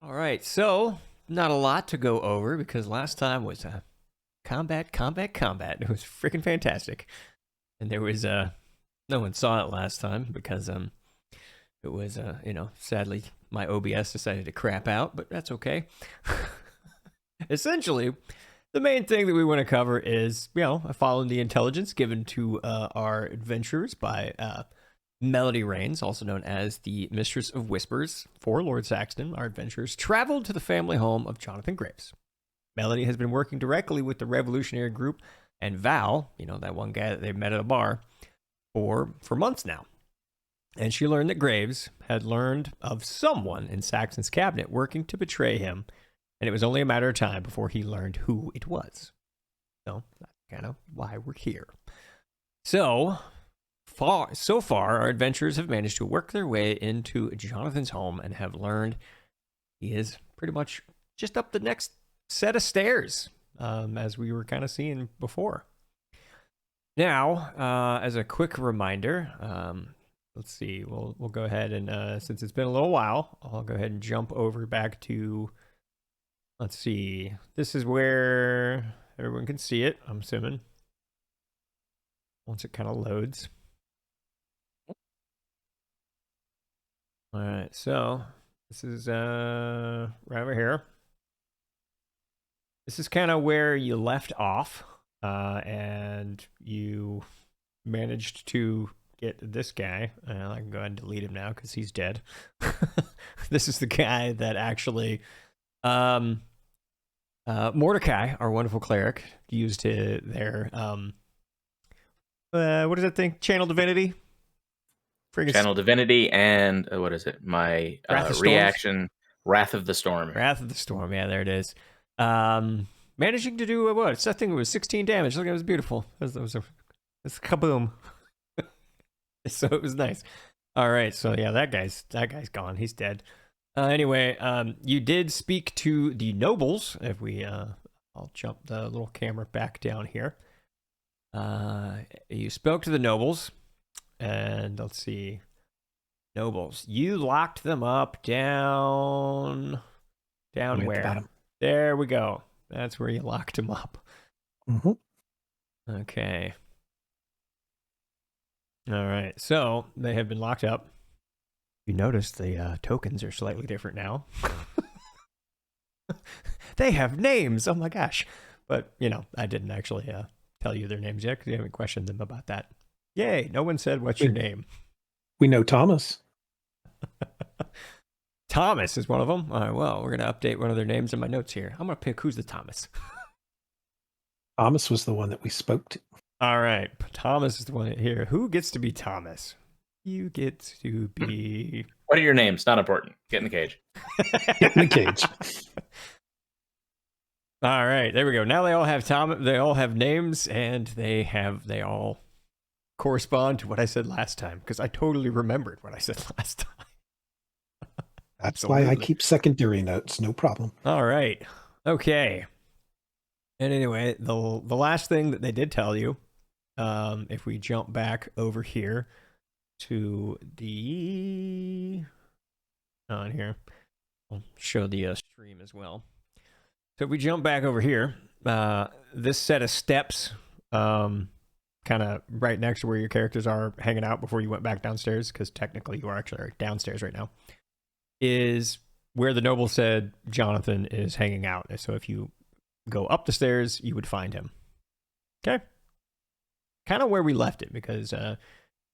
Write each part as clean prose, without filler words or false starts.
All right, so not a lot to go over because last time was combat, combat, combat. It was freaking fantastic, and there was no one saw it last time because it was sadly my OBS decided to crap out, but that's okay. Essentially, the main thing that we want to cover is following the intelligence given to our adventurers by Melody Rains, also known as the Mistress of Whispers, for Lord Saxton. Our adventurers traveled to the family home of Jonathan Graves. Melody has been working directly with the revolutionary group and Val, that one guy that they met at a bar, for months now. And she learned that Graves had learned of someone in Saxton's cabinet working to betray him, and it was only a matter of time before he learned who it was. So that's kind of why we're here. So far, our adventurers have managed to work their way into Jonathan's home and have learned he is pretty much just up the next set of stairs, as we were kind of seeing before. Now, as a quick reminder, let's see, we'll go ahead and, since it's been a little while, I'll go ahead and jump over back to, let's see, this is where everyone can see it, I'm assuming, once it kind of loads. All right, so this is right over here. This is kind of where you left off, and you managed to get this guy. I can go ahead and delete him now because he's dead. This is the guy that actually Mordecai, our wonderful cleric, used their what does that thing? Channel Divinity? Channel Divinity and what is it? My reaction, Wrath of the Storm. Wrath of the Storm, yeah, there it is. Managing to do what? That thing was 16 damage. Look, it was beautiful. It was a kaboom. So it was nice. All right, so yeah, that guy's gone. He's dead. Anyway, you did speak to the nobles. If we, I'll jump the little camera back down here. You spoke to the nobles. And let's see. Nobles. You locked them up down where? There we go. That's where you locked them up. Mm-hmm. Okay. All right. So they have been locked up. You notice the tokens are slightly different now. They have names. Oh my gosh. But, I didn't actually tell you their names yet because you haven't questioned them about that. Yay, no one said, what's your name? We know Thomas. Thomas is one of them. All right, well, we're going to update one of their names in my notes here. I'm going to pick who's the Thomas. Thomas was the one that we spoke to. All right, Thomas is the one here. Who gets to be Thomas? You get to be... What are your names? Not important. Get in the cage. Get in the cage. All right, there we go. Now they all have names, and they all correspond to what I said last time, because I totally remembered what I said last time. That's why I keep secondary notes, no problem. All right. Okay. And anyway, the last thing that they did tell you, if we jump back over here to the on here, I'll show the stream as well. So if we jump back over here, this set of steps, kind of right next to where your characters are hanging out before you went back downstairs, because technically you are actually downstairs right now, is where the noble said Jonathan is hanging out. So if you go up the stairs, you would find him. Okay? Kind of where we left it, because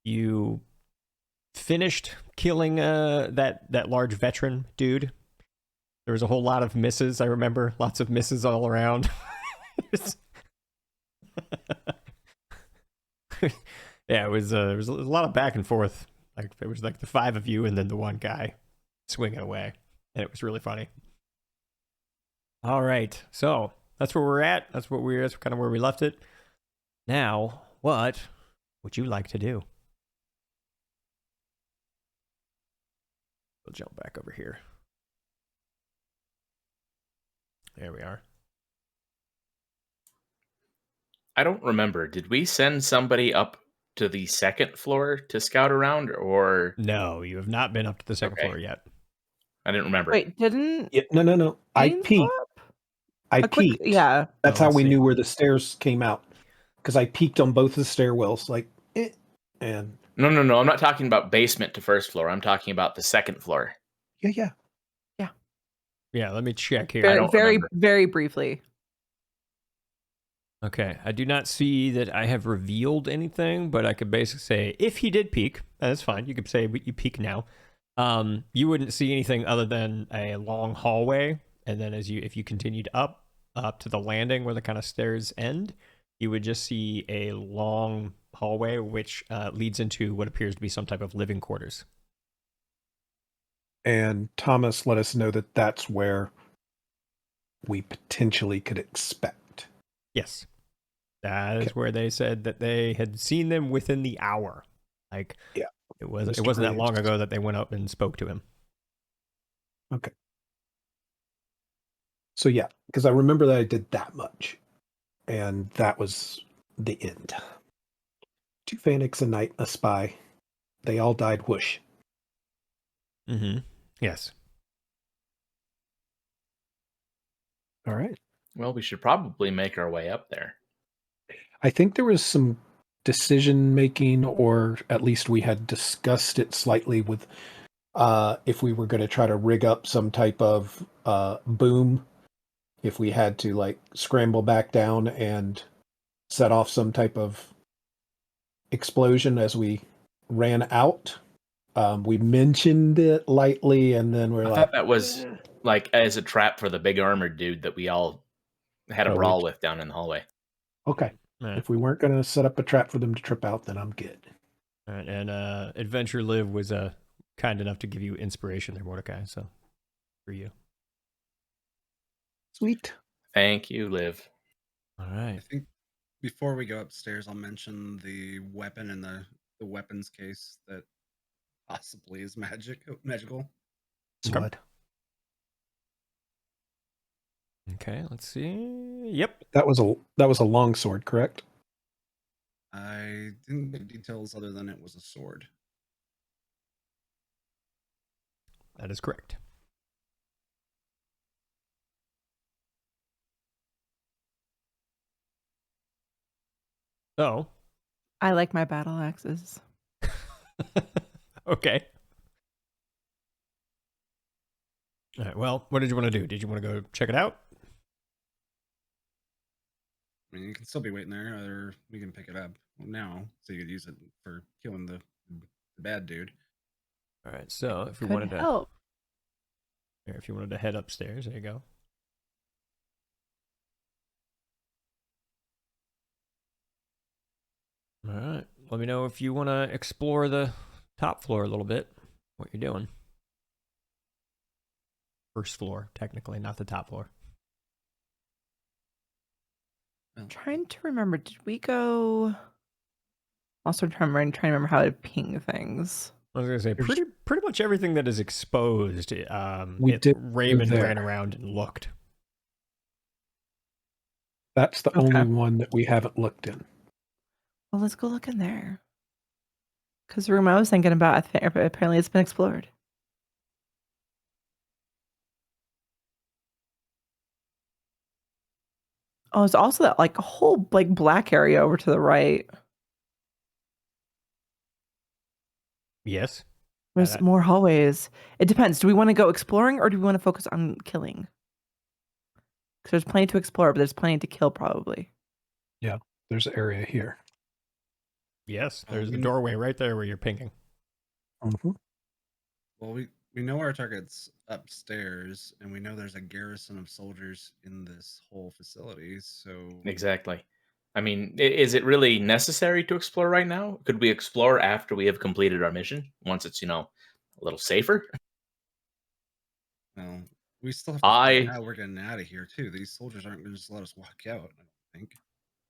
you finished killing that large veteran dude. There was a whole lot of misses, I remember. Lots of misses all around. Yeah, it was there was a lot of back and forth. Like it was like the five of you and then the one guy swinging away, and it was really funny. All right, so that's where we're at. That's kind of where we left it. Now, what would you like to do? We'll jump back over here. There we are. I don't remember. Did we send somebody up to the second floor to scout around, or? No, you have not been up to the second floor yet. I didn't remember. Wait, didn't? Yeah, no. I Beans go peeked. up? I A quick, peeked. yeah. That's Oh, how let's we see. knew where the stairs came out. Because I peeked on both the stairwells, like, and No. I'm not talking about basement to first floor. I'm talking about the second floor. yeah. Yeah, let me check here. I Very, don't very, remember. very briefly. Okay, I do not see that I have revealed anything, but I could basically say if he did peek, that's fine. You could say you peek now. You wouldn't see anything other than a long hallway, and then if you continued up to the landing where the kind of stairs end, you would just see a long hallway which leads into what appears to be some type of living quarters. And Thomas let us know that that's where we potentially could expect. Yes. That is where they said that they had seen them within the hour. Like, yeah, it wasn't that long ago that they went up and spoke to him. Okay. So yeah, because I remember that I did that much, and that was the end. 2 Phoenix, a knight, a spy. They all died. Whoosh. Mm-hmm. Yes. All right. Well, we should probably make our way up there. I think there was some decision making, or at least we had discussed it slightly with if we were going to try to rig up some type of boom, if we had to like scramble back down and set off some type of explosion as we ran out. We mentioned it lightly, and then we're I like, thought that was like as a trap for the big armored dude that we all had a brawl with down in the hallway. Okay. Right. If we weren't going to set up a trap for them to trip out, then I'm good. All right. And Adventure Live was kind enough to give you inspiration there, Mordecai. So, for you. Sweet. Thank you, Liv. All right. I think before we go upstairs, I'll mention the weapon in the weapons case that possibly is magical. Blood. Okay, let's see. Yep. That was a long sword, correct? I didn't get details other than it was a sword. That is correct. So. I like my battle axes. Okay. All right, well, what did you want to do? Did you want to go check it out? I mean, you can still be waiting there, or we can pick it up now, so you could use it for killing the bad dude. All right, so if you Could wanted to help. Here, if you wanted to head upstairs, there you go. All right, let me know if you want to explore the top floor a little bit, what you're doing. First floor, technically, not the top floor. I'm trying to remember, did we go... Also trying to remember how to ping things. I was gonna say pretty much everything that is exposed. Raymond ran around and looked. That's the only one that we haven't looked in. Well, let's go look in there. Because the room I was thinking about, apparently it's been explored. Oh, there's also that like whole like black area over to the right. Yes. There's more hallways. It depends. Do we want to go exploring or do we want to focus on killing? Because there's plenty to explore, but there's plenty to kill probably. Yeah, there's an area here. Yes, there's a doorway right there where you're pinging. Mm-hmm. Well, we know our target's upstairs, and we know there's a garrison of soldiers in this whole facility, so... Exactly. I mean, is it really necessary to explore right now? Could we explore after we have completed our mission, once it's, a little safer? Well, we still have to figure out how we're getting out of here, too. These soldiers aren't going to just let us walk out, I don't think.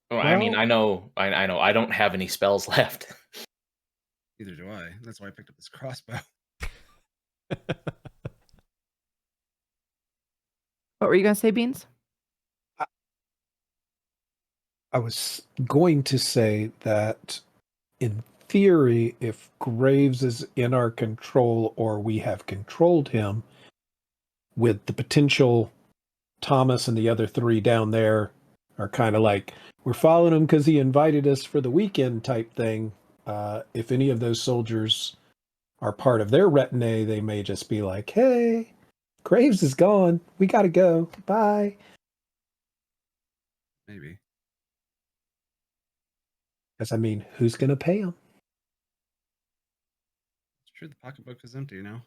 Well, I mean, I know. I don't have any spells left. Neither do I. That's why I picked up this crossbow. What were you going to say, Beans? I was going to say that in theory, if Graves is in our control or we have controlled him, with the potential Thomas and the other 3 down there are kind of like, we're following him because he invited us for the weekend type thing. If any of those soldiers are part of their retinue, they may just be like, hey, Graves is gone. We got to go. Bye. Maybe. Because, I mean, who's going to pay him? It's true. The pocketbook is empty, you know?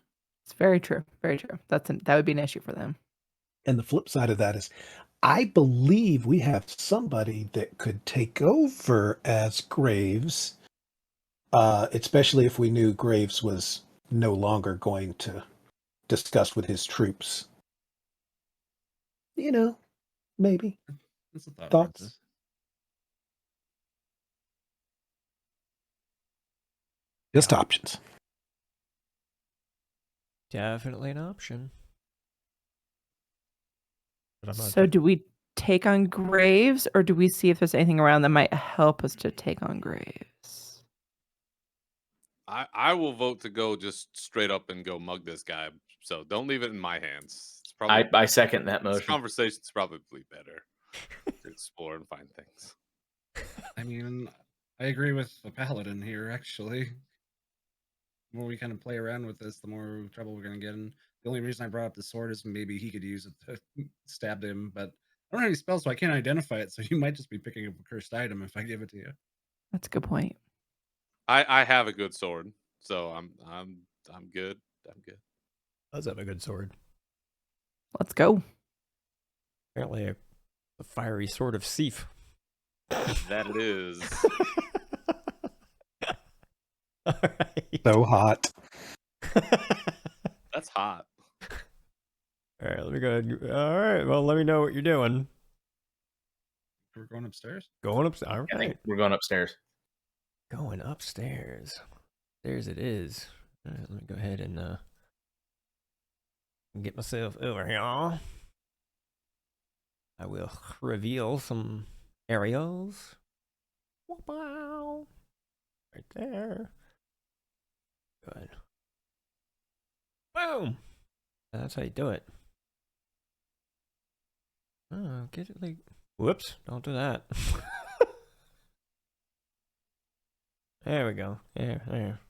It's very true. Very true. That would be an issue for them. And the flip side of that is, I believe we have somebody that could take over as Graves, especially if we knew Graves was no longer going to discuss with his troops. You know, maybe. That's a thought. Thoughts? Francis. Just options. Definitely an option. But I'm not So do we take on Graves, or do we see if there's anything around that might help us to take on Graves? I will vote to go just straight up and go mug this guy. So don't leave it in my hands. It's probably I second that this motion. conversation's probably better to explore and find things. I mean, I agree with the paladin here, actually. The more we kind of play around with this, the more trouble we're going to get in. The only reason I brought up the sword is maybe he could use it to stab him, but I don't have any spells, so I can't identify it, so you might just be picking up a cursed item if I give it to you. That's a good point. I have a good sword, so I'm good. I'm good. does have a good sword. Let's go. Apparently a fiery sword of Seif. That it is. All right. So hot. That's hot. All right, let me go ahead. All right, well, let me know what you're doing. We're going upstairs? Going upstairs. All I think right. we're going upstairs. Going upstairs. There's it is. All right, let me go ahead and get myself over here. I will reveal some areas. Wow. Right there. Good. Boom. That's how you do it. Oh, get it like. Whoops! Don't do that. There we go. There.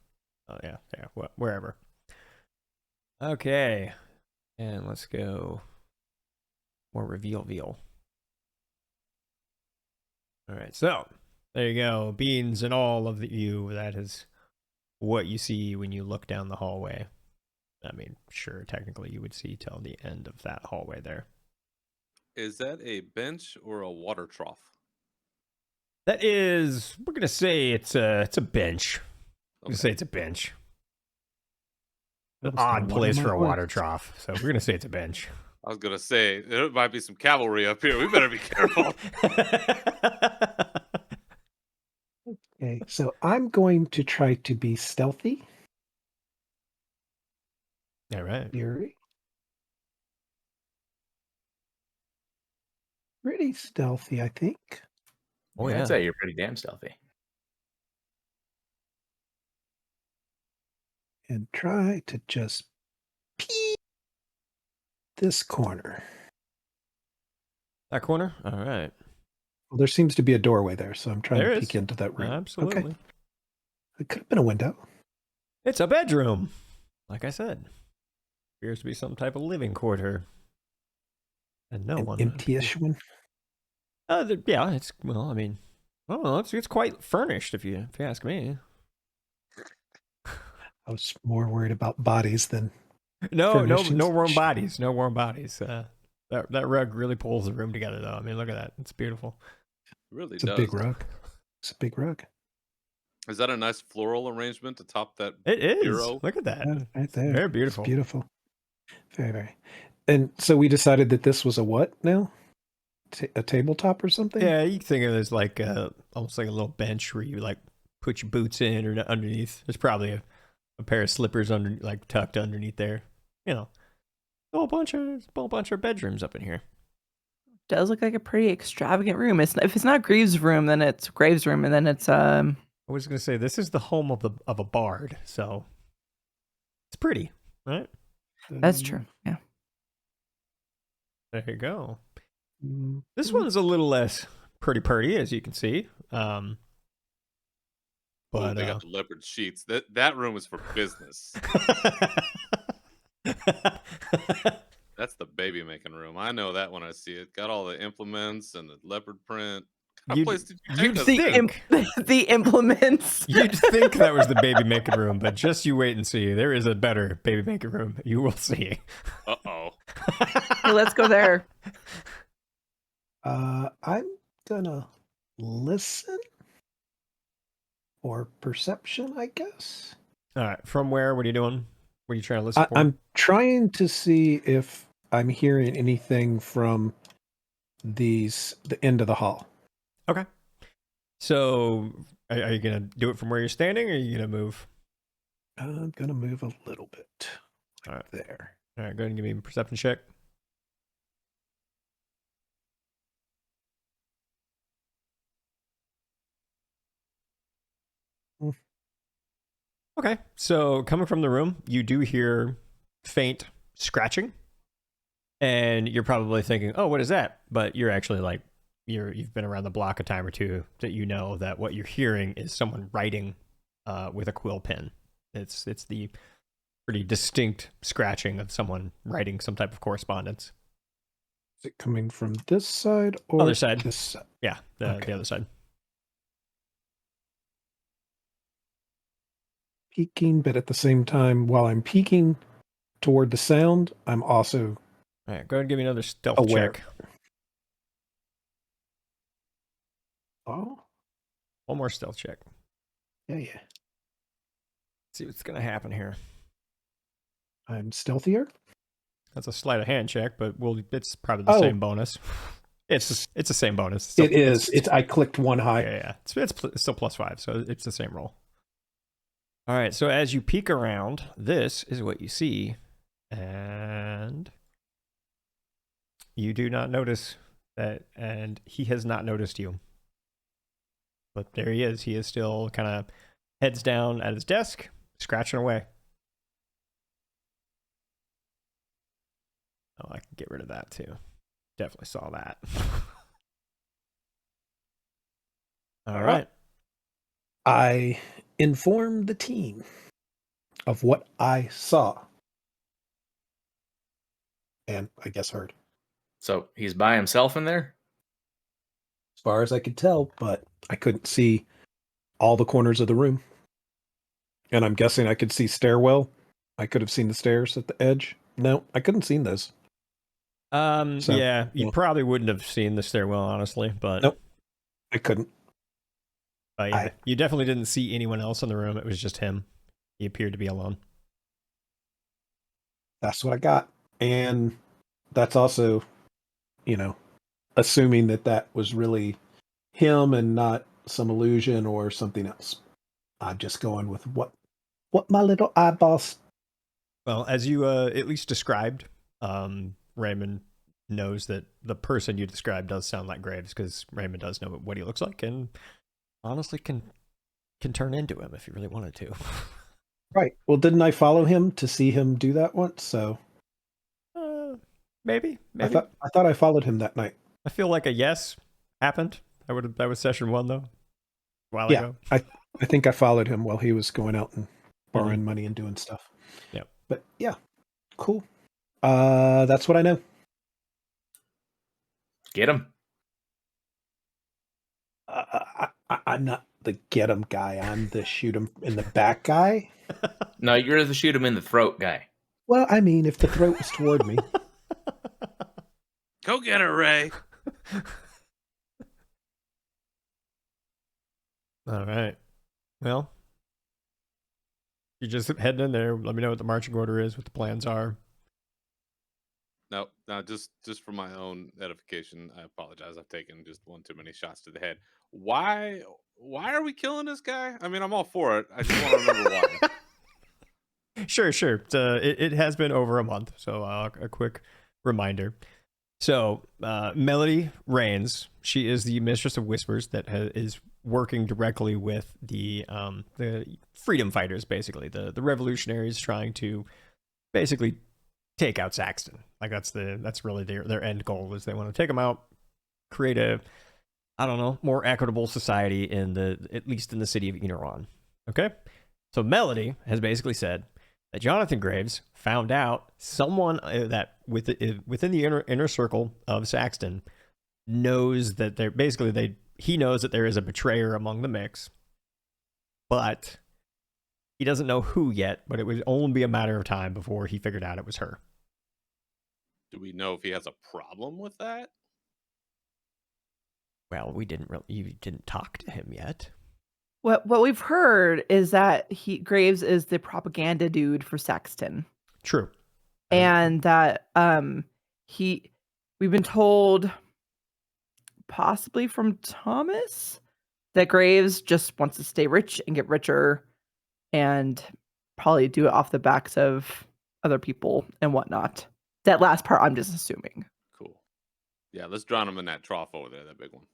Oh yeah, there. Wherever. Okay, and let's go. More reveal. All right, so there you go. Beans and all of you. That is what you see when you look down the hallway. I mean, sure, technically you would see till the end of that hallway there. Is that a bench or a water trough? That is, we're gonna say it's a bench. We're gonna Okay. say it's a bench. An That was the odd one place on for my a water list. trough, so we're gonna say it's a bench. I was gonna say there might be some cavalry up here. We better be careful. Okay, so I'm going to try to be stealthy. All right. Fury. Pretty stealthy, I think. Oh I'd yeah. say you're pretty damn stealthy. And try to just peek this corner. That corner. All right. Well, there seems to be a doorway there, so I'm trying There to is. peek into that room. Absolutely. Okay. It could have been a window. It's a bedroom. Like I said, appears to be some type of living quarter. And no An one. empty-ish one. Yeah. It's well. I mean, I don't know. It's quite furnished if you ask me. I was more worried about bodies than No furnishings. warm bodies. No warm bodies. That rug really pulls the room together, though. I mean, look at that. It's beautiful. It really It's does. a big rug. It's a big rug. Is that a nice floral arrangement to top that? It is. Bureau. Look at that. Yeah, right there. Very beautiful. It's beautiful. Very, very. And so we decided that this was a what now? A tabletop or something? Yeah, you can think of it as like almost like a little bench where you like put your boots in or underneath. There's probably a pair of slippers under, like tucked underneath there. You know, a whole bunch of bedrooms up in here. Does look like a pretty extravagant room. If it's not Graves' room, then it's Graves' room, and then it's I was gonna say this is the home of a bard, so it's pretty, right? That's true. Yeah. There you go. Mm, This one's a little less pretty, as you can see. Ooh, But they got the leopard sheets. That room is for business. That's the baby making room. I know that when I see it. Got all the implements and the leopard print. What You'd- place did you you'd take us think- to? The implements. You'd think that was the baby making room, but just you wait and see. There is a better baby making room. You will see. Uh-oh. Hey, let's go there. I'm gonna listen or perception, I guess. All right. From where? What are you doing? What are you trying to listen for? I'm trying to see if I'm hearing anything from the end of the hall. Okay. So, are you gonna do it from where you're standing, or are you gonna move? I'm gonna move a little bit. All right. There. All right. Go ahead and give me a perception check. Mm. Okay. So, coming from the room, you do hear faint scratching, and you're probably thinking, "Oh, what is that?" But you're actually like, you've been around the block a time or two that you know that what you're hearing is someone writing with a quill pen. It's the pretty distinct scratching of someone writing some type of correspondence. Is it coming from this side or Other side. this side? Yeah, the Okay. other side. Peeking, but at the same time, while I'm peeking toward the sound, I'm also All right, go ahead and give me another stealth aware. check. Oh, One more stealth check. yeah. See what's gonna happen here. I'm stealthier. That's a sleight of hand check, but it's probably the same bonus. It's the same bonus. It is. It's I clicked one high. Yeah. It's still +5, so it's the same roll. All right, so as you peek around, this is what you see, and you do not notice that, and he has not noticed you. But there he is. He is still kind of heads down at his desk, scratching away. Oh, I can get rid of that too. Definitely saw that. All right. I informed the team of what I saw. And I guess heard. So he's by himself in there? As far as I could tell, but I couldn't see all the corners of the room. And I'm guessing I could see stairwell. I could have seen the stairs at the edge. No, I couldn't see those. Yeah, you yeah. probably wouldn't have seen the stairwell, honestly, but Nope. I couldn't. yeah, you definitely didn't see anyone else in the room. It was just him. He appeared to be alone. That's what I got. And that's also, assuming that was really him and not some illusion or something else. I'm just going with what my little eyeballs. Well, as you at least described, Raymond knows that the person you described does sound like Graves, because Raymond does know what he looks like, and honestly can turn into him if he really wanted to. Right. Well, didn't I follow him to see him do that once? So maybe. I thought I followed him that night. I feel like a yes happened. That was session 1 though. A while Yeah, ago. I think I followed him while he was going out and borrowing money and doing stuff. Yep. But yeah, cool. That's what I know. Get him. I'm not the get him guy. I'm the shoot him in the back guy. No, you're the shoot him in the throat guy. Well, I mean, if the throat was toward me. Go get her, Ray. All right. Well, you just heading in there. Let me know what the marching order is, what the plans are. No, just for my own edification, I apologize. I've taken just one too many shots to the head. Why are we killing this guy? I mean, I'm all for it. I just want to remember why. Sure. It has been over a month, so a quick reminder. So, Melody Rains, she is the Mistress of Whispers that is working directly with the freedom fighters, basically the revolutionaries, trying to basically take out Saxton. Like that's really their end goal is they want to take him out, create a, I don't know, more equitable society at least in the city of Eneron. Okay, so Melody has basically said that Jonathan Graves found out someone that within the inner circle of Saxton knows that he knows that there is a betrayer among the mix, but he doesn't know who yet. But it would only be a matter of time before he figured out it was her. Do we know if he has a problem with that? Well, you didn't talk to him yet. What we've heard is that Graves is the propaganda dude for Saxton. True. And that we've been told, possibly from Thomas, that Graves just wants to stay rich and get richer and probably do it off the backs of other people and whatnot. That last part I'm just assuming. Cool. Yeah, let's drown him in that trough over there, that big one.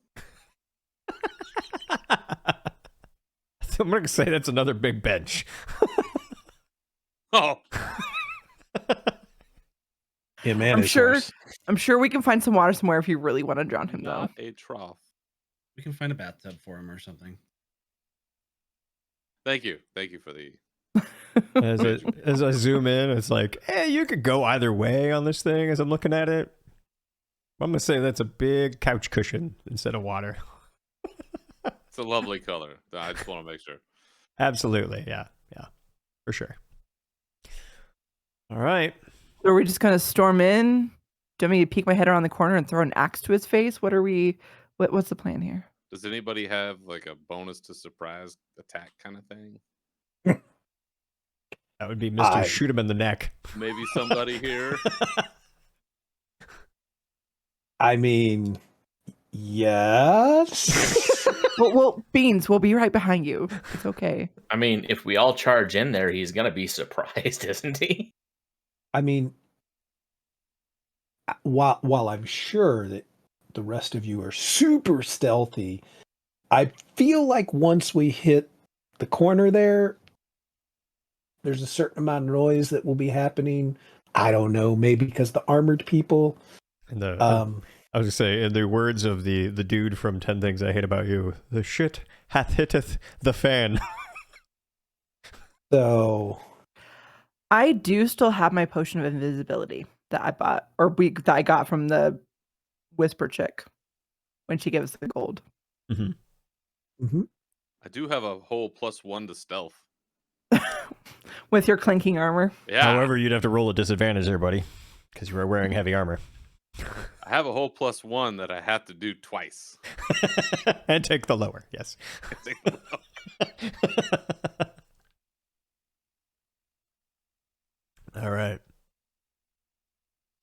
I'm going to say that's another big bench. Oh! Yeah, man. I'm sure we can find some water somewhere if you really want to drown him, though. Not a trough. We can find a bathtub for him or something. Thank you for the... As I zoom in, it's like, hey, you could go either way on this thing as I'm looking at it. I'm going to say that's a big couch cushion instead of water. It's a lovely color. I just want to make sure. Absolutely. Yeah. For sure. All right. Are we just going to storm in? Do you want me to peek my head around the corner and throw an axe to his face? What's the plan here? Does anybody have like a bonus to surprise attack kind of thing? That would be Mr. Shoot him in the neck. Maybe somebody here. I mean, yes. well, Beans, we'll be right behind you. It's okay. I mean, if we all charge in there, he's gonna be surprised, isn't he? I mean, while I'm sure that the rest of you are super stealthy, I feel like once we hit the corner there's a certain amount of noise that will be happening. I don't know, maybe because the armored people. And I was gonna say, in the words of the dude from 10 Things I Hate About You, the shit hath hitteth the fan. So I do still have my potion of invisibility that I bought, that I got from the Whisper chick when she gives the gold. Mm-hmm. Mm-hmm. I do have a whole +1 to stealth. With your clinking armor. Yeah. However, you'd have to roll a disadvantage there, buddy, because you are wearing heavy armor. I have a whole +1 that I have to do twice. And take the lower, yes. All right.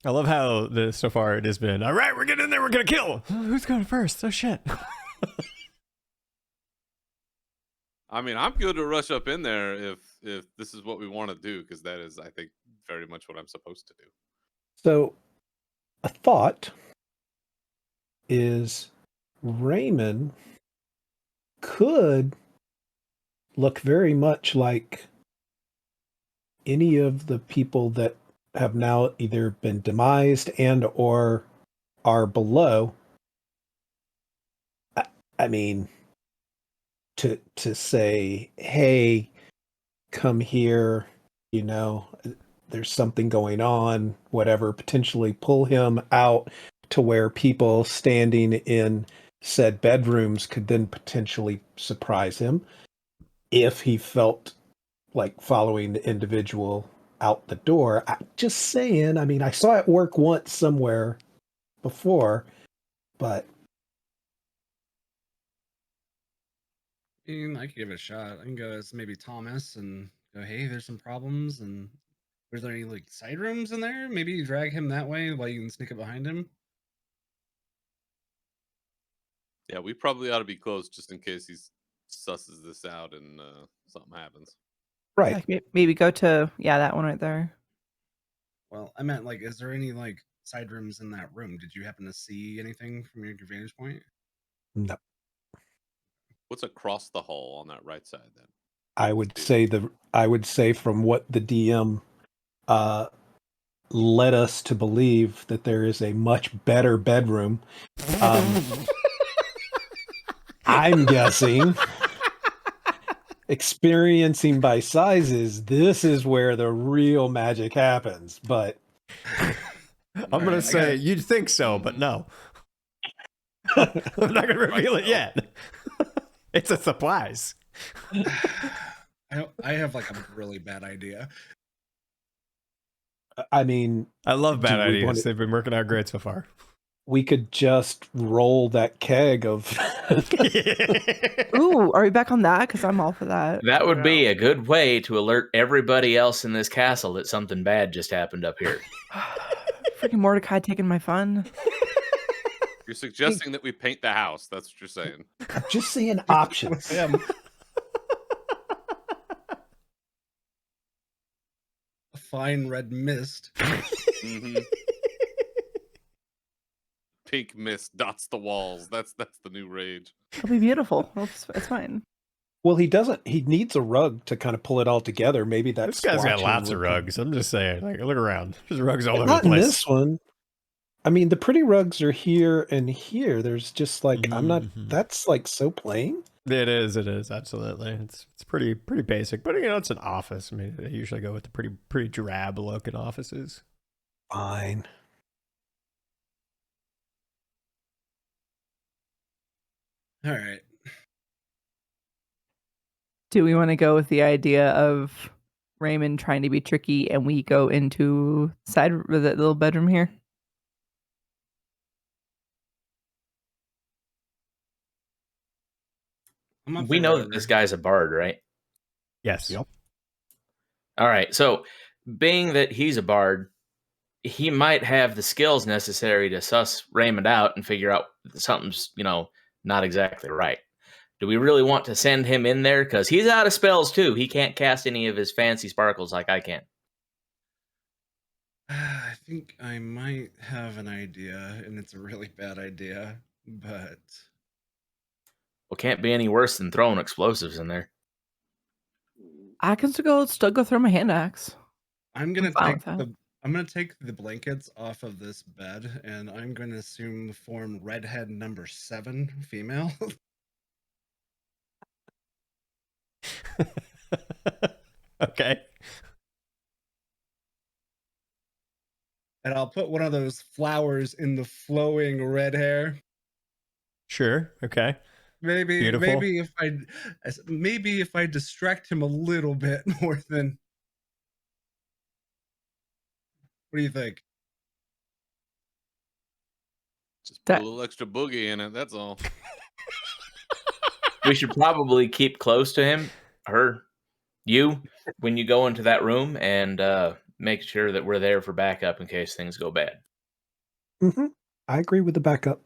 I love how so far it has been, all right, we're getting in there, we're going to kill. Who's going first? Oh, shit. I mean, I'm good to rush up in there if this is what we want to do, because that is, I think, very much what I'm supposed to do. So a thought is Raymond could look very much like any of the people that have now either been demised and or are below. I mean, to say, hey, come here, there's something going on, whatever, potentially pull him out to where people standing in said bedrooms could then potentially surprise him if he felt like following the individual out the door. Just saying, I mean, I saw it work once somewhere before, but I could give it a shot. I can go as maybe Thomas and go, hey, there's some problems, and is there any like side rooms in there? Maybe you drag him that way while you can sneak up behind him. Yeah, we probably ought to be close just in case he susses this out and something happens. right. Like maybe go to that one right there. Well, I meant like, is there any like side rooms in that room? Did you happen to see anything from your vantage point? No. What's across the hall on that right side then? I would say from what the DM led us to believe that there is a much better bedroom. I'm guessing, experiencing by sizes, this is where the real magic happens. But I'm going to say you'd think so, but no. I'm not going to reveal it yet. It's a surprise. I have like a really bad idea. I mean, I love bad do we ideas. want to- They've been working out great so far. we could just roll that keg of. Ooh, are we back on that? Because I'm all for that. That would be a good way to alert everybody else in this castle that something bad just happened up here. Freaking Mordecai taking my fun. You're suggesting that we paint the house. That's what you're saying. I'm just seeing options. A fine red mist. Mhm. Pink mist dots the walls. That's the new rage. It'll be beautiful. It's fine. Well, he doesn't. He needs a rug to kind of pull it all together. Maybe that This guy's got splotching lots of would come- rugs. I'm just saying. Like, look around. There's rugs all over Not the in place. this one. I mean, the pretty rugs are here and here. There's just like I'm not. Mhm. That's like so plain. It is absolutely. It's pretty basic, but it's an office. I mean, they usually go with the pretty drab look in offices. Fine. All right. Do we want to go with the idea of Raymond trying to be tricky and we go into the little bedroom here? I'm up We for know that whatever. this guy's a bard, right? Yes. Yep. All right. So, being that he's a bard, he might have the skills necessary to suss Raymond out and figure out something's, not exactly right. Do we really want to send him in there? Because he's out of spells too. He can't cast any of his fancy sparkles like I can. I think I might have an idea, and it's a really bad idea, but Well, can't be any worse than throwing explosives in there. I can still go throw my hand axe. I'm gonna fine take with that. I'm gonna take the blankets off of this bed, and I'm gonna assume the form redhead number 7, female. Okay. And I'll put one of those flowers in the flowing red hair. Sure. Okay. Maybe Beautiful. maybe if I distract him a little bit more than. What do you think? Just put That- a little extra boogie in it. That's all. We should probably keep close to him, you, when you go into that room, and make sure that we're there for backup in case things go bad. Mm-hmm. I agree with the backup.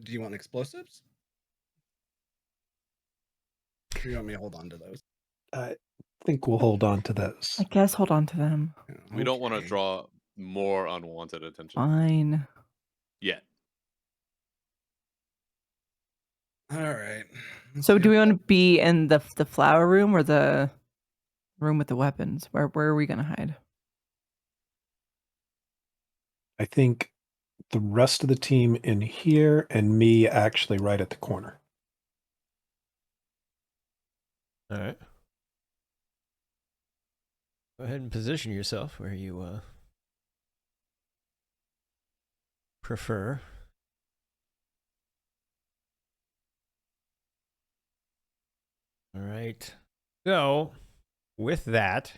Do you want explosives? Or do you want me to hold on to those? I think we'll hold on to those. I guess hold on to them. We don't want to Okay. draw more unwanted attention Fine. yet. All right. So do we want to be in the flower room or the room with the weapons? Where are we gonna hide? I think the rest of the team in here and me actually right at the corner. All right. Go ahead and position yourself where you prefer. All right. So, with that,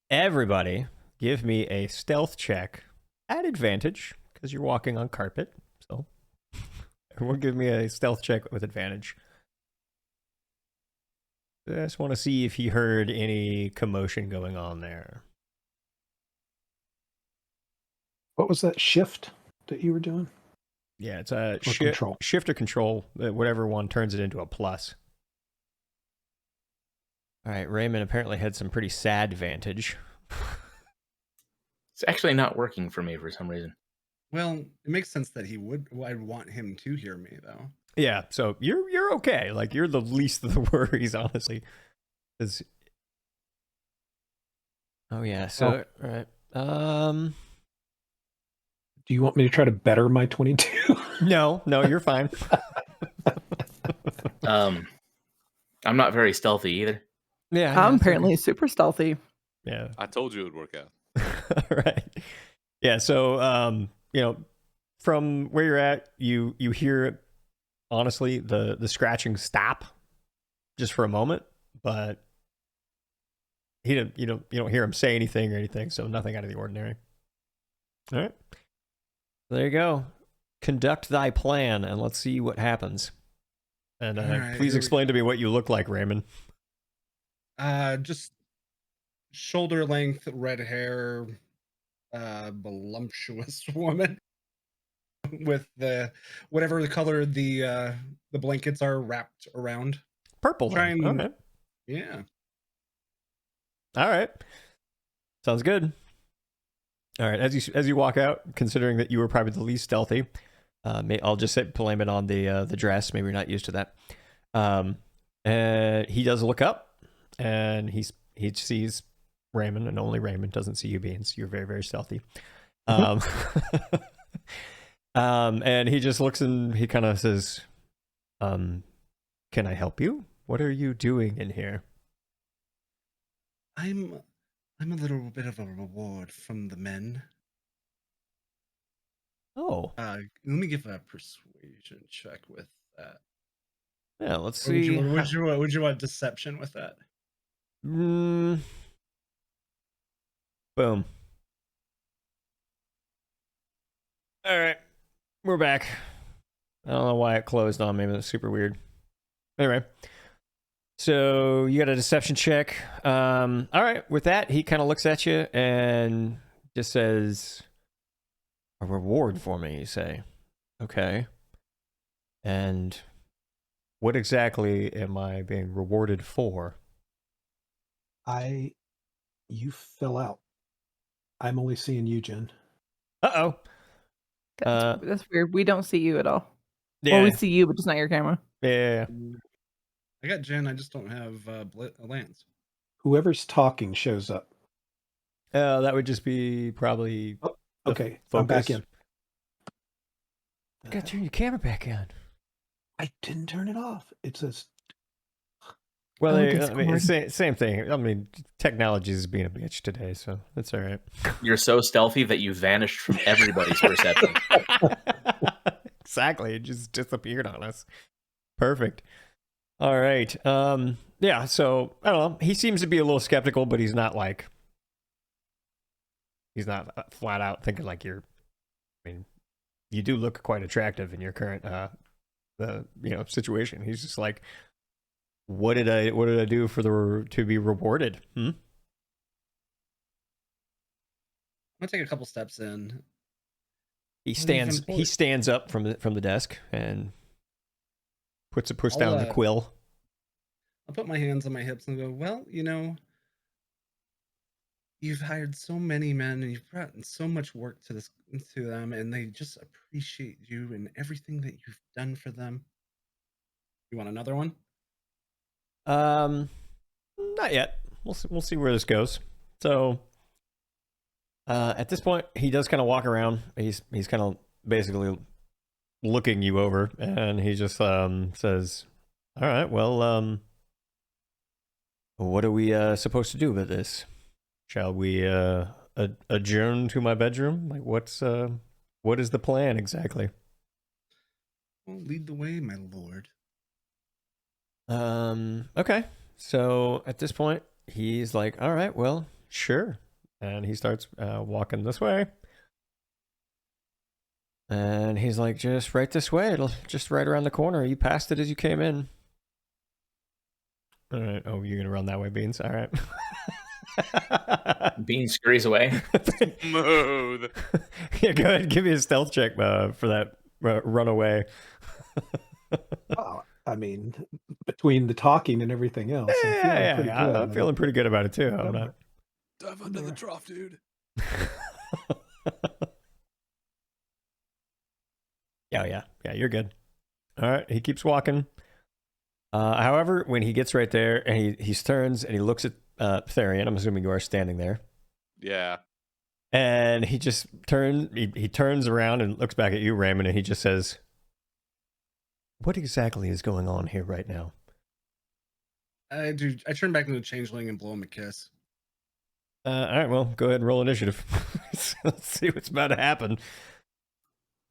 everybody give me a stealth check at advantage because you're walking on carpet. So, everyone give me a stealth check with advantage. I just want to see if he heard any commotion going on there. What was that shift that you were doing? Yeah, it's a control. shift or control. Whatever one turns it into a plus. All right, Raymond apparently had some pretty sad vantage. It's actually not working for me for some reason. Well, it makes sense that I'd want him to hear me though. Yeah, so you're okay. Like you're the least of the worries, honestly. Oh yeah, so all right. Do you want me to try to better my 22? No, you're fine. I'm not very stealthy either. Yeah, I'm it's okay. apparently super stealthy. Yeah. I told you it would work out. Right. Yeah. So, from where you're at, you hear, honestly, the scratching stop just for a moment, but you don't hear him say anything or anything, so nothing out of the ordinary. All right. There you go. Conduct thy plan, and let's see what happens. And All right, please here we explain to me what you look like, Raymond. Just shoulder length, red hair, voluptuous woman with the whatever the color the blankets are wrapped around. Purple. Try Then. and Okay. yeah. All right. Sounds good. All right. As you walk out, considering that you were probably the least stealthy, I'll just blame it on the dress. Maybe you're not used to that. And he does look up, and he sees Raymond, and only Raymond doesn't see you, Beans. You're very, very stealthy. And he just looks and he kind of says, "Can I help you? What are you doing in here?" I'm a little bit of a reward from the men. Oh, Let me give a persuasion check with that. yeah. Let's Or see. would you want deception with that? Boom. All right, we're back. I don't know why it closed on me, but it's super weird. Anyway, so you got a deception check. All right, with that, he kind of looks at you and just says, "A reward for me," you say. Okay. And what exactly am I being rewarded for? You fell out. I'm only seeing you, Jen. Uh-oh. That's weird. We don't see you at all. Yeah. Well, we see you, but just not your camera. Yeah. I got Jen. I just don't have Lance. Whoever's talking shows up. That would just be probably the Okay, focus. I'm back in. You gotta turn your camera back on. I didn't turn it off. It says, Well, Oh, I mean, Discord. same thing. I mean, technology is being a bitch today, so that's all right. You're so stealthy that you vanished from everybody's perception. Exactly. It just disappeared on us. Perfect. All right. Yeah, so I don't know. He seems to be a little skeptical, but he's not flat out thinking like I mean, you do look quite attractive in your current situation. He's just like, what did I do to be rewarded? I'm gonna take a couple steps in. He stands up from the desk and puts down the quill. I'll put my hands on my hips and go, well, you've hired so many men and you've brought so much work to them, and they just appreciate you and everything that you've done for them. You want another one? Not yet. We'll see where this goes. So, at this point, he does kind of walk around. He's kind of basically looking you over, and he just says, "All right, well, what are we supposed to do with this? Shall we adjourn to my bedroom? Like, what is the plan exactly?" Well, lead the way, my lord. Okay. So at this point, he's like, all right, well, sure. And he starts walking this way. And he's like, just right this way. It'll just right around the corner. You passed it as you came in. All right. Oh, you're going to run that way, Beans? All right. Bean scurries away. Smooth. Yeah, go ahead. Give me a stealth check for that run away. oh, I mean, between the talking and everything else, I'm feeling pretty good about it too. I'm not. Dive under the trough, dude. Yeah, you're good. All right, he keeps walking. However, when he gets right there and he turns and he looks at Therian, I'm assuming you are standing there. Yeah. And he just he turns around and looks back at you, Raymond, and he just says, "What exactly is going on here right now?" I turn back into a changeling and blow him a kiss. All right, well, go ahead and roll initiative. Let's see what's about to happen.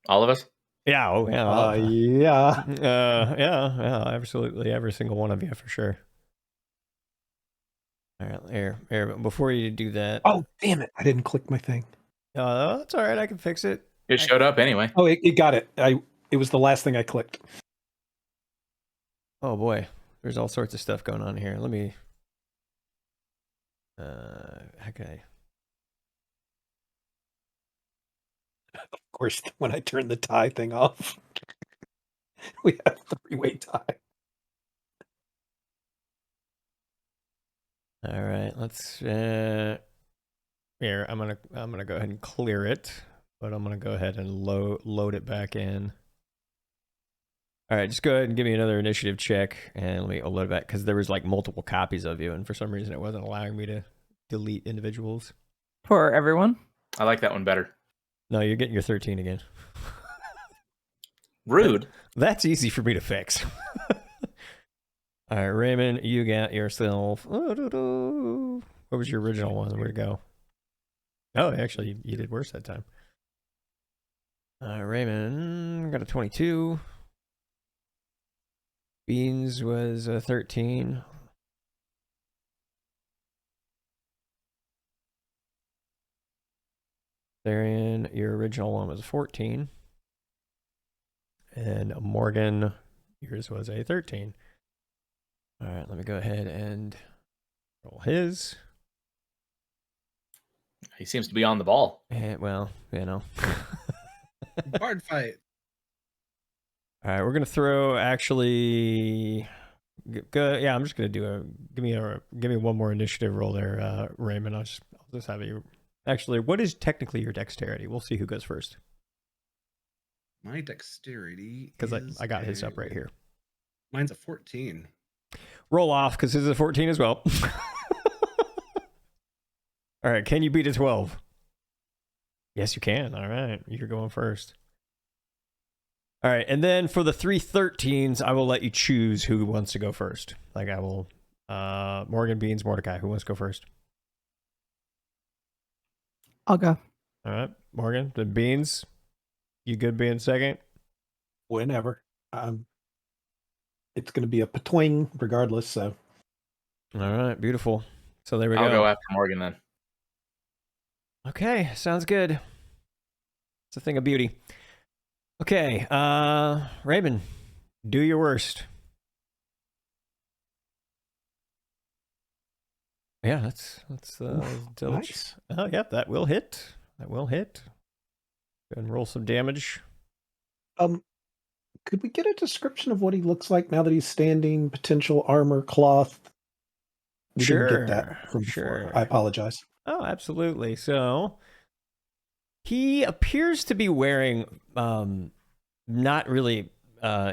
All of us? Yeah, oh yeah. Yeah. Yeah, absolutely. Every single one of you, for sure. All right, here. Before you do that. Oh, damn it. I didn't click my thing. That's all right. I can fix it. It showed up anyway. Oh, it got it. It was the last thing I clicked. Oh, boy. There's all sorts of stuff going on here. Let me... okay. Of course, when I turn the tie thing off, we have three-way tie. All right, let's... here, I'm gonna go ahead and clear it, but I'm gonna go ahead and load it back in. All right, just go ahead and give me another initiative check, and let me load it back, because there was like multiple copies of you, and for some reason it wasn't allowing me to delete individuals. For everyone. I like that one better. No, you're getting your 13 again. Rude. That's easy for me to fix. All right, Raymond, you got yourself... What was your original one? Where'd it go? Oh, actually, you did worse that time. Raymond got a 22. Beans was a 13. Therian, your original one was a 14. And Morgan, yours was a 13. All right, let me go ahead and roll his. He seems to be on the ball. And, well, you know. Bard fight. All right, we're gonna throw actually. Yeah, I'm just gonna do give me one more initiative roll there, Raymond. I'll just have you. Actually, what is technically your dexterity? We'll see who goes first. My dexterity. Because I got his up right here. Mine's a 14. Roll off because his is a 14 as well. All right, can you beat a 12? Yes, you can. All right, you're going first. All right, and then for the 3 13s, I will let you choose who wants to go first. Like I will, Morgan, Beans, Mordecai. Who wants to go first? I'll go. All right, Morgan, then Beans. You good being second? Whenever. It's going to be a patwing regardless, so. All right, beautiful. So there we I'll go. go after Morgan then. Okay, sounds good. It's a thing of beauty. Okay, Raymond, do your worst. Yeah, that's Nice. Oh, yeah, that will hit. That will hit. Go ahead and roll some damage. Could we get a description of what he looks like now that he's standing? Potential armor, cloth. We didn't get that from before. I apologize. Oh, absolutely. So he appears to be wearing not really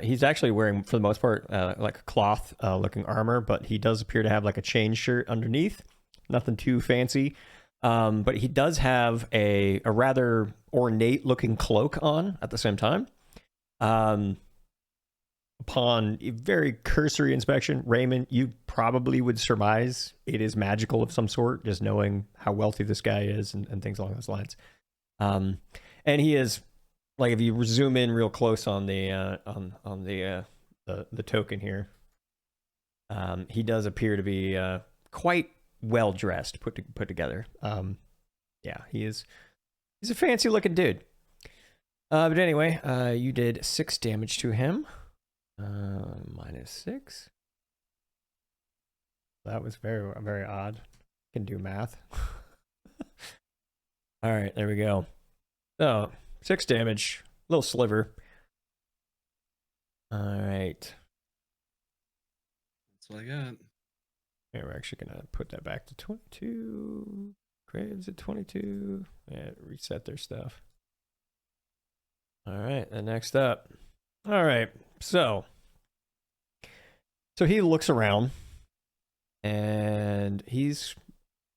he's actually wearing, for the most part, like a cloth looking armor, but he does appear to have like a chain shirt underneath. Nothing too fancy. But he does have a rather ornate looking cloak on at the same time. Upon a very cursory inspection, Raymond, you probably would surmise it is magical of some sort, just knowing how wealthy this guy is and things along those lines. And he is, like, if you zoom in real close on the token here, he does appear to be quite well dressed, put together. Yeah, he's a fancy looking dude. But anyway, you did 6 damage to him. -6. That was very, very odd. Can do math. All right, there we go. So 6 damage, little sliver. All right. That's what I got. Yeah, we're actually gonna put that back to 22. Graves at 22. Yeah, reset their stuff. All right, and next up. All right, so he looks around, and he's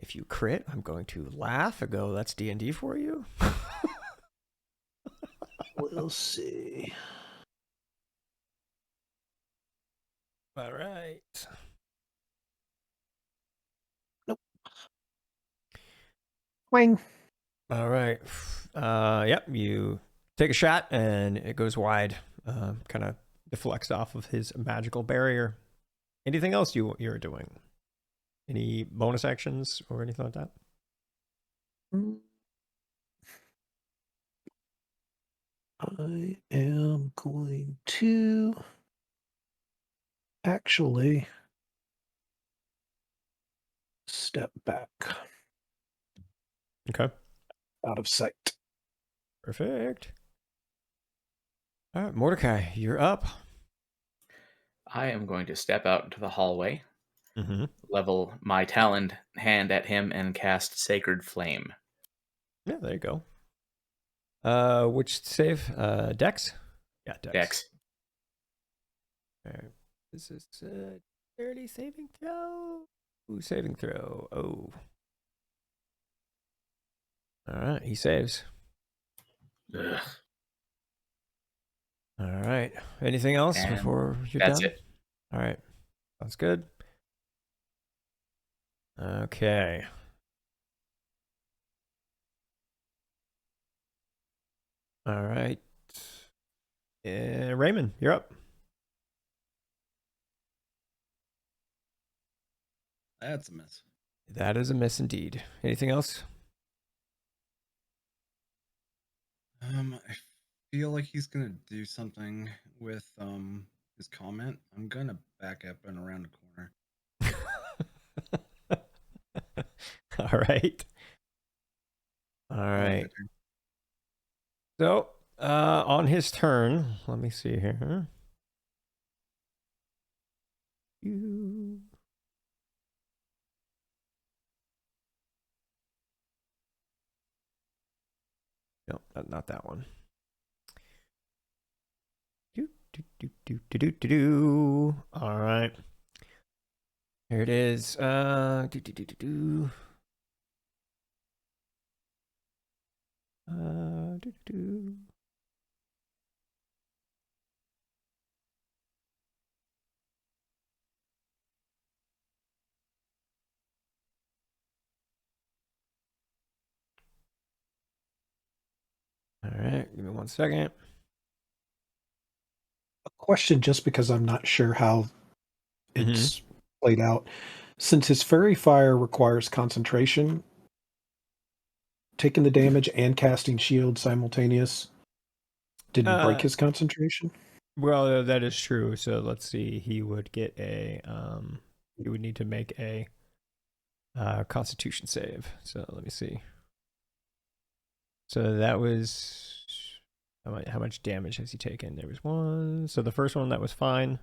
If you crit, I'm going to laugh and go, that's D&D for you. We'll see. All right. Nope. Wing. All right. Yep. You take a shot and it goes wide. Kind of deflects off of his magical barrier. Anything else you're doing? Any bonus actions or anything like that? I am going to actually step back Okay. out of sight. Perfect. All right, Mordecai, you're up. I am going to step out into the hallway, Mm-hmm. level my taloned hand at him, and cast Sacred Flame. Yeah, there you go. Which save? Dex? Yeah, Dex. Dex. All right. This is a dirty saving throw. Ooh, saving throw. Oh. All right, he saves. Ugh. All right. Anything else And before you're that's done? it. All right. Sounds good. Okay. All right. Raymond, you're up. That's a miss. That is a miss indeed. Anything else? I feel like he's gonna do something with his comment. I'm gonna back up and around the corner. All right. All right. So, on his turn, let me see here. You. No, not that one. Do. All right. Here it is. Do. Do. All right, give me 1 second. A question, just because I'm not sure how it's played out. Since his fairy fire requires concentration, taking the damage and casting shield simultaneous didn't break his concentration. Well, that is true. So let's see. He would get a. He would need to make a Constitution save. So let me see. So that was how much damage has he taken? There was one. So the first one that was fine.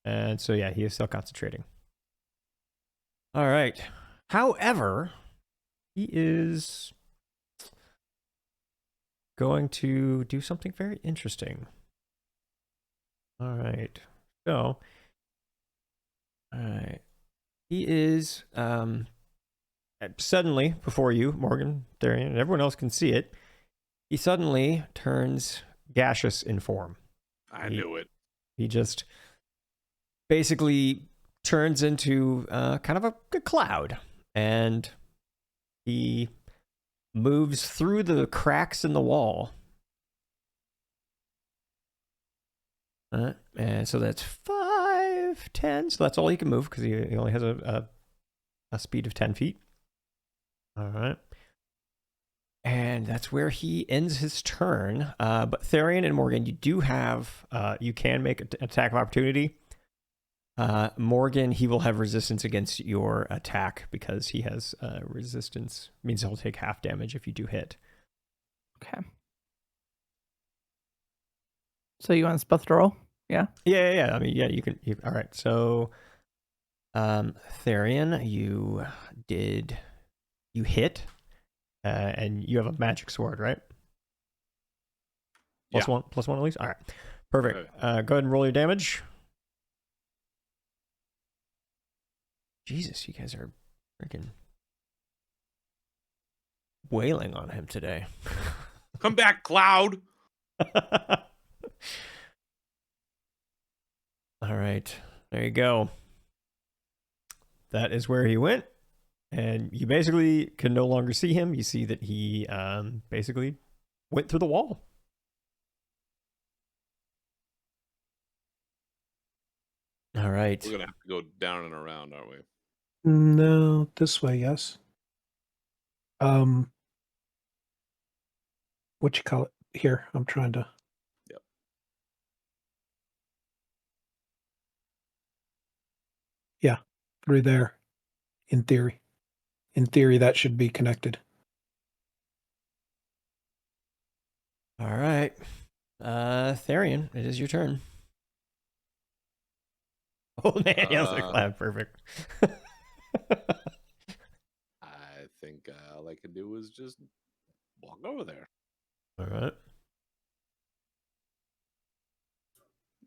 And so yeah, he is still concentrating. All right. However, he is going to do something very interesting. All right. So, all right. He is suddenly before you, Morgan, Darian, and everyone else can see it. He suddenly turns gaseous in form. I knew it. He just basically turns into kind of a cloud, and he moves through the cracks in the wall. And so that's 5, 10. So that's all he can move because he only has a speed of 10 feet. All right. And that's where he ends his turn. But Therian and Morgan, you do have, you can make an attack of opportunity. Morgan, he will have resistance against your attack because he has resistance. Means he'll take half damage if you do hit. Okay. So you want us both to roll? Yeah. Yeah. I mean, yeah, you can. All right. So, Therian, you hit, and you have a magic sword, right? Plus Yeah. one at least. All right. Perfect. Go ahead and roll your damage. Jesus, you guys are freaking wailing on him today. Come back, Cloud. All right, there you go. That is where he went, and you basically can no longer see him. You see that he basically went through the wall. All right. We're gonna have to go down and around, aren't we? No, this way, yes. What you call it? Here, I'm trying to. Yep. Yeah, through there. In theory, that should be connected. All right. Therian, it is your turn. Oh man, yeah, that's like perfect. I think all I can do is just walk over there. All right.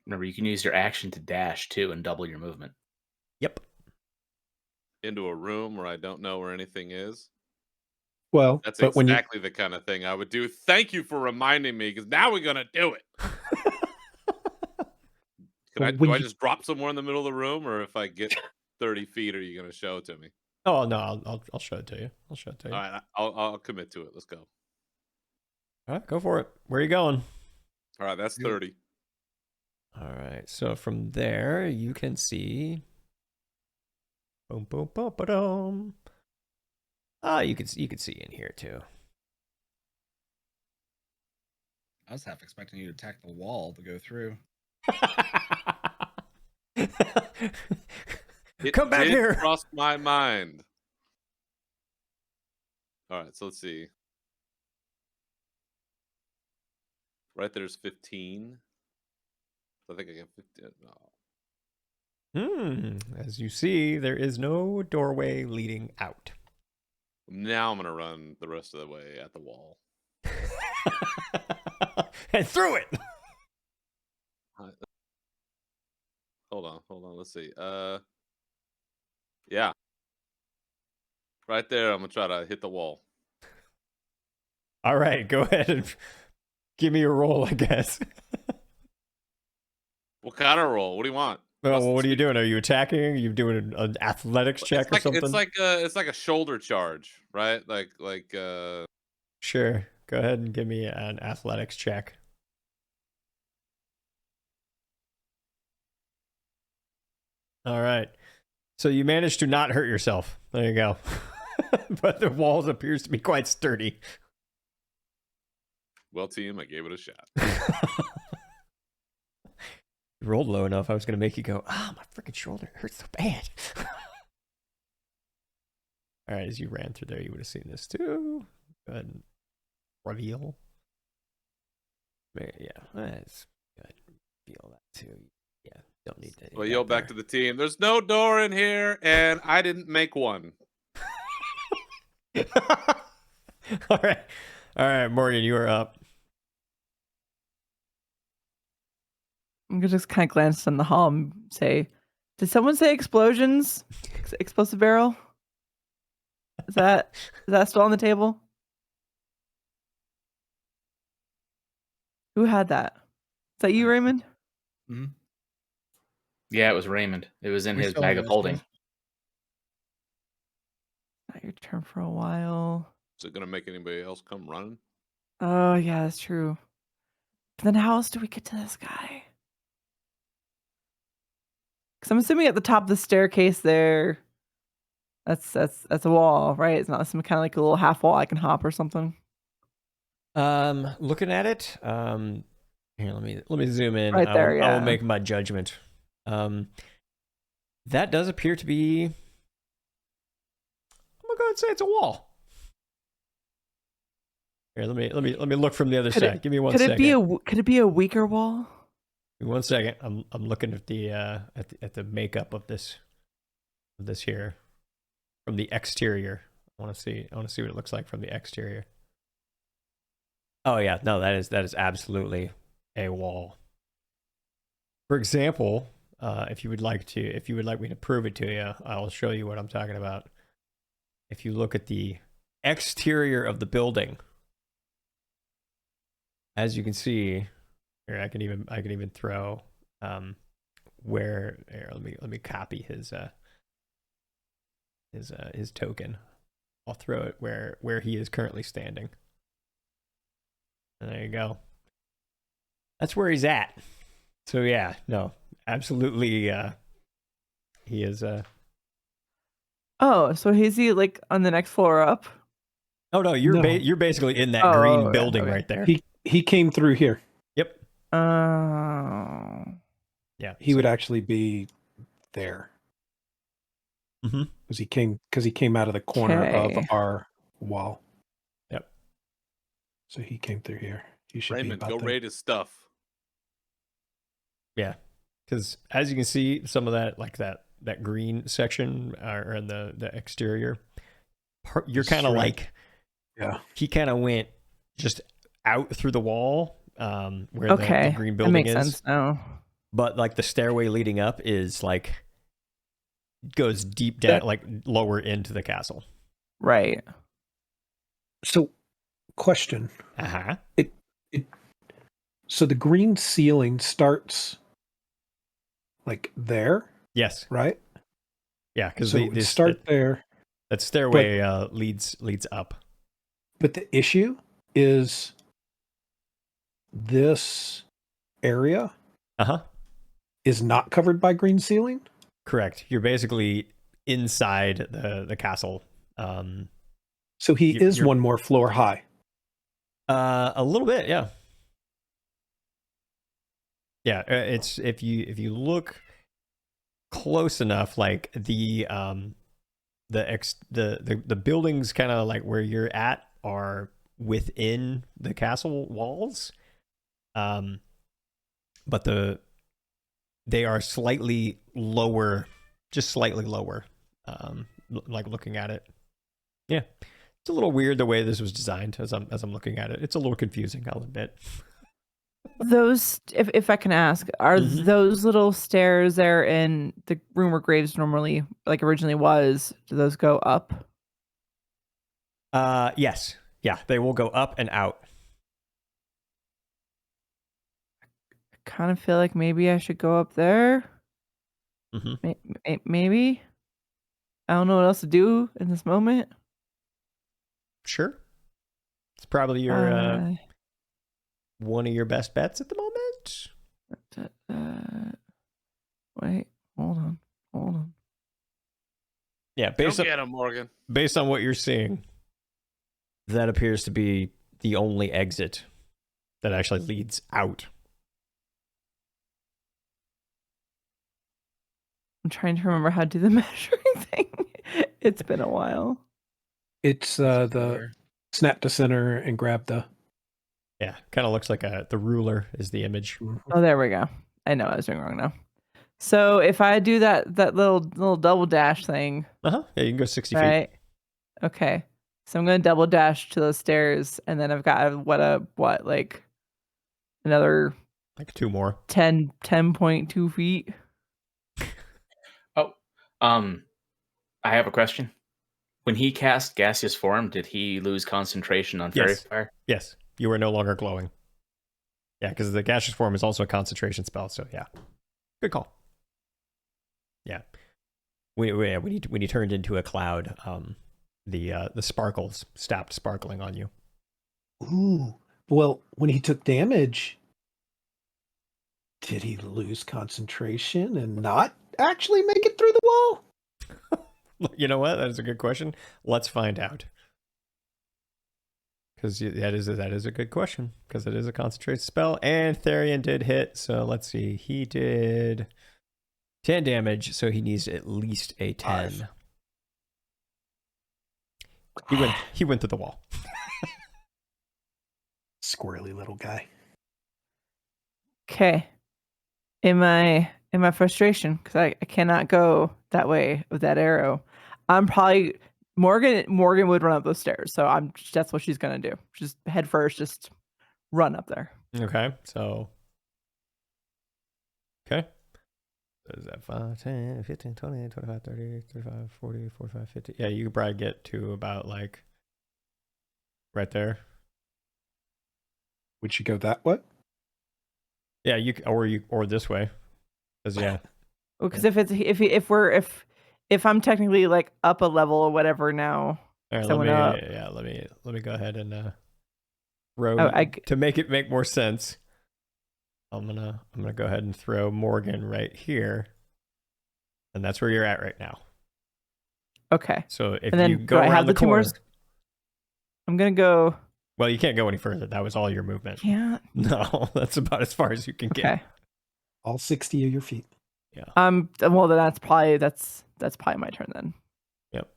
Remember, you can use your action to dash too and double your movement. Yep. Into a room where I don't know where anything is. Well, That's but when exactly the kind of thing I would do. Thank you for reminding me, because now we're gonna do it. Do I just drop somewhere in the middle of the room, or if I get 30 feet, are you gonna show it to me? Oh no, I'll show it to you. I'll show it to you. All right, I'll commit to it. Let's go. All right, go for it. Where are you going? All right, that's 30. All right, so from there you can see. Boom, boom, boom, boom. You can see in here too. I was half expecting you to attack the wall to go through. Come back here. Crossed my mind. All right, so let's see. Right there's 15. I think I get 15. No. As you see, there is no doorway leading out. Now I'm gonna run the rest of the way at the wall. And through it. Hold on. Let's see. Yeah. Right there, I'm gonna try to hit the wall. All right, go ahead and give me a roll, I guess. What kind of roll? What do you want? Well, what are you doing? Are you attacking? Are you doing an athletics check or something? It's like a shoulder charge, right? Sure. Go ahead and give me an athletics check. All right. So you managed to not hurt yourself. There you go. But the walls appears to be quite sturdy. Well, team, I gave it a shot. You rolled low enough, I was going to make you go, my freaking shoulder hurts so bad. All right, as you ran through there, you would have seen this too. Go ahead and reveal. Yeah, that's good. Feel that too. Yeah, don't need that. Well, yell back to the team. There's no door in here, and I didn't make one. All right, Morgan, you are up. I'm gonna just kind of glance in the hall and say, "Did someone say explosions? Explosive barrel? Is that still on the table? Who had that? Is that you, Raymond?" Mm-hmm. Yeah, it was Raymond. It was in We his still bag have of it, holding. Not your turn for a while. Is it gonna make anybody else come running? Oh yeah, that's true. But then how else do we get to this guy? Because I'm assuming at the top of the staircase there, that's a wall, right? It's not some kind of like a little half wall I can hop or something. Looking at it, here, let me zoom in. Right there, I will yeah. make my judgment. That does appear to be. I'm gonna go ahead and say it's a wall. Here, let me look from the other side. Give me one second. Could it be a weaker wall? Give me 1 second. I'm looking at the makeup of this here from the exterior. I want to see what it looks like from the exterior. Oh yeah, no, that is absolutely a wall. For example, if you would like me to prove it to you, I'll show you what I'm talking about. if you look at the exterior of the building, as you can see, here I can even throw where here, let me copy his token. I'll throw it where he is currently standing. And there you go. That's where he's at. So yeah, no, absolutely. He is. Oh, so is he like on the next floor up? Oh no, you're No. you're basically in that Oh, green okay, building okay. right there. He came through here. Yep. Oh. Yeah. He would actually be there. Mm-hmm. Because he came out of the corner of Okay. our wall. Yep. So he came through here. He should Raymond, be go about there. raid his stuff. Yeah, because as you can see, some of that that green section or in the exterior, you're kind of Straight. like, Yeah. he kind of went just out through the wall where Okay. the green That building makes is. sense now. But like the stairway leading up is like goes deep down, like lower into the castle. Right. So, question. Uh-huh. So the green ceiling starts like there, Yes. right? Yeah, because So it would start there. that stairway leads up. But the issue is this area Uh-huh. is not covered by green ceiling. Correct. You're basically inside the castle. So he is you're- one more floor high. A little bit, yeah. Yeah, it's if you look close enough, like the buildings kind of like where you're at are within the castle walls, but they are slightly lower, just slightly lower. Like looking at it, yeah, it's a little weird the way this was designed as I'm looking at it. It's a little confusing, I'll admit. Those, if I can ask, are Mhm. those little stairs there in the room where Graves normally, like originally was, do those go up? Yes, yeah, they will go up and out. I kind of feel like maybe I should go up there. Mm-hmm. Maybe. I don't know what else to do in this moment. Sure, it's probably your one of your best bets at the moment. Wait, hold on. Yeah, Go based get him, Morgan. on what you're seeing, that appears to be the only exit that actually leads out. I'm trying to remember how to do the measuring thing. It's been a while. It's the snap to center and grab the. Yeah, kind of looks like the ruler is the image. Oh, there we go. I know I was doing wrong now. So if I do that little double dash thing, Yeah, you can go 60 feet. right? Okay. So I'm gonna double dash to those stairs, and then I've got what like another Like 2 more. 10.2 feet. Oh, I have a question. When he cast gaseous form, did he lose concentration on fairy Yes. fire? Yes, you are no longer glowing. Yeah, because the gaseous form is also a concentration spell. So yeah, good call. Yeah, when he turned into a cloud, the sparkles stopped sparkling on you. Ooh. Well, when he took damage, did he lose concentration and not actually make it through the wall? You know what? That is a good question. Let's find out. Because that is a good question. Because it is a concentrated spell, and Therian did hit. So let's see. He did 10 damage, so he needs at least a 10. He went through the wall. Squirrely little guy. Okay. In my frustration, because I cannot go that way with that arrow, I'm probably Morgan would run up those stairs. So that's what she's gonna do. Just head first, just run up there. Okay, so okay. Is that 5, 10, 15, 20, 25, 30, 35, 40, 45, 50? Yeah, you could probably get to about like right there. Would you go that way? Yeah, or this way. Because yeah, Because if I'm technically like up a level or whatever now, all right, so let up. me go ahead and throw Oh, to make it make more sense. I'm gonna go ahead and throw Morgan right here, and that's where you're at right now. Okay. So if And then you do go I around have the the two more corner, I'm gonna go. well, you can't go any further. That was all your movement. Can't. No, that's about as far as you can get. Okay. All 60 of your feet. Well, then that's probably my turn then. Yep.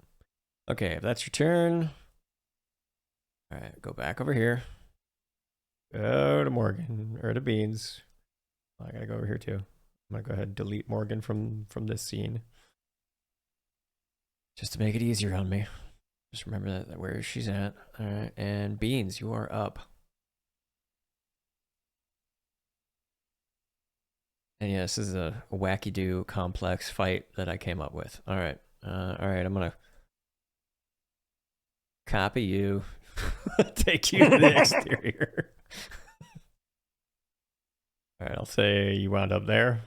Okay, if that's your turn, all right, go back over here. Go to Morgan or to Beans. I gotta go over here too. I'm gonna go ahead and delete Morgan from this scene, just to make it easier on me. Just remember that where she's at. All right, and Beans, you are up. And yeah, this is a wacky-do complex fight that I came up with. All right, I'm gonna copy you, take you to the exterior. All right, I'll say you wound up there.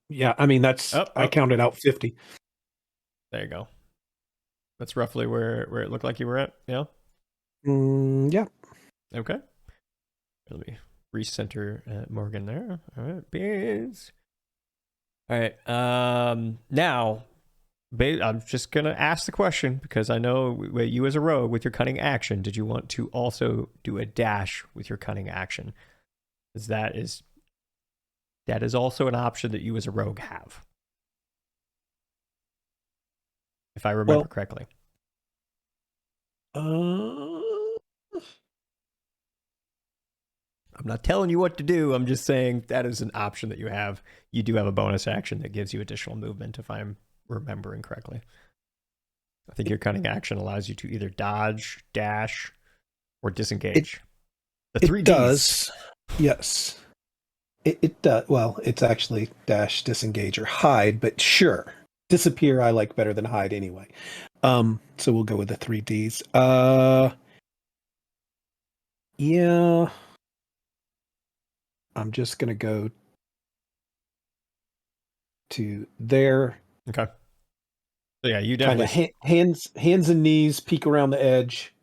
Yeah, I mean, I counted out 50. There you go. That's roughly where it looked like you were at. Yeah. Yeah. Okay. Let me recenter Morgan there. All right, Beans. All right. Now, I'm just gonna ask the question because I know you as a rogue with your cunning action. Did you want to also do a dash with your cunning action? Because that is also an option that you as a rogue have, if I remember correctly. I'm not telling you what to do. I'm just saying that is an option that you have. You do have a bonus action that gives you additional movement, if I'm remembering correctly. I think your cunning action allows you to either dodge, dash, or disengage. The 3 It Ds. does. Yes. It does. Well, it's actually dash, disengage, or hide, but sure. Disappear I like better than hide anyway. So we'll go with the 3 Ds. Yeah. I'm just gonna go to there. Okay. So yeah, you Kind definitely of hands and knees, peek around the edge.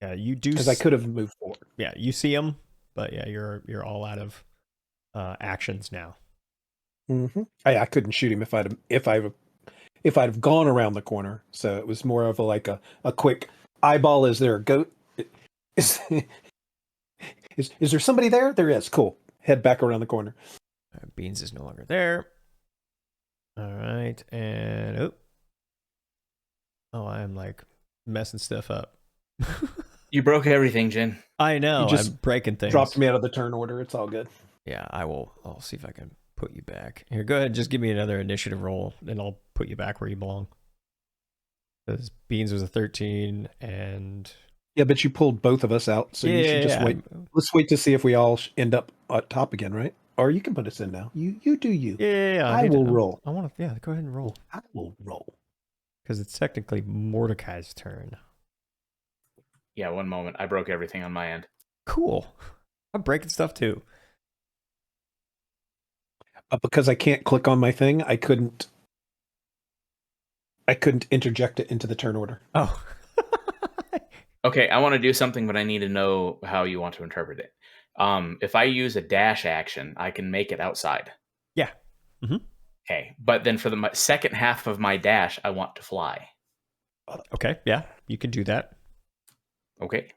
Yeah, you do. Because I could have moved forward. Yeah, you see them, but yeah, you're all out of actions now. Mm-hmm. I couldn't shoot him if I'd have gone around the corner. So it was more of a quick eyeball. Is there a goat? Is there somebody there? There is. Cool. Head back around the corner. Beans is no longer there. All right, and I am like messing stuff up. You broke everything, Jin. I know. You just I'm breaking things. Dropped me out of the turn order. It's all good. Yeah, I'll see if I can put you back. Here, go ahead and just give me another initiative roll, and I'll put you back where you belong. Because Beans was a 13, and... Yeah, but you pulled both of us out, so you should just wait. Let's wait to see if we all end up at top again, right? Or you can put us in now. You do you. Yeah. I will roll. I want to, go ahead and roll. I will roll. Because it's technically Mordecai's turn. Yeah, one moment. I broke everything on my end. Cool. I'm breaking stuff too. Because I can't click on my thing, I couldn't interject it into the turn order. Oh. Okay, I want to do something, but I need to know how you want to interpret it. If I use a dash action, I can make it outside. Yeah. Mm-hmm. Okay, but then for the second half of my dash, I want to fly. Okay, yeah, you can do that. Okay.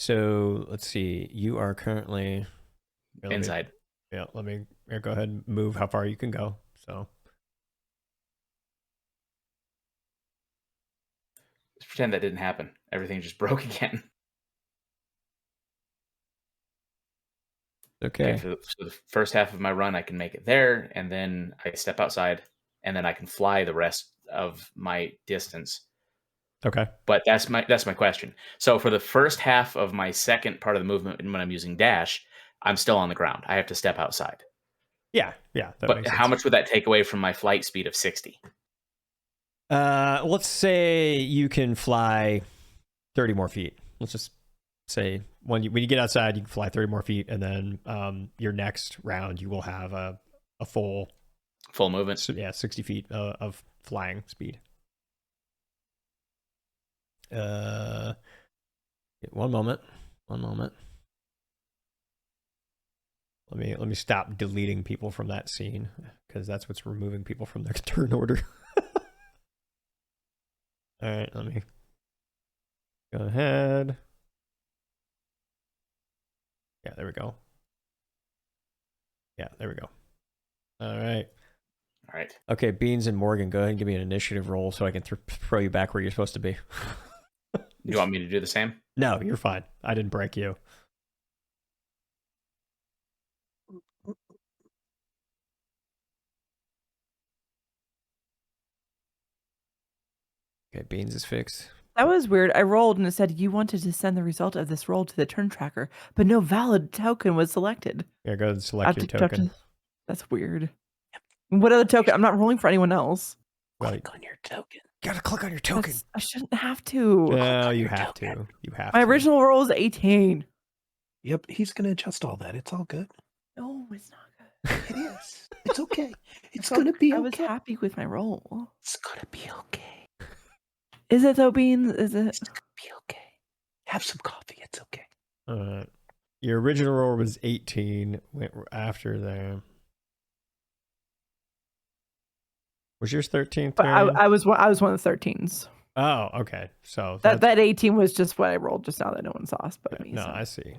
So let's see. You are currently inside. Let me go ahead and move how far you can go. So let's pretend that didn't happen. Everything just broke again. Okay. So the first half of my run, I can make it there, and then I step outside, and then I can fly the rest of my distance. Okay. But that's my question. So for the first half of my second part of the movement, and when I'm using dash, I'm still on the ground. I have to step outside. Yeah, that But makes how sense. much would that take away from my flight speed of 60? Let's say you can fly 30 more feet. Let's just say when you get outside, you can fly 30 more feet, and then your next round you will have a full movement. 60 feet of flying speed. One moment. Let me stop deleting people from that scene because that's what's removing people from their turn order. All right, let me go ahead. Yeah, there we go. All right. Okay, Beans and Morgan, go ahead and give me an initiative roll so I can throw you back where you're supposed to be. You want me to do the same? No, you're fine. I didn't break you. Okay, Beans is fixed. That was weird. I rolled and it said you wanted to send the result of this roll to the turn tracker, but no valid token was selected. Yeah, go ahead and select your token. That's weird. What other token? I'm not rolling for anyone else. Click on your token. You gotta click on your token. I shouldn't have to. No, you have to. My original roll is 18. Yep, he's gonna adjust all that. It's all good. No, it's not good. It is. It's okay. It's gonna be okay. I was happy with my roll. It's gonna be okay. Is it though, Beans? Is it? It's gonna be okay. Have some coffee. It's okay. Your original roll was 18. Went after there. Was yours 13? But I was one of the 13s. Oh, okay. So that 18 was just what I rolled just now that no one saw us but me. No, so.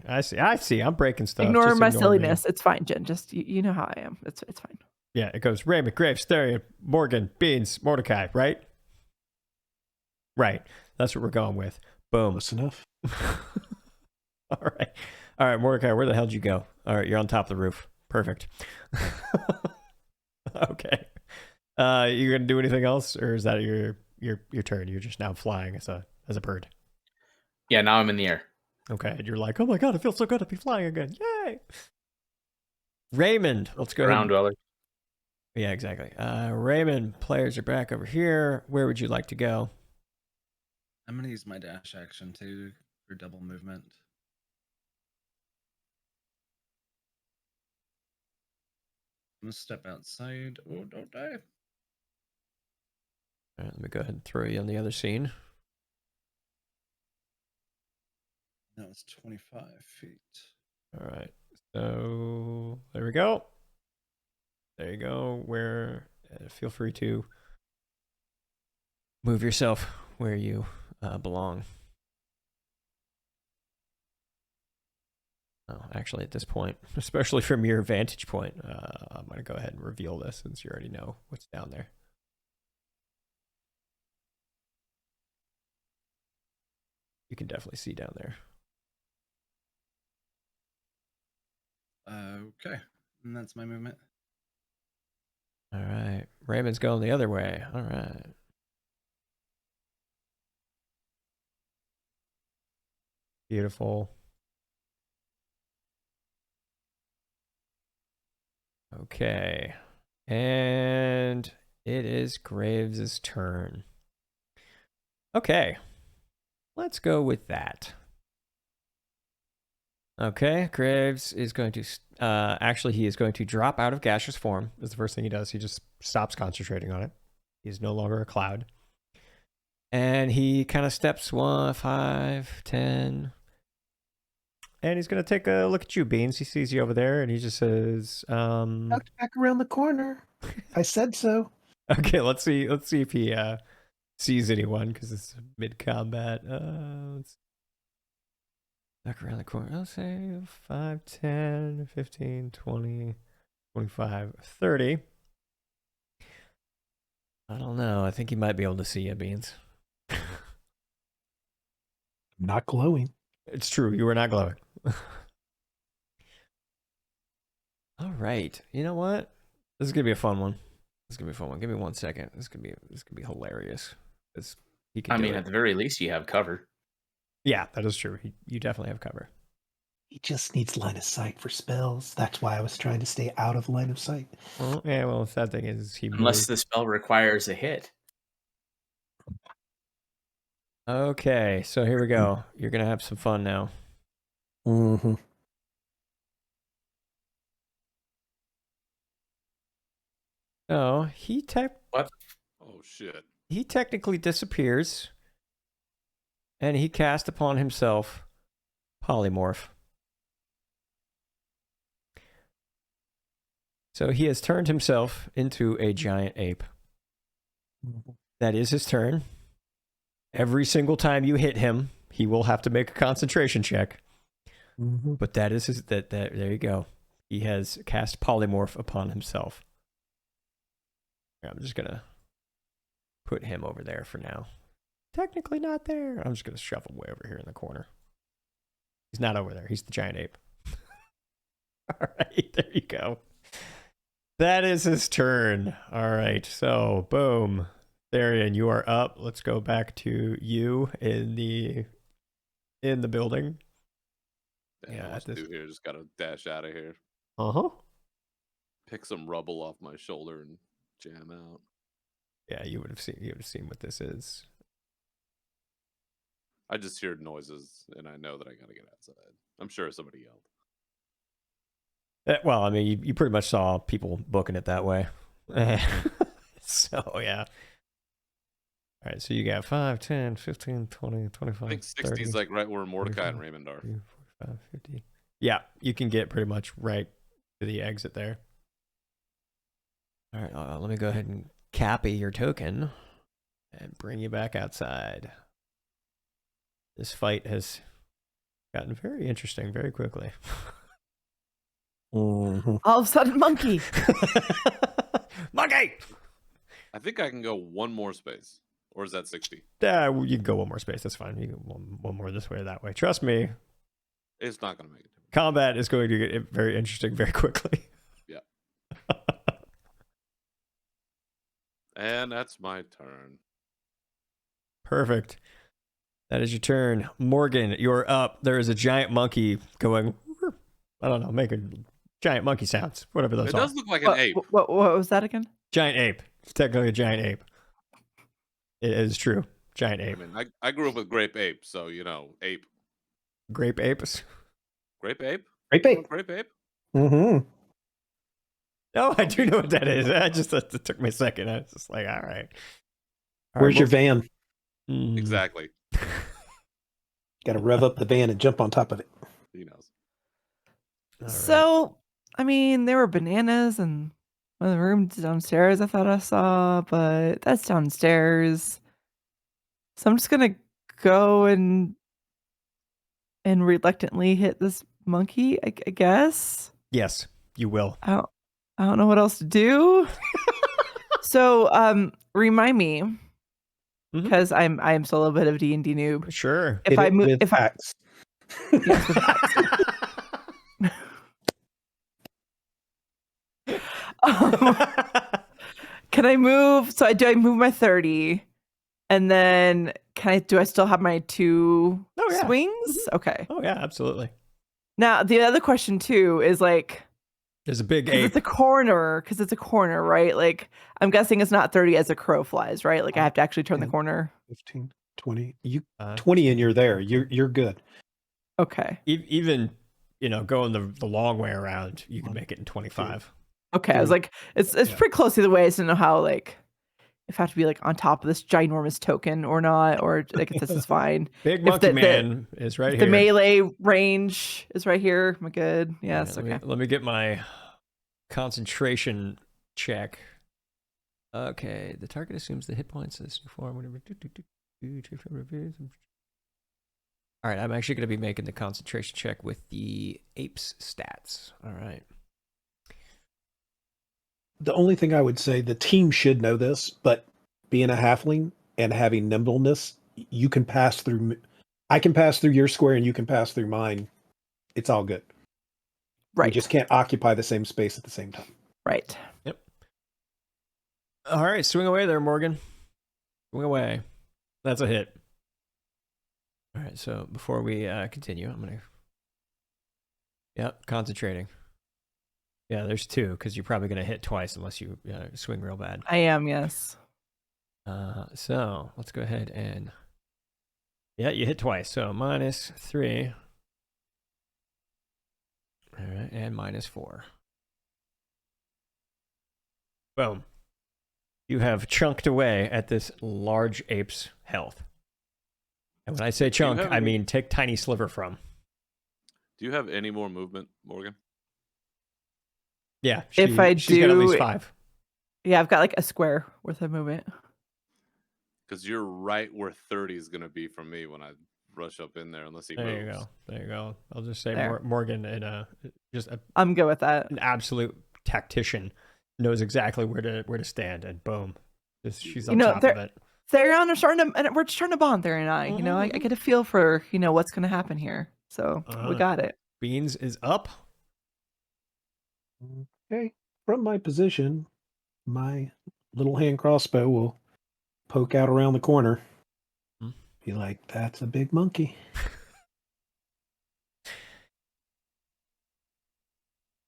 I see. I'm breaking stuff. Ignore Just my ignore silliness. me. It's fine, Jen. Just you know how I am. It's fine. Yeah, it goes Raymond, Graves, Therian, Morgan, Beans, Mordecai, right? Right. That's what we're going with. Boom. Close enough. All right, Mordecai, where the hell did you go? All right, you're on top of the roof. Perfect. Okay. You gonna do anything else, or is that your turn? You're just now flying as a bird. Yeah, now I'm in the air. Okay, and you're like, oh my god, it feels so good to be flying again. Yay! Raymond, let's go. Ground dweller. Yeah, exactly. Raymond, players are back over here. Where would you like to go? I'm gonna use my dash action too for double movement. I'm gonna step outside. Oh, don't die. All right, let me go ahead and throw you on the other scene. That was 25 feet. All right, so there we go. There you go. Feel free to move yourself where you belong. Oh, actually, at this point, especially from your vantage point, I'm going to go ahead and reveal this since you already know what's down there. You can definitely see down there. Okay, and that's my movement. All right. Raymond's going the other way. All right. Beautiful. Okay. And it is Graves' turn. Okay. Let's go with that. Okay, Graves is going to actually he is going to drop out of gaseous form. Is the first thing he does. He just stops concentrating on it. He's no longer a cloud. And he kind of steps 1, 5, 10. And he's going to take a look at you, Beans. He sees you over there and he just says, Back around the corner. I said so. Okay, let's see if he sees anyone because it's mid-combat. Let's back around the corner. I'll say 5, 10, 15, 20, 25, 30. I don't know. I think he might be able to see you, Beans. Not glowing. It's true. You were not glowing. All right. You know what? This is going to be a fun one. Give me 1 second. This could be hilarious. He can I mean, at the very least, you have cover. Yeah, that is true. You definitely have cover. He just needs line of sight for spells. That's why I was trying to stay out of line of sight. Well, yeah, well, the sad thing is he Unless moved. the spell requires a hit. Okay, so here we go. You're going to have some fun now. Mm-hmm. Oh, What? Oh shit. he technically disappears, and he cast upon himself polymorph. So he has turned himself into a giant ape. That is his turn. Every single time you hit him, he will have to make a concentration check. Mm-hmm. But that is his. That there you go. He has cast polymorph upon himself. I'm just gonna put him over there for now. Technically not there. I'm just gonna shove him way over here in the corner. He's not over there. He's the giant ape. All right, there you go. That is his turn. All right, so boom. Therian, you are up. Let's go back to you in the building. Damn, Yeah, what to do here? Just gotta dash out of here. Uh-huh. Pick some rubble off my shoulder and jam out. Yeah, you would have seen what this is. I just heard noises and I know that I gotta get outside. I'm sure somebody yelled. Well, I mean, you pretty much saw people booking it that way. So, yeah. All right, so you got 5, 10, 15, 20, 25, I think 60 30, is like right where Mordecai and 45, Raymond are. 45, 50. Yeah, you can get pretty much right to the exit there. All right, let me go ahead and copy your token and bring you back outside. This fight has gotten very interesting very quickly. Mm-hmm. All of a sudden, monkey. Monkey! I think I can go one more space. Or is that 60? Yeah, you can go one more space. That's fine. You can one more this way or that way. Trust me, It's not going to make it. combat is going to get very interesting very quickly. Yeah. And that's my turn. Perfect. That is your turn. Morgan, you're up. There is a giant monkey going, I don't know, making giant monkey sounds, whatever those It are. does look like an ape. What was that again? Giant ape. It's technically a giant ape. It is true. Giant ape. I mean, I grew up with grape ape, so, you know, ape. Grape apes. Grape ape? Great bait. Grape ape? Mm-hmm. Oh, I do know what that is. It took me a second. I was just like, all right. Where's your van? Mm. Exactly. Got to rev up the van and jump on top of it. He knows. All right. So, I mean, there were bananas in one of the rooms downstairs I thought I saw, but that's downstairs. So I'm just gonna go and reluctantly hit this monkey, I guess. Yes, you will. I don't know what else to do. So, remind me, because I'm still a bit of D&D noob. Sure. If I move, with axe. yes, with axe. Can I move? So do I move my 30? And then do I still have my 2 swings? Okay. Oh, yeah, absolutely. Now, the other question too is like, There's a big because ape. it's a corner, right? Like, I'm guessing it's not 30 as a crow flies, right? Like I have to actually turn the corner. 15, 20. 20 and you're there. You're good. Okay. Even, going the long way around, you can make it in 25. Okay. I was like, it's pretty close either way. I just don't know how, like, if I have to be like on top of this ginormous token or not, or like if this is fine. Big monkey man is right here. The melee range is right here. Am I good? Yes. Yeah, Okay. Let me get my concentration check. Okay, the target assumes the hit points of this new form. Whatever. All right, I'm actually going to be making the concentration check with the ape's stats. All right. The only thing I would say, the team should know this, but being a halfling and having nimbleness, you can pass through. I can pass through your square and you can pass through mine. It's all good. Right. You just can't occupy the same space at the same time. Right. Yep. All right, swing away there, Morgan. Swing away. That's a hit. All right, so before we continue, I'm going to Yep, concentrating. Yeah, there's 2 because you're probably going to hit twice unless you swing real bad. I am, yes. So let's go ahead and yeah, you hit twice. So -3. All right, and -4. Boom. You have chunked away at this large ape's health. And when I say chunk, I mean take tiny sliver from. Do you have any more movement, Morgan? Yeah, If I she's got at do- least 5. Yeah, I've got like a square worth of movement. Because you're right where 30 is going to be from me when I rush up in there, unless he moves. There you go. I'll just say There. Morgan, just I'm good with that. an absolute tactician, knows exactly where to stand, and boom, she's You on know, top there- of it. Therion are starting to, and we're starting to bond, Therion and I. You know, I get a feel for, what's going to happen here. So we got it. Beans is up. Okay. From my position, my little hand crossbow will poke out around the corner. Hmm. Be like, that's a big monkey.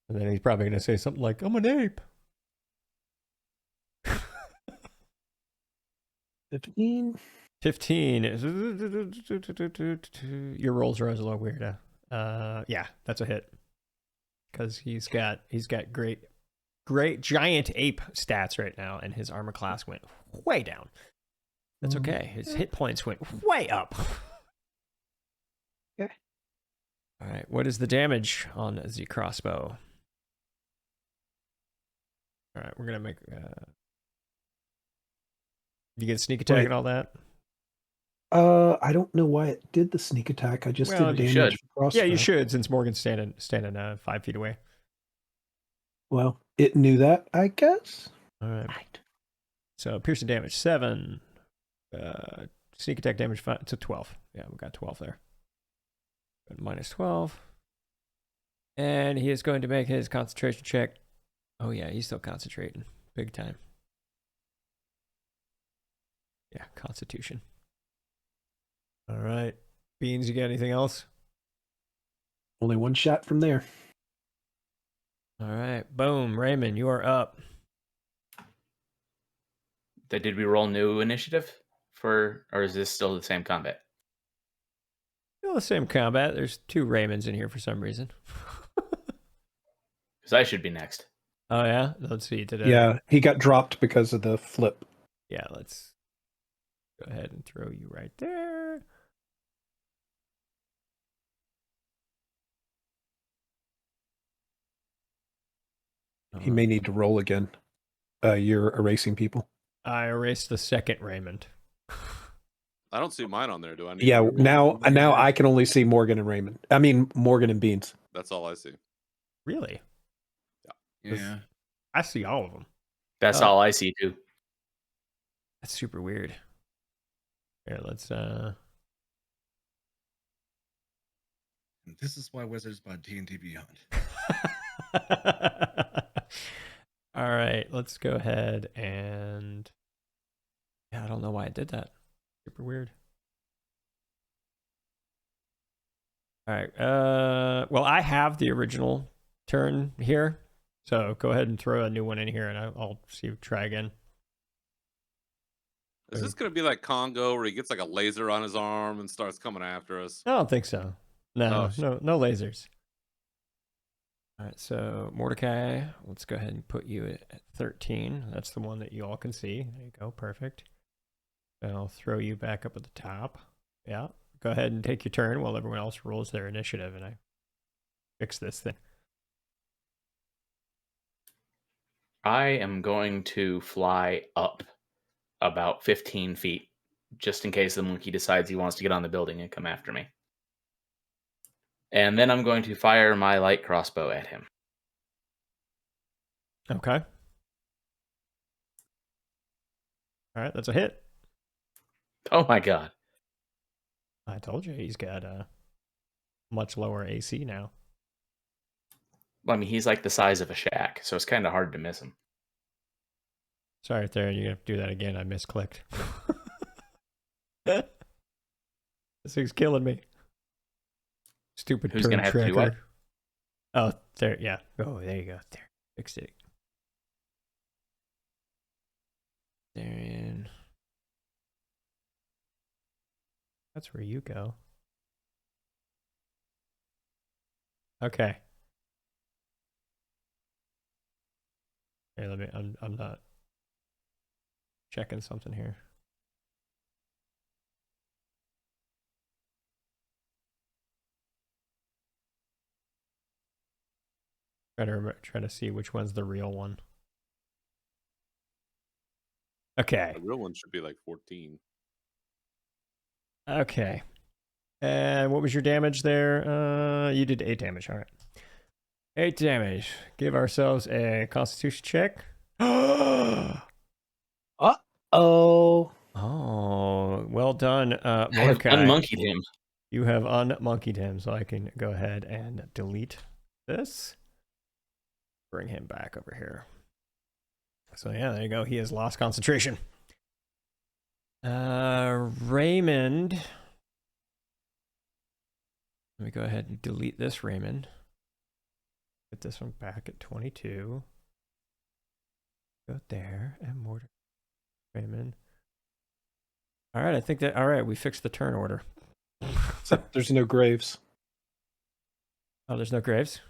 And then he's probably going to say something like, I'm an ape. 15. 15. Your rolls are always a little weird. Yeah, that's a hit. Because he's got great giant ape stats right now, and his armor class went way down. That's okay. His hit points went way up. Okay. All right. What is the damage on the crossbow? All right, we're gonna make. You get sneak attack and all that. I don't know why it did the sneak attack. I just Well, did you damage. should. Crossbow. Yeah, you should, since Morgan's standing 5 feet away. Well, it knew that, I guess. All right. So piercing damage 7. Sneak attack damage 5 to 12. Yeah, we got 12 there. -12. And he is going to make his concentration check. Oh yeah, he's still concentrating. Big time. Yeah, Constitution. All right. Beans, you got anything else? Only one shot from there. All right. Boom. Raymond, you are up. Did we roll new initiative or is this still the same combat? Still the same combat. There's 2 Raymonds in here for some reason. Because I should be next. Oh, yeah? Let's see. Yeah, he got dropped because of the flip. Yeah, let's go ahead and throw you right there. He may need to roll again. You're erasing people. I erased the second Raymond. I don't see mine on there. Do I need Yeah, to re-roll? now I can only see Morgan and Raymond. I mean, Morgan and Beans. That's all I see. Really? Yeah. I see all of them. That's Oh. all I see too. That's super weird. Here, let's This is why Wizards bought D&D Beyond. all right, let's go ahead and yeah, I don't know why I did that. Super weird. All right. Well, I have the original turn here, so go ahead and throw a new one in here, and I'll see. Try again. Is this going to be like Congo where he gets like a laser on his arm and starts coming after us? I don't think so. No, Oh, no lasers. All right, so Mordecai, let's go ahead and put you at 13. That's the one that you all can see. There you go, perfect. I'll throw you back up at the top. Yeah, go ahead and take your turn while everyone else rolls their initiative, and I fix this thing. I am going to fly up about 15 feet, just in case the monkey decides he wants to get on the building and come after me. And then I'm going to fire my light crossbow at him. Okay. All right, that's a hit. Oh my god. I told you he's got a much lower AC now. Well, I mean, he's like the size of a shack, so it's kind of hard to miss him. Sorry, Theron, you're going to have to do that again. I misclicked. This thing's killing me. Stupid Who's turn gonna have to do what? tracker. Oh, there. Yeah. Oh, there you go. There. Fixed it. Darian. That's where you go. Okay. Hey, let me. I'm not checking something here. Try to see which one's the real one. Okay. The real one should be like 14. Okay. And what was your damage there? You did 8 damage. All right. 8 damage. Give ourselves a Constitution check. Uh-oh. Oh, well done, I have Mordecai. unmonkeyed him. You have unmonkeyed him, so I can go ahead and delete this. Bring him back over here. So yeah, there you go. He has lost concentration. Raymond. Let me go ahead and delete this Raymond. Get this one back at 22. Go there, and Mordecai. Raymond. All right, I think that. All right, we fixed the turn order. Except there's no graves. Oh, there's no graves?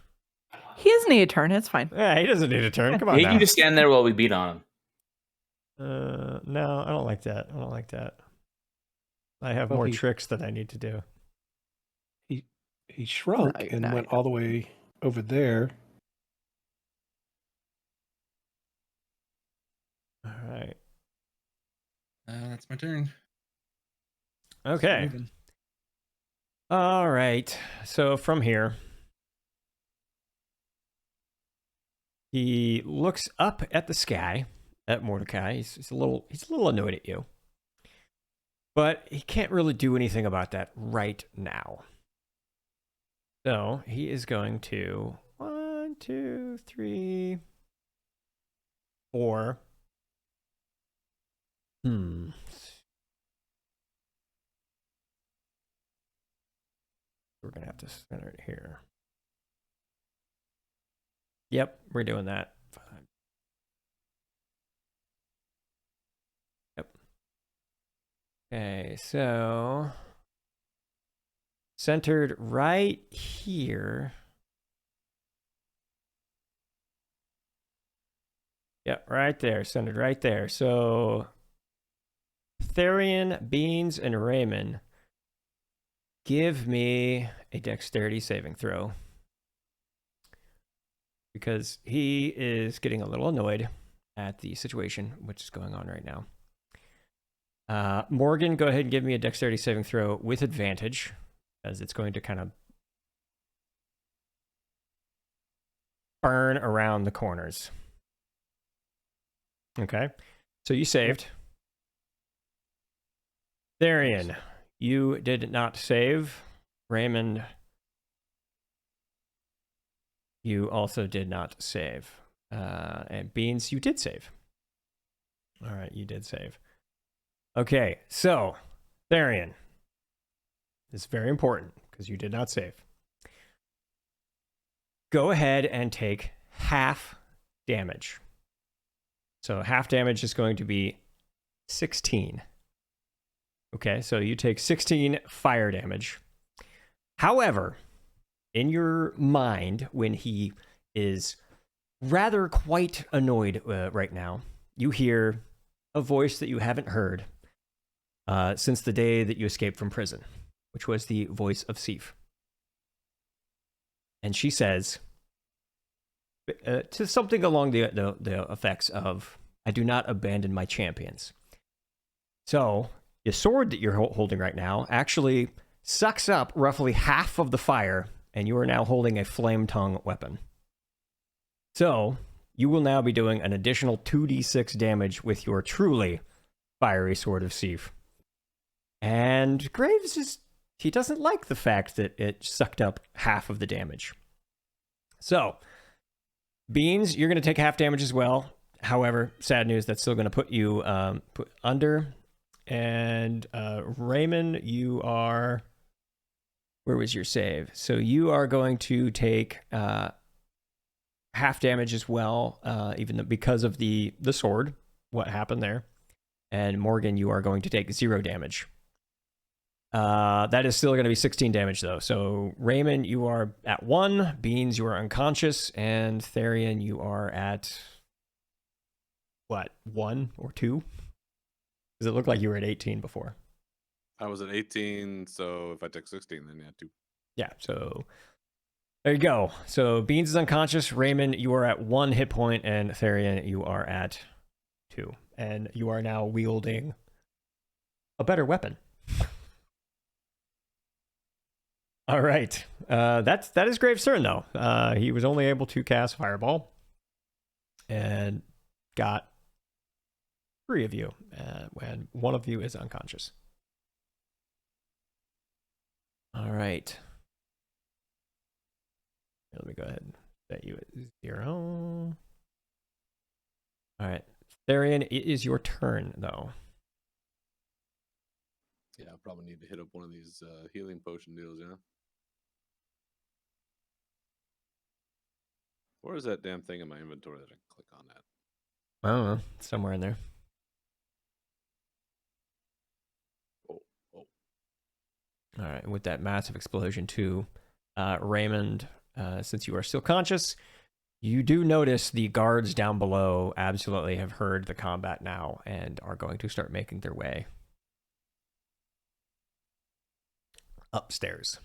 He doesn't need a turn. It's fine. Yeah, he doesn't need a turn. Come on He now. can just stand there while we beat on him. No, I don't like that. I don't like that. I have Well, more he- tricks that I need to do. He shrunk No, and no, went no. all the way over there. All right. That's my turn. Okay. Moving. All right. So from here, he looks up at the sky at Mordecai. He's a little annoyed at you, but he can't really do anything about that right now. So he is going to 1, 2, 3, 4. We're gonna have to center it here. Yep, we're doing that. Fine. Yep. Okay, so centered right here. Yep, right there, centered right there. So Therian, Beans, and Raymond, give me a dexterity saving throw. Because he is getting a little annoyed at the situation which is going on right now. Morgan, go ahead and give me a dexterity saving throw with advantage, as it's going to kind of burn around the corners. Okay, so you saved. Therian, you did not save. Raymond, you also did not save. And Beans, you did save. All right, you did save. Okay, so Therian, this is very important because you did not save. Go ahead and take half damage. So half damage is going to be 16. Okay, so you take 16 fire damage. However, in your mind, when he is rather quite annoyed right now, you hear a voice that you haven't heard since the day that you escaped from prison, which was the voice of Sif. And she says, to something along the effects of, I do not abandon my champions. So, the sword that you're holding right now actually sucks up roughly half of the fire, and you are now holding a flame tongue weapon. So, you will now be doing an additional 2d6 damage with your truly fiery sword of Sif. And Graves he doesn't like the fact that it sucked up half of the damage. So, Beans, you're going to take half damage as well. However, sad news, that's still going to put you under. And Raymond, where where was your save? So you are going to take half damage as well, even though, because of the sword, what happened there. And Morgan, you are going to take 0 damage. That is still going to be 16 damage, though. So Raymond, you are at 1. Beans, you are unconscious. And Therian, you are at, what, 1 or 2? Because it looked like you were at 18 before. I was at 18, so if I take 16, then yeah, 2. Yeah, so there you go. So Beans is unconscious. Raymond, you are at 1 hit point. And Therian, you are at 2. And you are now wielding a better weapon. All right. That is Graves' turn, though. He was only able to cast Fireball and got 3 of you, and 1 of you is unconscious. All right. Let me go ahead and set you at 0. All right. Therian, it is your turn, though. Yeah, I probably need to hit up one of these healing potion deals, yeah. Where is that damn thing in my inventory that I can click on that? I don't know. Somewhere in there. Oh. All right. With that massive explosion, too, Raymond, since you are still conscious, you do notice the guards down below absolutely have heard the combat now and are going to start making their way upstairs.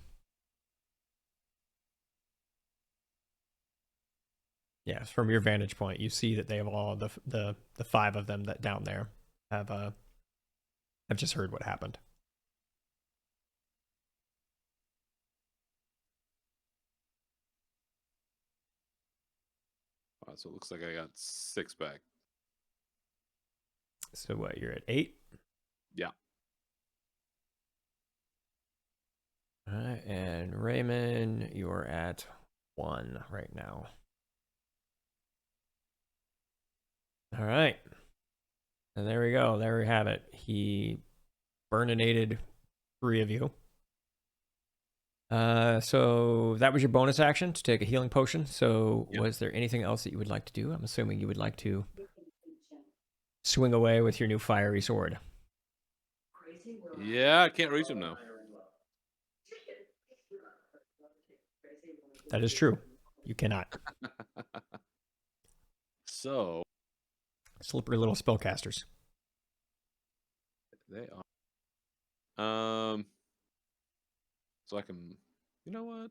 Yeah, from your vantage point, you see that they have all the 5 of them that down there have just heard what happened. All right, so it looks like I got 6 back. So what, you're at 8? Yeah. All right, and Raymond, you're at 1 right now. All right. And there we go. There we have it. He burninated 3 of you. So that was your bonus action to take a healing potion. So Yep. Was there anything else that you would like to do? I'm assuming you would like to swing away with your new fiery sword. Yeah, I can't reach him now. That is true. You cannot. So Slippery little spellcasters. they are. So I can. You know what?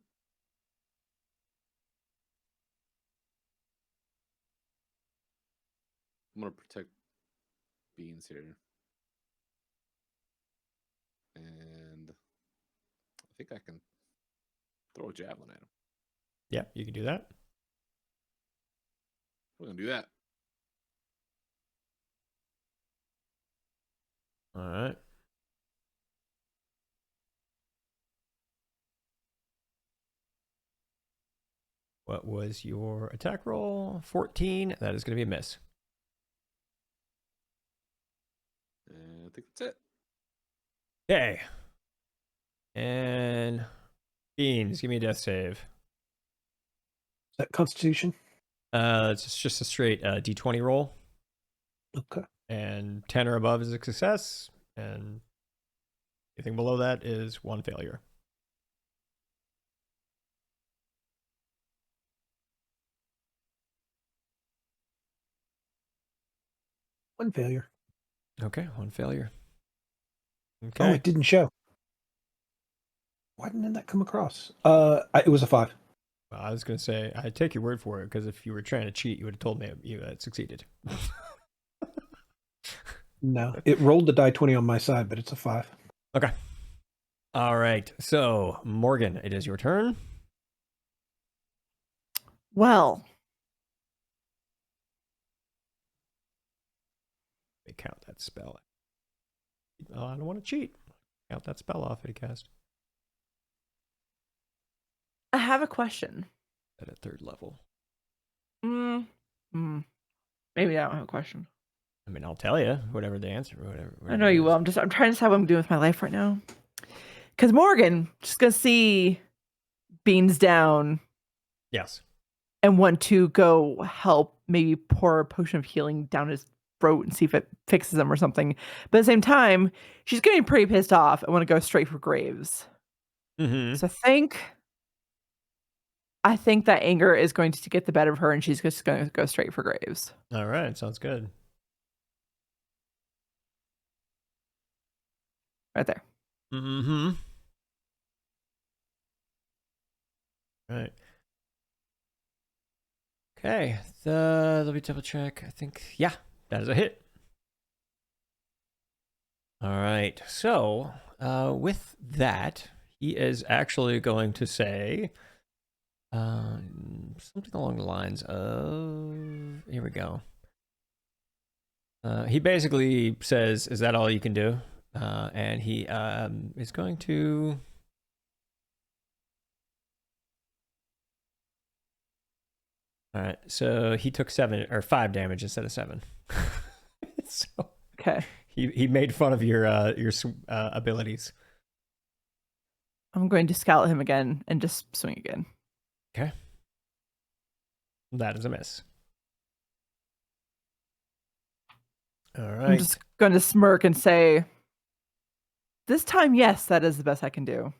I'm gonna protect Beans here, and I think I can throw a javelin at him. Yeah, you can do that. We're gonna do that. All right. What was your attack roll? 14. That is going to be a miss. And I think that's it. Okay. And Beans, give me a death save. Is that Constitution? It's just a straight D20 roll. Okay. And 10 or above is a success. And anything below that is 1 failure. One failure. Okay, 1 failure. Oh, Okay. it didn't show. Why didn't that come across? It was a 5. Well, I was going to say, I take your word for it, because if you were trying to cheat, you would have told me you had succeeded. No, it rolled the die 20 on my side, but it's a 5. Okay. All right. So, Morgan, it is your turn. Well, Let me count that spell. Oh, I don't want to cheat. Count that spell off that he cast. I have a question. At a 3rd level. Maybe I don't have a question. I mean, I'll tell you whatever the answer. Whatever I know it you is. will. I'm trying to decide what I'm doing with my life right now. Because Morgan just gonna see Beans down Yes. and want to go help, maybe pour a potion of healing down his throat and see if it fixes him or something. But at the same time, she's getting pretty pissed off and want to go straight for Graves. Mm-hmm. So I think that anger is going to get the better of her, and she's just going to go straight for Graves. All right, sounds good. Right there. Mm-hmm. Right. Okay. Let me double check. I think, yeah, that is a hit. All right. So, with that, he is actually going to say something along the lines of, here we go. He basically says, "Is that all you can do?" And he is going to. All right, so he took 5 damage instead of 7. So Okay. he made fun of your abilities. I'm going to scout him again and just swing again. Okay, that is a miss. All right. I'm just going to smirk and say, this time, yes, that is the best I can do.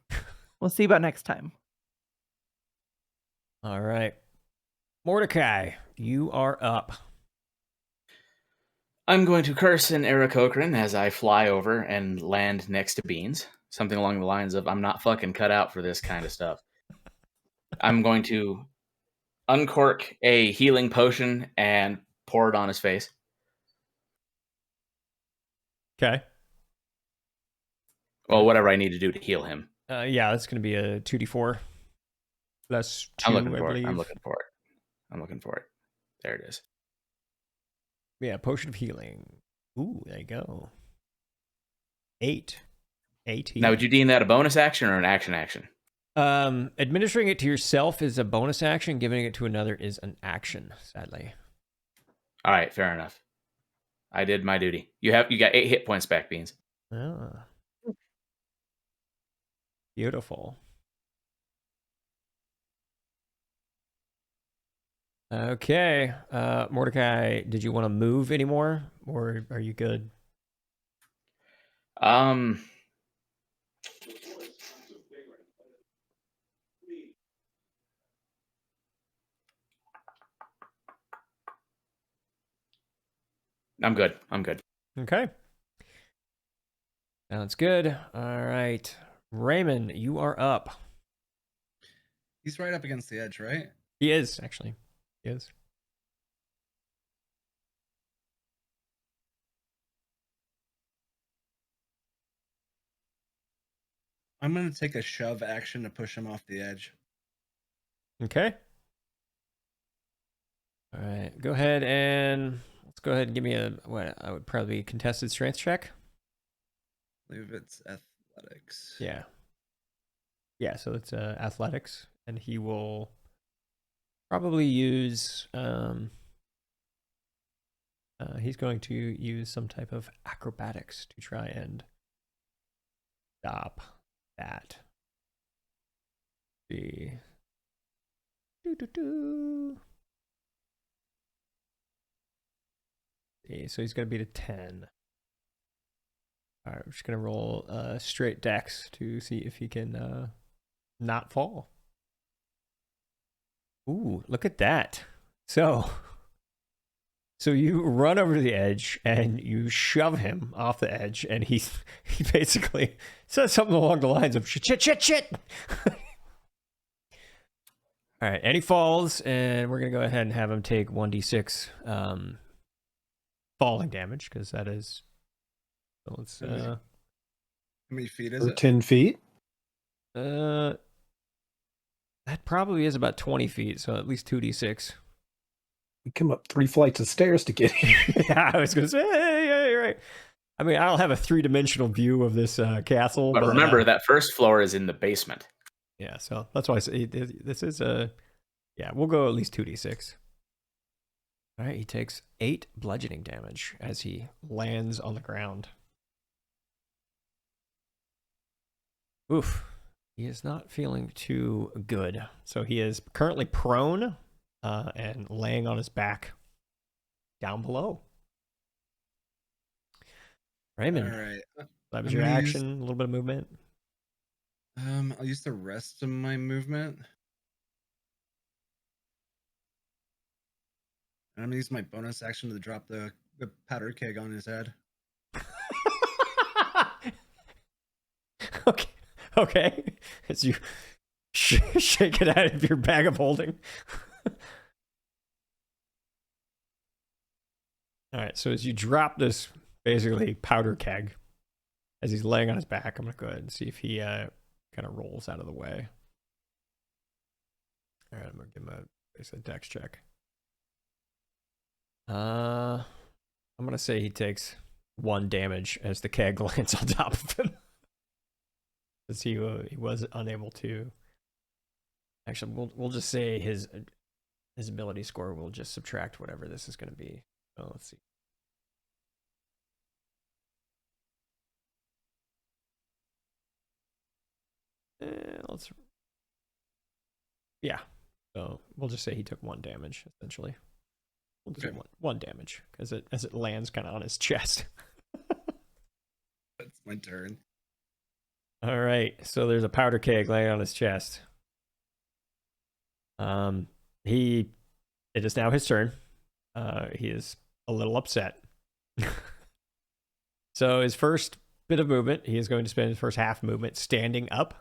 We'll see about next time. All right, Mordecai, you are up. I'm going to curse in Aarakocra as I fly over and land next to Beans. Something along the lines of, I'm not fucking cut out for this kind of stuff. I'm going to uncork a healing potion and pour it on his face. Okay. Well, whatever I need to do to heal him. Yeah, that's going to be a 2d4 plus 2, I'm looking I for believe. it. I'm looking for it. There it is. Yeah, potion of healing. Ooh, there you go. 8. 18. Now, would you deem that a bonus action or an action? Administering it to yourself is a bonus action. Giving it to another is an action, sadly. All right, fair enough. I did my duty. You got 8 hit points back, Beans. Ah. Beautiful. Okay. Mordecai, did you want to move anymore? Or are you good? I'm good. Okay. Sounds good. All right. Raymond, you are up. He's right up against the edge, right? He is, actually. He is. I'm going to take a shove action to push him off the edge. Okay. All right. Go ahead and let's go ahead and give me what I would probably be contested strength check. I believe it's athletics. Yeah. Yeah, so it's athletics, and he will probably use he's going to use some type of acrobatics to try and stop that. See. See, so he's going to beat a 10. All right, we're just going to roll straight dex to see if he can not fall. Ooh, look at that. So you run over to the edge and you shove him off the edge, and he basically says something along the lines of shit. All right, and he falls, and we're going to go ahead and have him take 1d6 falling damage, because that is... So let's, how many feet is it? 10 feet? that probably is about 20 feet, so at least 2d6. We come up 3 flights of stairs to get here. Yeah, I was going to say, yeah, you're right. I mean, I don't have a 3-dimensional view of this castle. But remember, that first floor is in the basement. Yeah, so that's why I say this is a... Yeah, we'll go at least 2d6. All right, he takes 8 bludgeoning damage as he lands on the ground. Oof. He is not feeling too good. So he is currently prone and laying on his back down below. Raymond, All right. that was I'm your gonna action, a little bit of movement. I'll use the rest of my movement. And I'm gonna use my bonus action to drop the powder keg on his head. Okay. Okay. As you shake it out of your bag of holding. All right. So as you drop this basically powder keg, as he's laying on his back, I'm going to go ahead and see if he kind of rolls out of the way. All right. I'm going to give him a dex check. I'm going to say he takes 1 damage as the keg lands on top of him. Because he was unable to. Actually, we'll just say his ability score will just subtract whatever this is going to be. So let's see. Yeah. So we'll just say he took 1 damage essentially. We'll just say one damage because as it lands kind of on his chest. That's my turn. All right. So there's a powder keg laying on his chest. It is now his turn. He is a little upset. So his first bit of movement, he is going to spend his first half movement standing up.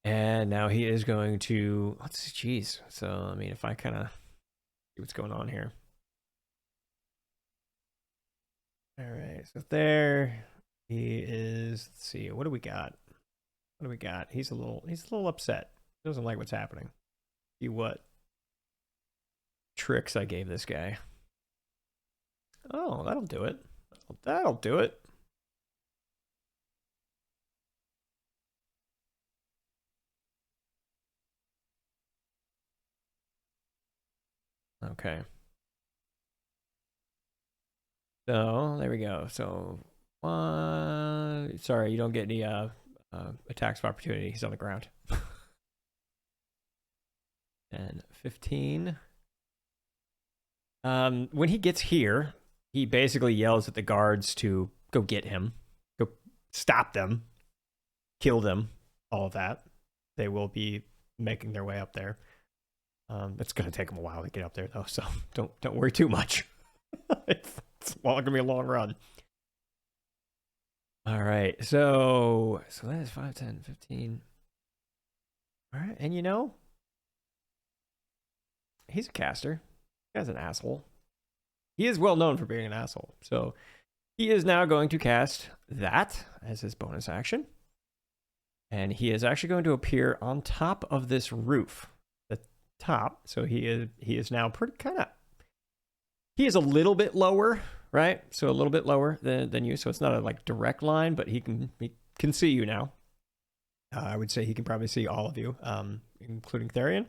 And now he is going to, let's see, geez. So, I mean, if I kind of see what's going on here. All right, so there he is. Let's see, what do we got? What do we got? He's a little upset. Doesn't like what's happening. See what tricks I gave this guy. Oh, that'll do it. That'll do it. Okay. So there we go. So sorry, you don't get any attacks of opportunity. He's on the ground. And 15. When he gets here, he basically yells at the guards to go get him, go stop them, kill them, all of that. They will be making their way up there. It's gonna take them a while to get up there though, so don't worry too much. It's gonna be a long run. All right, so that is 5, 10, 15. All right, and he's a caster. This guy's an asshole. He is well known for being an asshole. So he is now going to cast that as his bonus action. And he is actually going to appear on top of this roof. The top. So he is now pretty he is a little bit lower, right? So a little bit lower than you. So it's not a like direct line, but he can see you now. I would say he can probably see all of you, including Therian.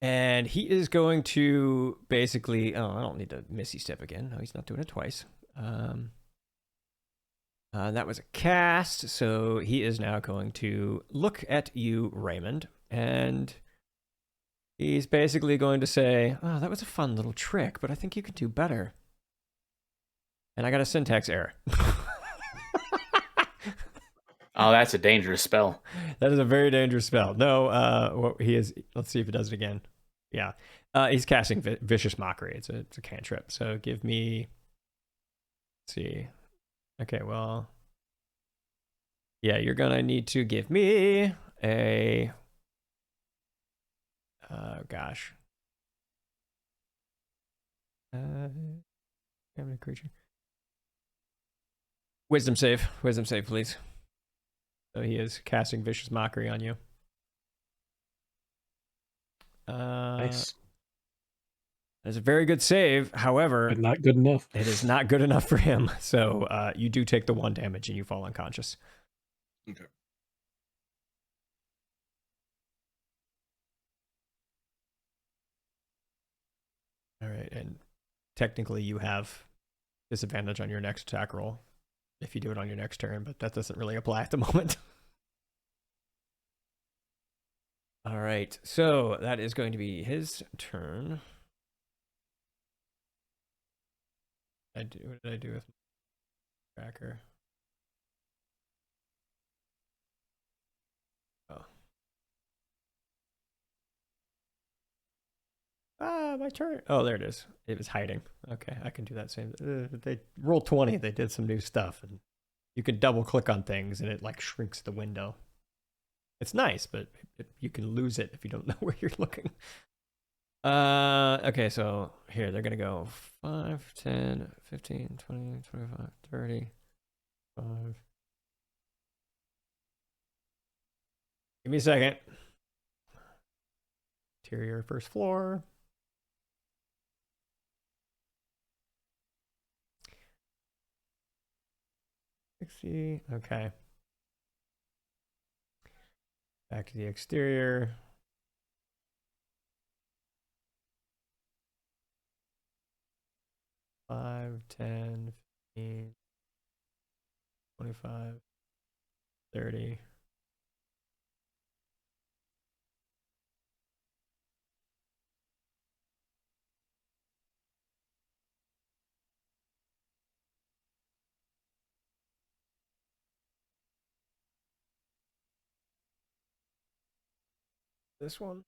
And he is going to basically, I don't need to Misty Step again. No, he's not doing it twice. That was a cast, so he is now going to look at you, Raymond, and he's basically going to say, oh, that was a fun little trick, but I think you could do better. And I got a syntax error. Oh, that's a dangerous spell. That is a very dangerous spell. No, he is. Let's see if it does it again. Yeah, he's casting Vicious Mockery. It's a cantrip. So give me. Let's see. Okay, well, yeah, you're gonna need to give me a. Gosh. Creature. Wisdom save, please. So he is casting Vicious Mockery on you. Nice. That's a very good save. However, But not good enough. it is not good enough for him. So you do take the 1 damage and you fall unconscious. Okay. All right, and technically you have disadvantage on your next attack roll. if you do it on your next turn, but that doesn't really apply at the moment. All right, so that is going to be his turn. What did I do with my tracker? Oh. My turn. Oh, there it is. It was hiding. Okay, I can do that same. They roll 20. They did some new stuff, and you can double click on things, and it like shrinks the window. It's nice, but you can lose it if you don't know where you're looking. Okay, so here they're gonna go 5, 10, 15, 20, 25, 30, 5. Give me a second. Interior first floor. Okay. Back to the exterior. Five, 10, 15, 25, 30. This one.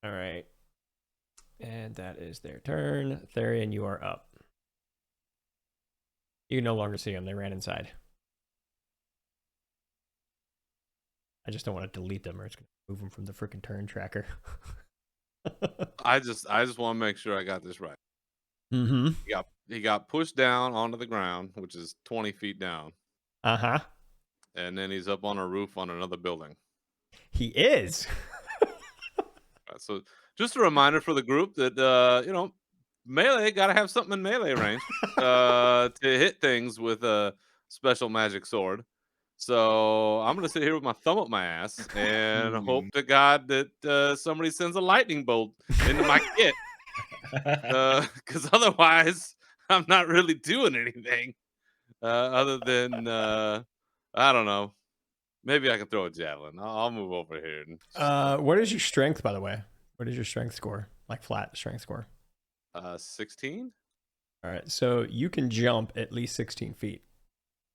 All right. And that is their turn. Therian, you are up. You can no longer see them. They ran inside. I just don't want to delete them or it's going to move them from the freaking turn tracker. I just want to make sure I got this right. Mm-hmm. He got pushed down onto the ground, which is 20 feet down. Uh-huh. And then he's up on a roof on another building. He is. So just a reminder for the group that melee got to have something in melee range to hit things with a special magic sword. So I'm gonna sit here with my thumb up my ass and hope to God that somebody sends a lightning bolt into my kit, because otherwise I'm not really doing anything other than I don't know. Maybe I can throw a javelin. I'll move over here. And what is your strength, by the way? What is your strength score? Like flat strength score? 16. All right, so you can jump at least 16 feet.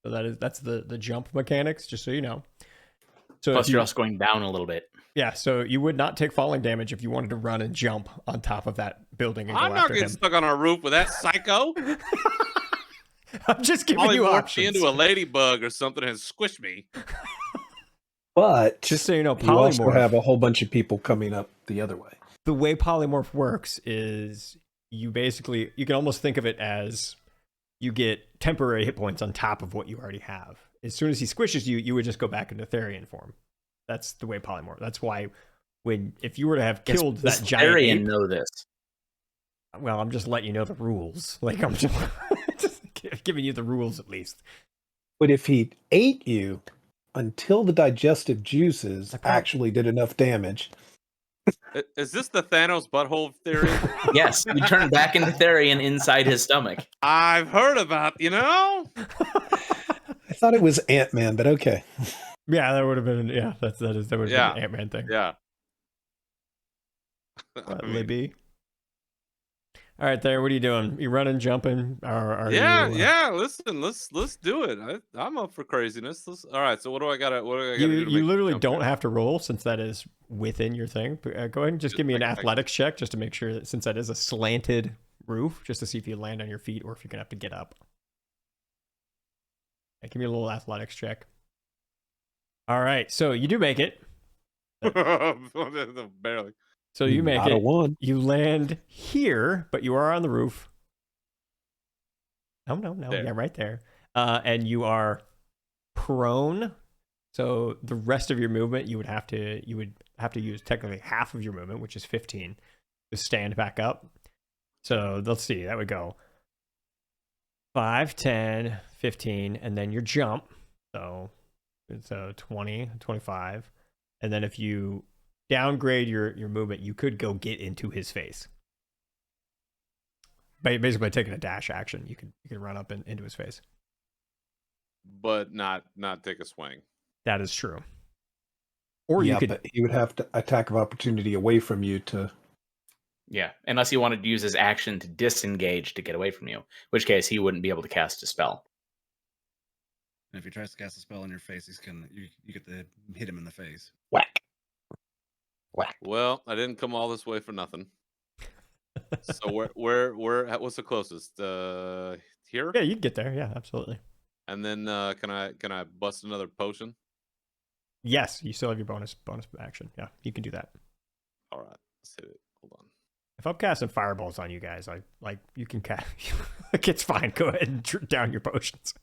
So that's the jump mechanics, just so you know. So Plus, you're also going down a little bit. Yeah, so you would not take falling damage if you wanted to run and jump on top of that building and go I'm after not getting him. stuck on a roof with that psycho. I'm just giving Probably you morphed options. into a ladybug or something and squished me. But just so you know, you also polymorph, have a whole bunch of people coming up the other way. The way polymorph works is you can almost think of it as you get temporary hit points on top of what you already have. As soon as he squishes you, you would just go back into Therian form. That's the way polymorph. That's why if you were to have killed that giant Therian ape, know this. Well, I'm just letting you know the rules. Like I'm just giving you the rules at least. But if he ate you until the digestive juices actually did enough damage. Is this the Thanos butthole theory? Yes, you turn back into Therian inside his stomach. I've heard about, I thought it was Ant-Man, but okay. Yeah, that would have been that would have been an Ant-Man thing. Yeah. Libby. All right, there. What are you doing? You running, jumping? Or yeah. Listen, let's do it. I'm up for craziness. All right. So what do I gotta do? You literally don't have to roll since that is within your thing. Go ahead and just give me an athletics check just to make sure that since that is a slanted roof, just to see if you land on your feet or if you're gonna have to get up. Yeah, give me a little athletics check. All right, so you do make it. Barely. So you make it. One. You land here, but you are on the roof. No. There. Yeah, right there. And you are prone. So the rest of your movement, you would have to use technically half of your movement, which is 15, to stand back up. So let's see. That would go 5, 10, 15, and then your jump. So 20, 25. And then if you downgrade your movement, you could go get into his face. Basically, by taking a dash action, you can run up into his face. But not take a swing. That is true. Or yeah, you could. But he would have to attack of opportunity away from you to. Yeah, unless he wanted to use his action to disengage to get away from you, in which case he wouldn't be able to cast a spell. And if he tries to cast a spell in your face, you get to hit him in the face. Whack. Whack. Well, I didn't come all this way for nothing. So where what's the closest? Here? Yeah, you'd get there. Yeah, absolutely. And then can I bust another potion? Yes, you still have your bonus action. Yeah, you can do that. All right, let's hit it. Hold on. If I'm casting fireballs on you guys, you can cast. It's fine. Go ahead and down your potions.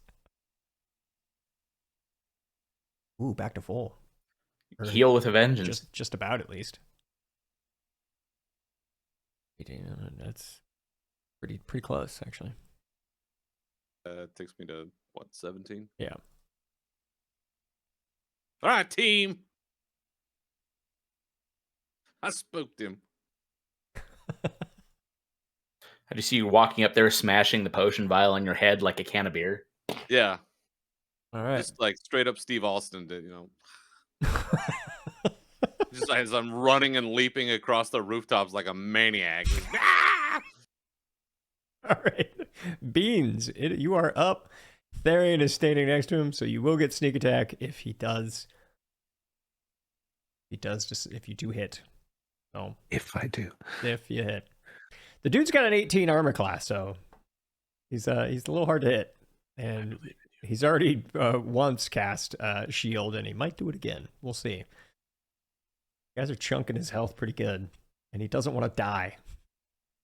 Ooh, back to full. Or Heal with a vengeance. Just about, at least. That's pretty close, actually. It takes me to what, 17? Yeah. All right, team. I spooked him. I just see you walking up there, smashing the potion vial on your head like a can of beer. Yeah. All right. Just like straight up Steve Austin did, Just as I'm running and leaping across the rooftops like a maniac. All right. Beans, you are up. Therian is standing next to him, so you will get sneak attack if he does. If you do hit. So If I do. if you hit. The dude's got an 18 armor class, so he's a little hard to hit. And he's already once cast shield, and he might do it again. We'll see. You guys are chunking his health pretty good, and he doesn't want to die.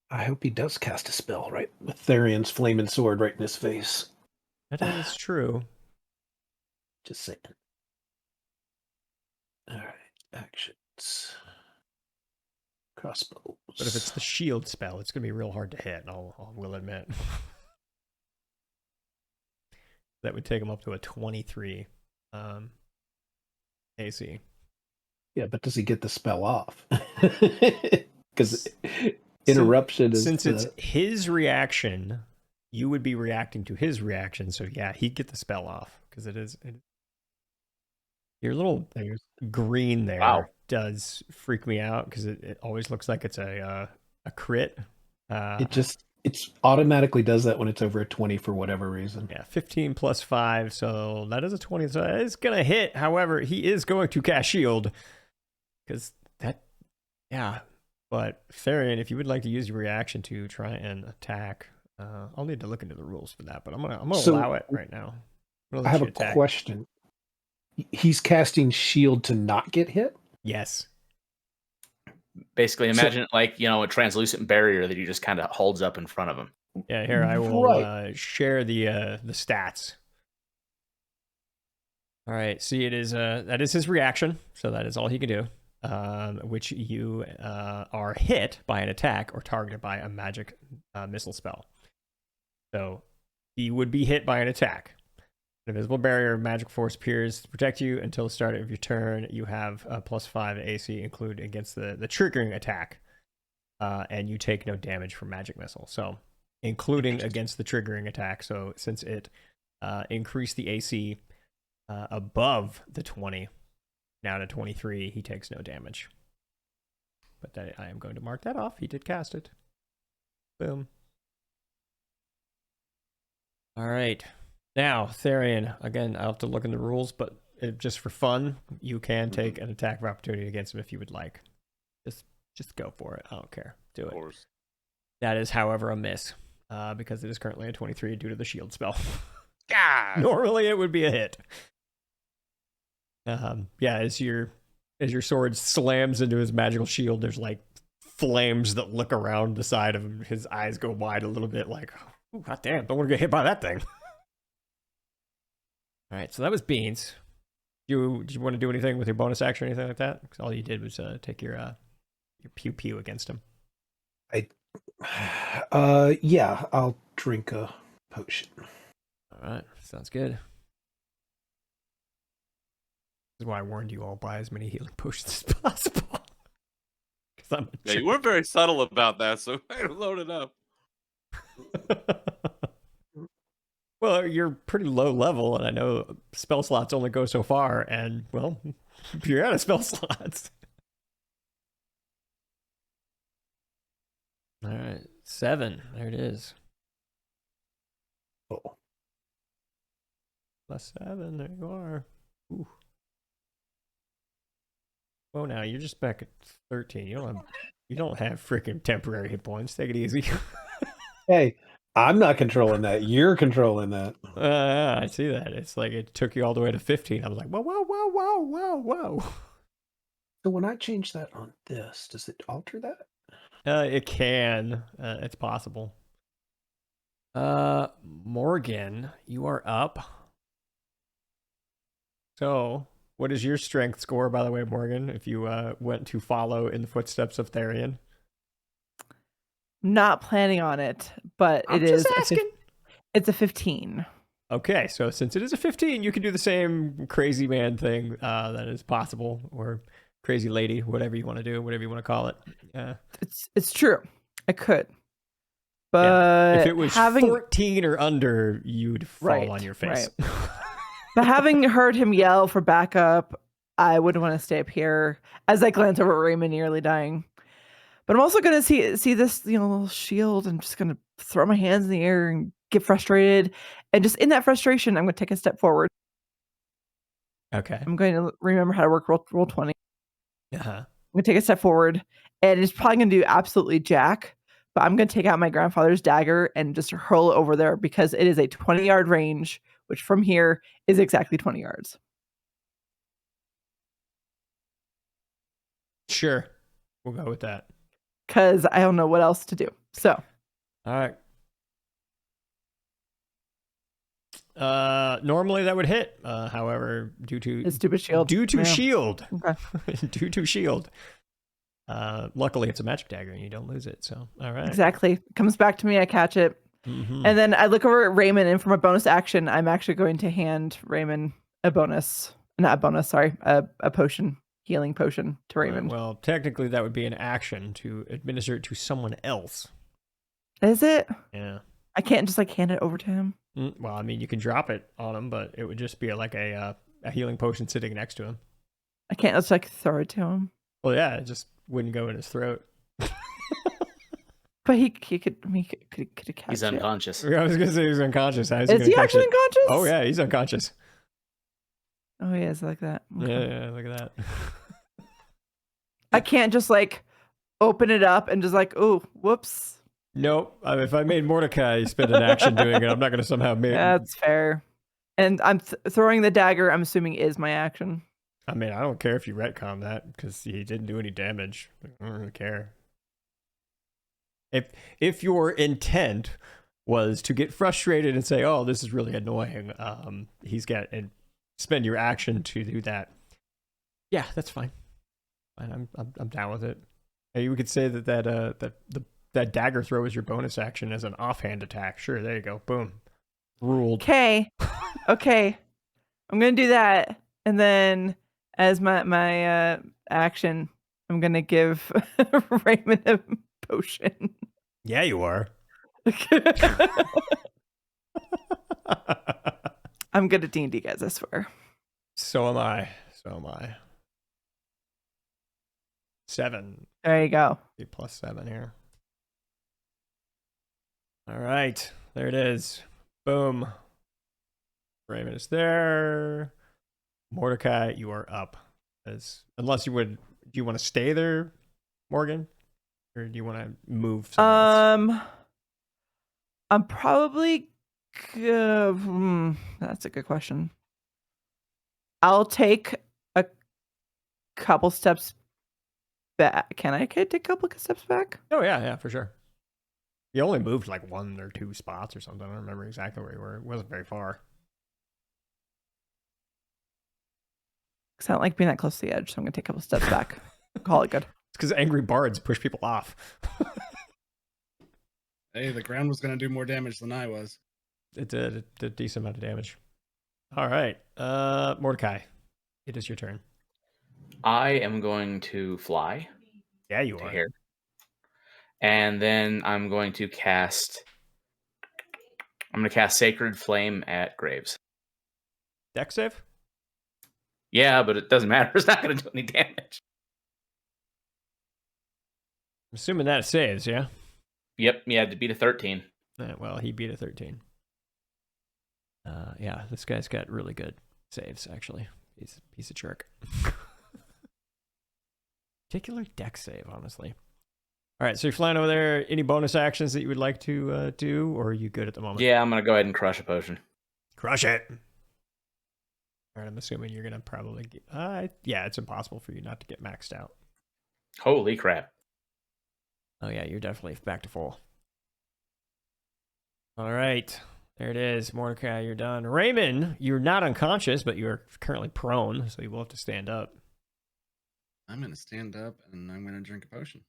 I hope he does cast a spell, right? With Therian's flaming sword right in his face. That is true. Just saying. All right, actions. Crossbows. But if it's the shield spell, it's going to be real hard to hit, I will admit. That would take him up to a 23 AC. Yeah, but does he get the spell off? Because interruption is since it's his reaction, you would be reacting to his reaction. So yeah, he'd get the spell off because it is. Your little green there does freak me out because it always looks like it's a crit. It automatically does that when it's over a 20 for whatever reason. Yeah, 15 plus 5, so that is a 20. So it's gonna hit. However, he is going to cast shield because that. Yeah, but Therian, if you would like to use your reaction to try and attack, I'll need to look into the rules for that. But I'm gonna allow it right now. I have a question. He's casting shield to not get hit? Yes. Basically, imagine it like, a translucent barrier that he just kind of holds up in front of him. Yeah, here I will share the stats. All right, see, that is his reaction, so that is all he can do. Which you are hit by an attack or targeted by a magic missile spell. So he would be hit by an attack. An invisible barrier of magic force appears to protect you until the start of your turn. You have a +5 AC included against the triggering attack, and you take no damage from magic missile. So, including against the triggering attack. So, since it increased the AC above the 20, now to 23, he takes no damage. But I am going to mark that off. He did cast it. Boom. All right. Now, Therian, again, I'll have to look in the rules, but just for fun, you can take an attack of opportunity against him if you would like. Just go for it. I don't care. Do it. Of course. That is, however, a miss, because it is currently a 23 due to the shield spell. God. Normally, it would be a hit. Yeah, as your sword slams into his magical shield, there's like flames that look around the side of him. His eyes go wide a little bit, like, oh, god damn, don't want to get hit by that thing. All right, so that was Beans. Did you want to do anything with your bonus action or anything like that? Because all you did was take your pew pew against him. Yeah, I'll drink a potion. All right, sounds good. This is why I warned you all buy as many healing potions as possible. I'm Yeah, you weren't very subtle about that, so I load it up. Well, you're pretty low level, and I know spell slots only go so far, and, well, you're out of spell slots. All right, 7. There it is. Oh. +7. There you are. Ooh. Oh, now you're just back at 13. You don't have freaking temporary hit points. Take it easy. Hey, I'm not controlling that. You're controlling that. I see that. It's like it took you all the way to 15. I was like, whoa, whoa, whoa, whoa, whoa, whoa. So when I change that on this, does it alter that? It can. It's possible. Morgan, you are up. So, what is your strength score, by the way, Morgan, if you went to follow in the footsteps of Therian? Not planning on it, but I'm it just is. asking. It's a 15. Okay, so since it is a 15, you can do the same crazy man thing that is possible, or crazy lady, whatever you want to do, whatever you want to call it. It's true. I could. But if it was 14 or under, you'd fall on your face. Right. But having heard him yell for backup, I wouldn't want to stay up here as I glance over at Raymond nearly dying. But I'm also going to see this, little shield. I'm just going to throw my hands in the air and get frustrated. And just in that frustration, I'm going to take a step forward. Okay. I'm going to remember how to work roll 20. Uh-huh. I'm going to take a step forward, and it's probably going to do absolutely jack. But I'm going to take out my grandfather's dagger and just hurl it over there because it is a 20-yard range, which from here is exactly 20 yards. Sure. We'll go with that. Because I don't know what else to do. So. All right. Normally that would hit. However, due to stupid shield. Shield. Okay. Due to shield. Luckily it's a magic dagger and you don't lose it. So, all right. Exactly. It comes back to me. I catch it. Mm-hmm. And then I look over at Raymond, and from a bonus action, I'm actually going to hand Raymond a potion, healing potion to Raymond. Well, technically that would be an action to administer it to someone else. Is it? Yeah. I can't just hand it over to him. Well, I mean, you can drop it on him, but it would just be like a healing potion sitting next to him. I can't just throw it to him. Well, yeah, it just wouldn't go in his throat. But he could catch He's unconscious. I was gonna say he's unconscious. How is he actually unconscious? Oh yeah, he's unconscious. Oh yeah, it's like that. Okay. Yeah, look at that. I can't just open it up and just oh, whoops. Nope. If I made Mordecai spend an action doing it, I'm not going to somehow make. That's fair. And I'm throwing the dagger. I'm assuming is my action. I mean, I don't care if you retcon that because he didn't do any damage. I don't really care. If your intent was to get frustrated and say, "Oh, this is really annoying," and spend your action to do that. Yeah, that's fine. I'm down with it. Hey, we could say that dagger throw is your bonus action as an offhand attack. Sure, there you go. Boom. Ruled. Okay. Okay. I'm going to do that. And then as my action, I'm going to give Raymond a potion. Yeah, you are. I'm good at D&D, guys, I swear. So am I. 7. There you go. +7 here. All right, there it is. Boom. Raymond is there. Mordecai, you are up. Unless do you want to stay there, Morgan? Or do you want to move somewhere else? I'm probably that's a good question. I'll take a couple steps back. Can I take a couple steps back? Oh yeah, for sure. You only moved 1 or 2 spots or something. I don't remember exactly where you were. It wasn't very far. Because I don't like being that close to the edge, so I'm going to take a couple steps back. Call it good. It's because angry bards push people off. Hey, the ground was going to do more damage than I was. It did a decent amount of damage. All right. Mordecai, It is your turn. I am going to fly Yeah, you to are. here. And then I'm going to cast Sacred Flame at Graves. Dex save? Yeah, but it doesn't matter. It's not going to do any damage. I'm assuming that saves, yeah? Yep, yeah, to beat a 13. Well, he beat a 13. Yeah, this guy's got really good saves, actually. He's a jerk. Particular dex save, honestly. All right, so you're flying over there. Any bonus actions that you would like to do, or are you good at the moment? Yeah, I'm going to go ahead and crush a potion. Crush it. All right, I'm assuming you're going to probably get... yeah, it's impossible for you not to get maxed out. Holy crap. Oh, yeah, you're definitely back to full. All right. There it is. Mordecai, you're done. Raymond, you're not unconscious, but you're currently prone, so you will have to stand up. I'm going to stand up and I'm going to drink a potion.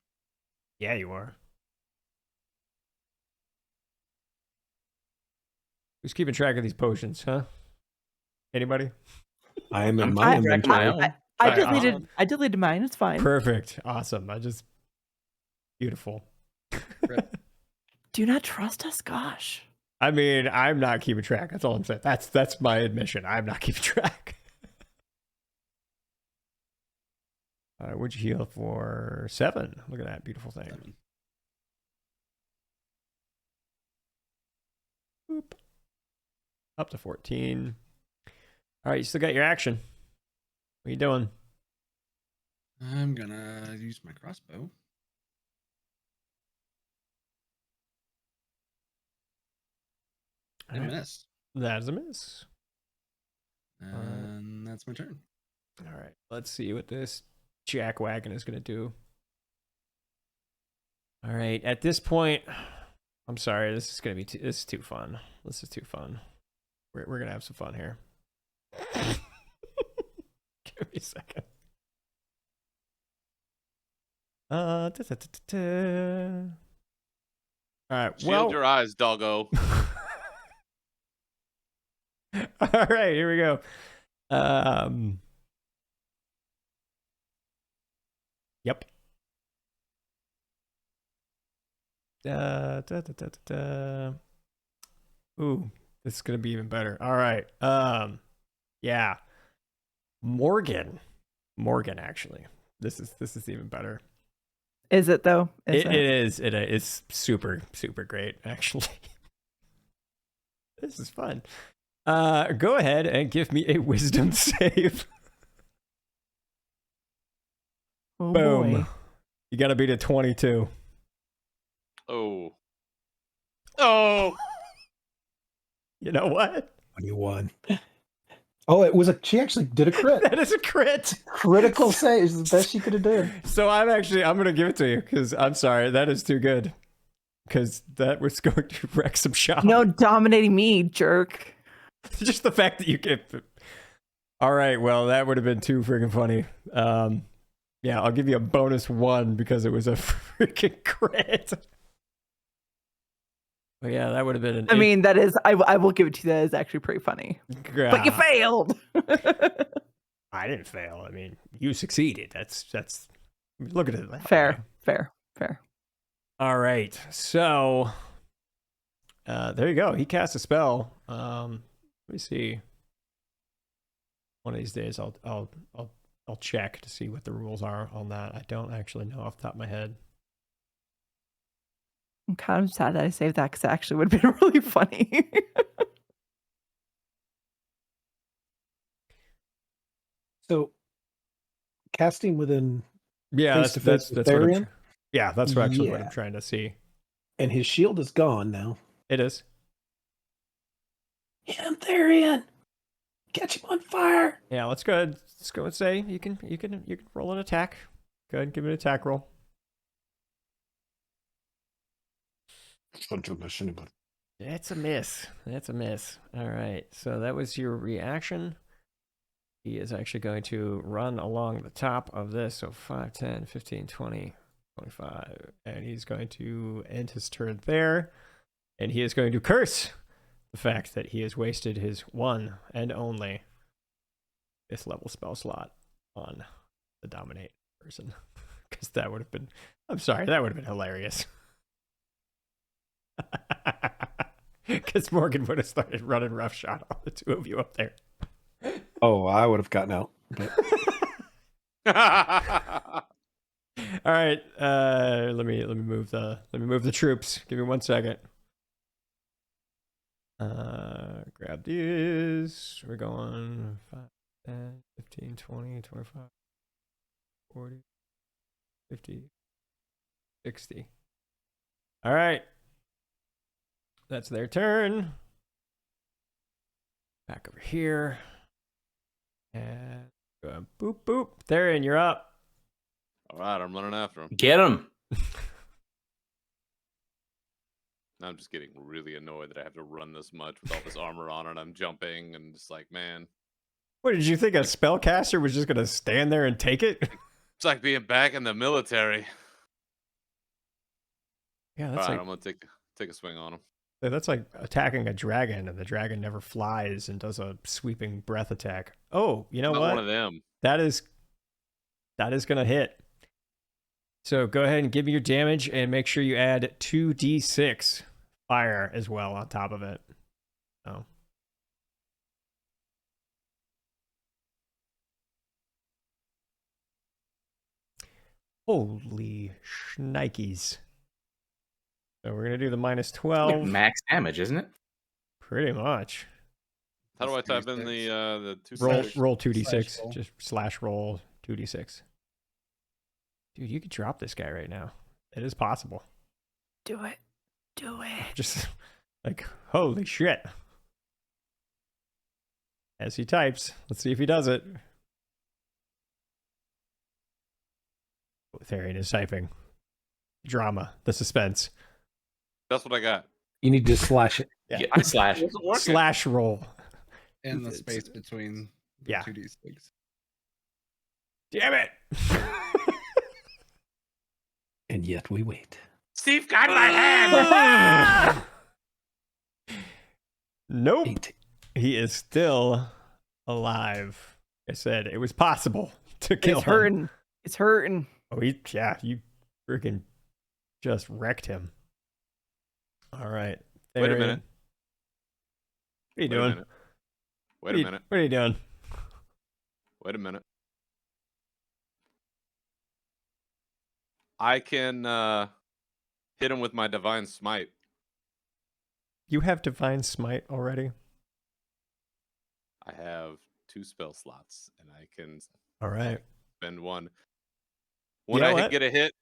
Yeah, you are. Who's keeping track of these potions, huh? Anybody? I am in I'm my keeping track of my inventory. own. I deleted mine. It's fine. Perfect. Awesome. Beautiful. Do you not trust us? Gosh. I mean, I'm not keeping track. That's all I'm saying. That's my admission. I'm not keeping track. What'd you heal for? 7. Look at that beautiful thing. 7. Boop. Up to 14. All right, you still got your action. What are you doing? I'm going to use my crossbow. I missed. That is a miss. And that's my turn. All right, let's see what this jackwagon is going to do. All right, at this point, I'm sorry, this is going to be this is too fun. This is too fun. We're going to have some fun here. Give me a second. All right, Shield your eyes, doggo. All right, here we go. Yep. Ooh, this is gonna be even better. All right. Yeah. Morgan, actually. This is even better. Is it though? It is. It is super, super great, actually. This is fun. Go ahead and give me a wisdom save. Oh, Boom. boy. You gotta beat a 22. Oh. Oh. You know what? 21. Oh, it was she actually did a crit. That is a crit. Critical save is the best she could have done. So I'm gonna give it to you because I'm sorry, that is too good. Because that was going to wreck some shop. No dominating me, jerk. Just the fact that you get. All right, well, that would have been too freaking funny. Yeah, I'll give you a bonus 1 because it was a freaking crit. But yeah, that would have been an. I mean, that is. I will give it to you. That is actually pretty funny. But you failed. I didn't fail. I mean, you succeeded. That's. Look at it. Fair. All right, so. There you go. He cast a spell. Let me see. One of these days, I'll check to see what the rules are on that. I don't actually know off the top of my head. I'm kind of sad that I saved that because it actually would have been really funny. So, casting within Yeah, face-to-face that's with what I'm, Therian? yeah, that's actually what Yeah. I'm trying to see. And his shield is gone now. It is. Hit him, Therian! Catch him on fire! Yeah, let's go ahead. Let's go and say you can roll an attack. Go ahead and give me an attack roll. That's a miss. That's a miss. All right. So that was your reaction. He is actually going to run along the top of this. So 5, 10, 15, 20, 25. And he's going to end his turn there. And he is going to curse the fact that he has wasted his one and only this level spell slot on the dominate person. Because that would have been, I'm sorry, that would have been hilarious. Because Morgan would have started running roughshod on the two of you up there. Oh, I would have gotten out. But All right, let me move the troops. Give me 1 second. Grab these. We're going 5, 10, 15, 20, 25, 40, 50, 60. All right. That's their turn. Back over here. And go boop, boop. Therian, you're up. All right, I'm running after him. Get him. I'm just getting really annoyed that I have to run this much with all this armor on and I'm jumping and just like, man. What, did you think a spellcaster was just going to stand there and take it? It's like being back in the military. Yeah, All that's right, like I'm going to take a swing on him. that's like attacking a dragon, and the dragon never flies and does a sweeping breath attack. Oh, you know Not what? one of them. That is going to hit. So go ahead and give me your damage and make sure you add 2d6 fire as well on top of it. Oh. Holy shnikes. So we're going to do the minus 12. Max damage, isn't it? Pretty much. How do I That's type in 2d6. the two Roll slash? roll 2d6. Slash roll. Just slash roll 2d6. Dude, you could drop this guy right now. It is possible. Do it. Do it. Just like, holy shit. As he types, let's see if he does it. Therian is typing. Drama, the suspense. That's what I got. you need to slash it. Yeah. Yeah, I slash. It wasn't working. Slash roll. And the It's- space between the yeah. 2d6. Damn it. And yet we wait. Steve got my hand. Nope. 8. He is still alive. Like I said, it was possible to kill It's him. hurting. It's hurting. Oh, you freaking just wrecked him. All right. Wait a Therian. minute. What are you doing? Wait a minute. What are you doing? Wait a minute. I can hit him with my divine smite. You have divine smite already? I have 2 spell slots, and I can All right. spend one. When You know I what? get a hit,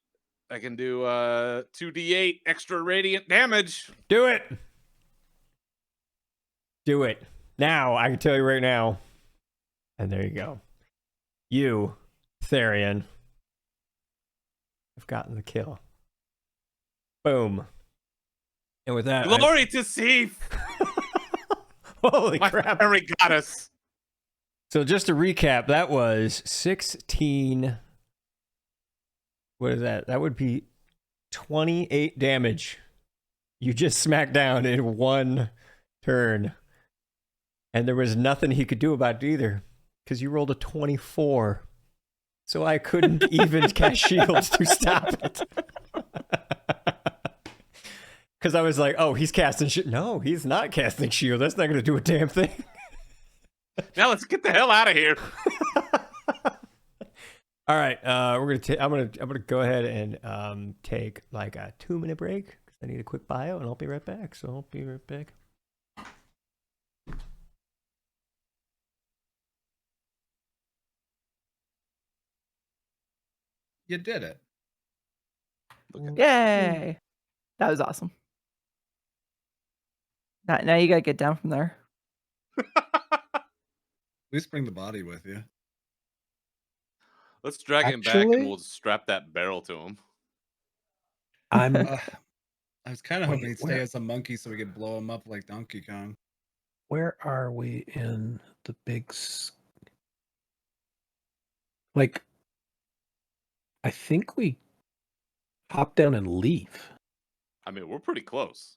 I can do 2d8 extra radiant damage. Do it. Do it. Now, I can tell you right now. And there you go. You, Therian, have gotten the kill. Boom. And with that, Glory to Sif, holy my crap. fairy goddess. So just to recap, that was 16. What is that? That would be 28 damage. You just smacked down in one turn. And there was nothing he could do about it either. Because you rolled a 24. So I couldn't even cast shields to stop it. Because I was like, oh, he's casting shield. No, he's not casting shield. That's not going to do a damn thing. Now let's get the hell out of here. All right, we're gonna. I'm gonna go ahead and take like a 2-minute break because I need a quick bio, and I'll be right back. So I'll be right back. You did it. Yay. That was awesome. Now you gotta get down from there. At least bring the body with you. Let's drag him back Actually- and we'll strap that barrel to him. I'm I was kind of Wait, hoping he'd stay where- as a monkey so we could blow him up like Donkey Kong. where are we in the like I think we hop down and leave. I mean, we're pretty close.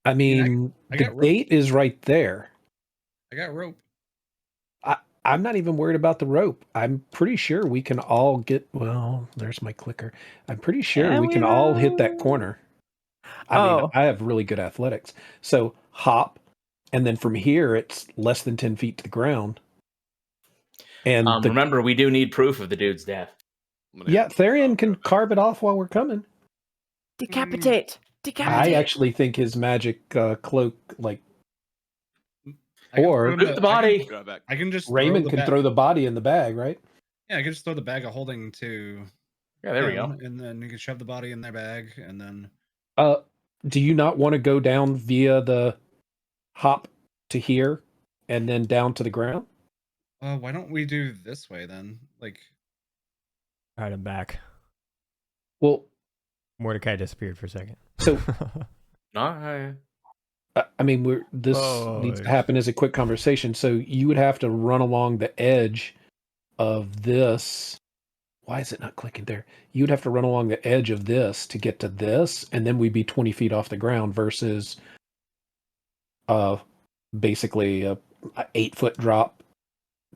I mean, I the got rope. gate is right there. I got rope. I'm not even worried about the rope. I'm pretty sure we can all get. Well, there's my clicker. I'm pretty sure And we we can all hit that have- corner. I mean, Oh. I have really good athletics. So hop, and then from here it's less than 10 feet to the ground. And remember, we do need proof of the dude's death. yeah, Therian can carve it off while we're coming. Decapitate. I Decapitate. actually think his magic cloak, like, I can or throw him Loot the body. Grab back. I can just Raymond can throw the body in the bag, right? Yeah, I can just throw the bag of holding to Yeah, there we go. him, and then you can shove the body in their bag, and then Do you not want to go down via the hop to here and then down to the ground? why don't we do this way then? Like, All right, I'm back. Well, Mordecai disappeared for a second. so No, I mean, this needs to happen as a quick conversation. So you would have to run along the edge of this. Why is it not clicking there? You'd have to run along the edge of this to get to this, and then we'd be 20 feet off the ground versus basically a 8-foot drop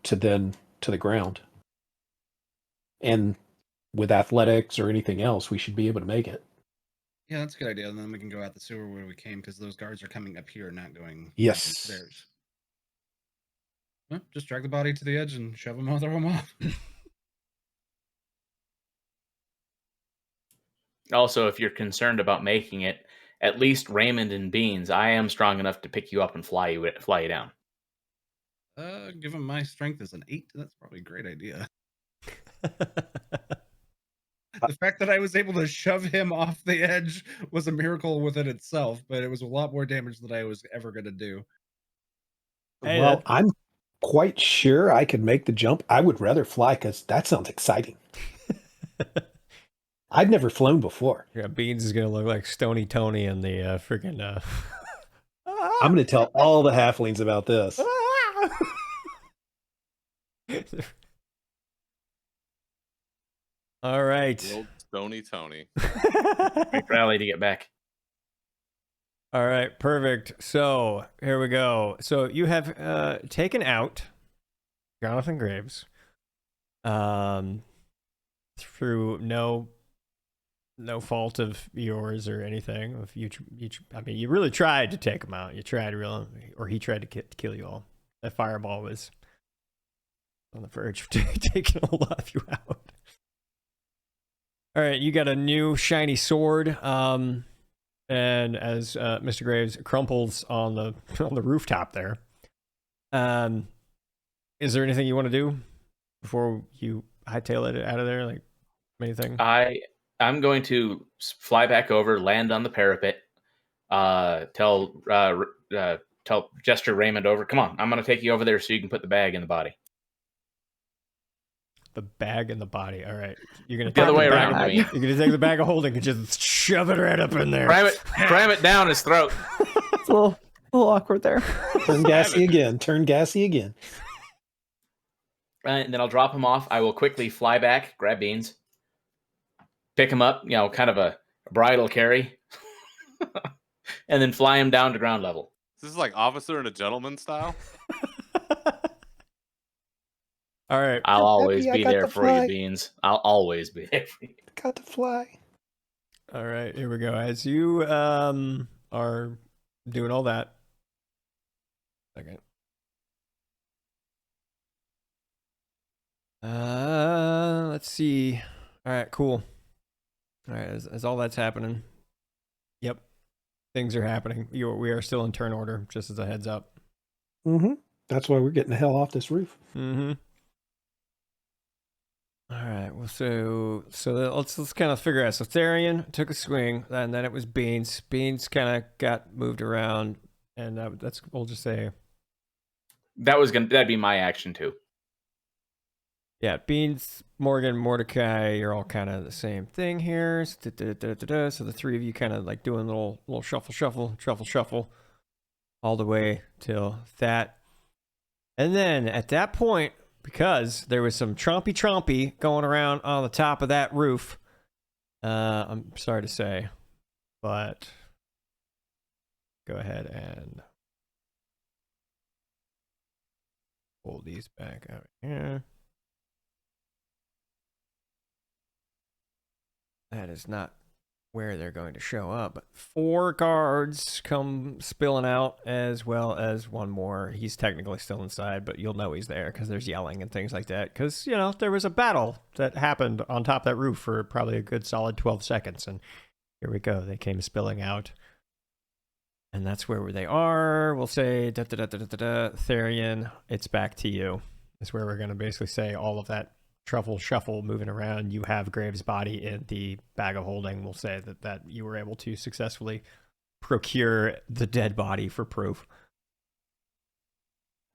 to the ground. And with athletics or anything else, we should be able to make it. yeah, that's a good idea. And then we can go out the sewer where we came, because those guards are coming up here, not going Yes. downstairs. Well, just drag the body to the edge and shove him off, throw him off. Also, if you're concerned about making it, at least Raymond and Beans, I am strong enough to pick you up and fly you down. Given my strength is an 8, that's probably a great idea. The fact that I was able to shove him off the edge was a miracle within itself, but it was a lot more damage than I was ever going to do. Hey, Well, I'm quite sure I could make the jump. I would rather fly because that sounds exciting. I've never flown before. Yeah, Beans is gonna look like Stony Tony in the freaking. I'm going to tell all the halflings about this. All right. The old Stony Tony. Quick rally to get back. All right, perfect. So here we go. So you have taken out Jonathan Graves through no fault of yours or anything. If I mean, you really tried to take him out. You tried really, or he tried to kill you all. That fireball was on the verge of taking a lot of you out. All right, you got a new shiny sword. And as Mr. Graves crumples on the rooftop there, is there anything you want to do before you hightail it out of there? Like anything? I'm going to fly back over, land on the parapet, tell gesture Raymond over. Come on, I'm going to take you over there so you can put the bag in the body. The bag and the body. All right, you're gonna The other take way bag around. of- I mean, You're gonna take the bag of holding and just shove it right up in there. cram it down his throat. It's a little awkward there. Turn gassy again. Turn gassy again. And then I'll drop him off. I will quickly fly back, grab Beans, pick him up, kind of a bridal carry, and then fly him down to ground level. This is like Officer and a Gentleman style. All right. I'll always Happy I be got there to for you, fly. Beans. I'll always be there for you. Got to fly. All right, here we go. As you are doing all that. Okay. Let's see. All right, cool. All right, as all that's happening. Yep. Things are happening. We are still in turn order, just as a heads up. Mm-hmm. That's why we're getting the hell off this roof. Mm-hmm. All right. Well, so let's kind of figure out. So Therian took a swing, and then it was Beans. Beans kind of got moved around, and we'll just say, That'd be my action too. yeah, Beans, Morgan, Mordecai, you're all kind of the same thing here. So the three of you kind of like doing a little shuffle, all the way till that. And then at that point, because there was some trompy going around on the top of that roof, I'm sorry to say, but go ahead and pull these back out here. That is not where they're going to show up. But 4 guards come spilling out, as well as one more. He's technically still inside, but you'll know he's there because there's yelling and things like that. Because, you know, there was a battle that happened on top of that roof for probably a good solid 12 seconds. And here we go. They came spilling out. And that's where they are. We'll say, Therian, it's back to you. That's where we're going to basically say all of that truffle shuffle moving around. You have Graves' body in the bag of holding. We'll say that you were able to successfully procure the dead body for proof.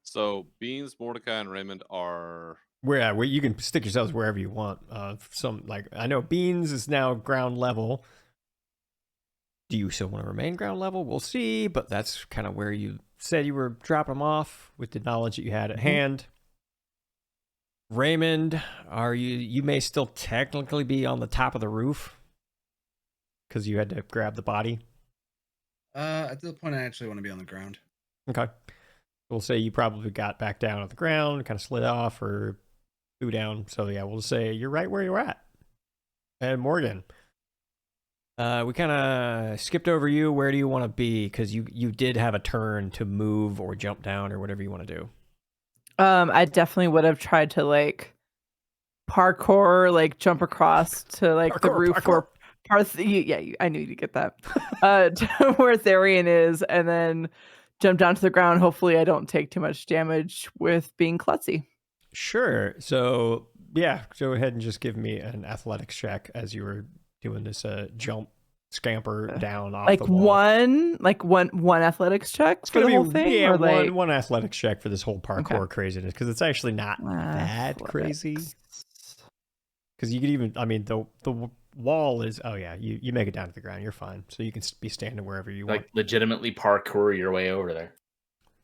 So Beans, Mordecai, and Raymond are Where you can stick yourselves wherever you want. I know Beans is now ground level. Do you still want to remain ground level? We'll see, but that's kind of where you said you were dropping them off with the knowledge that you had at hand. Raymond, you may still technically be on the top of the roof because you had to grab the body. At this point, I actually want to be on the ground. Okay. We'll say you probably got back down on the ground, kind of slid off or flew down. So yeah, we'll say you're right where you're at. And Morgan, we kind of skipped over you. Where do you want to be? Because you did have a turn to move or jump down or whatever you want to do. I definitely would have tried to like parkour, like jump across to like the roof or I knew you'd get that. To where Therian is, and then jump down to the ground. Hopefully, I don't take too much damage with being klutzy. Sure. So yeah, go ahead and just give me an athletics check as you were doing this jump scamper down off like the wall. one athletics check It's for the gonna whole be thing. yeah, or like one athletics check for this whole parkour craziness because it's actually not that crazy. Because you could even, I mean, the wall is, oh yeah, you make it down to the ground, you're fine. So you can be standing wherever you want. Like legitimately parkour your way over there.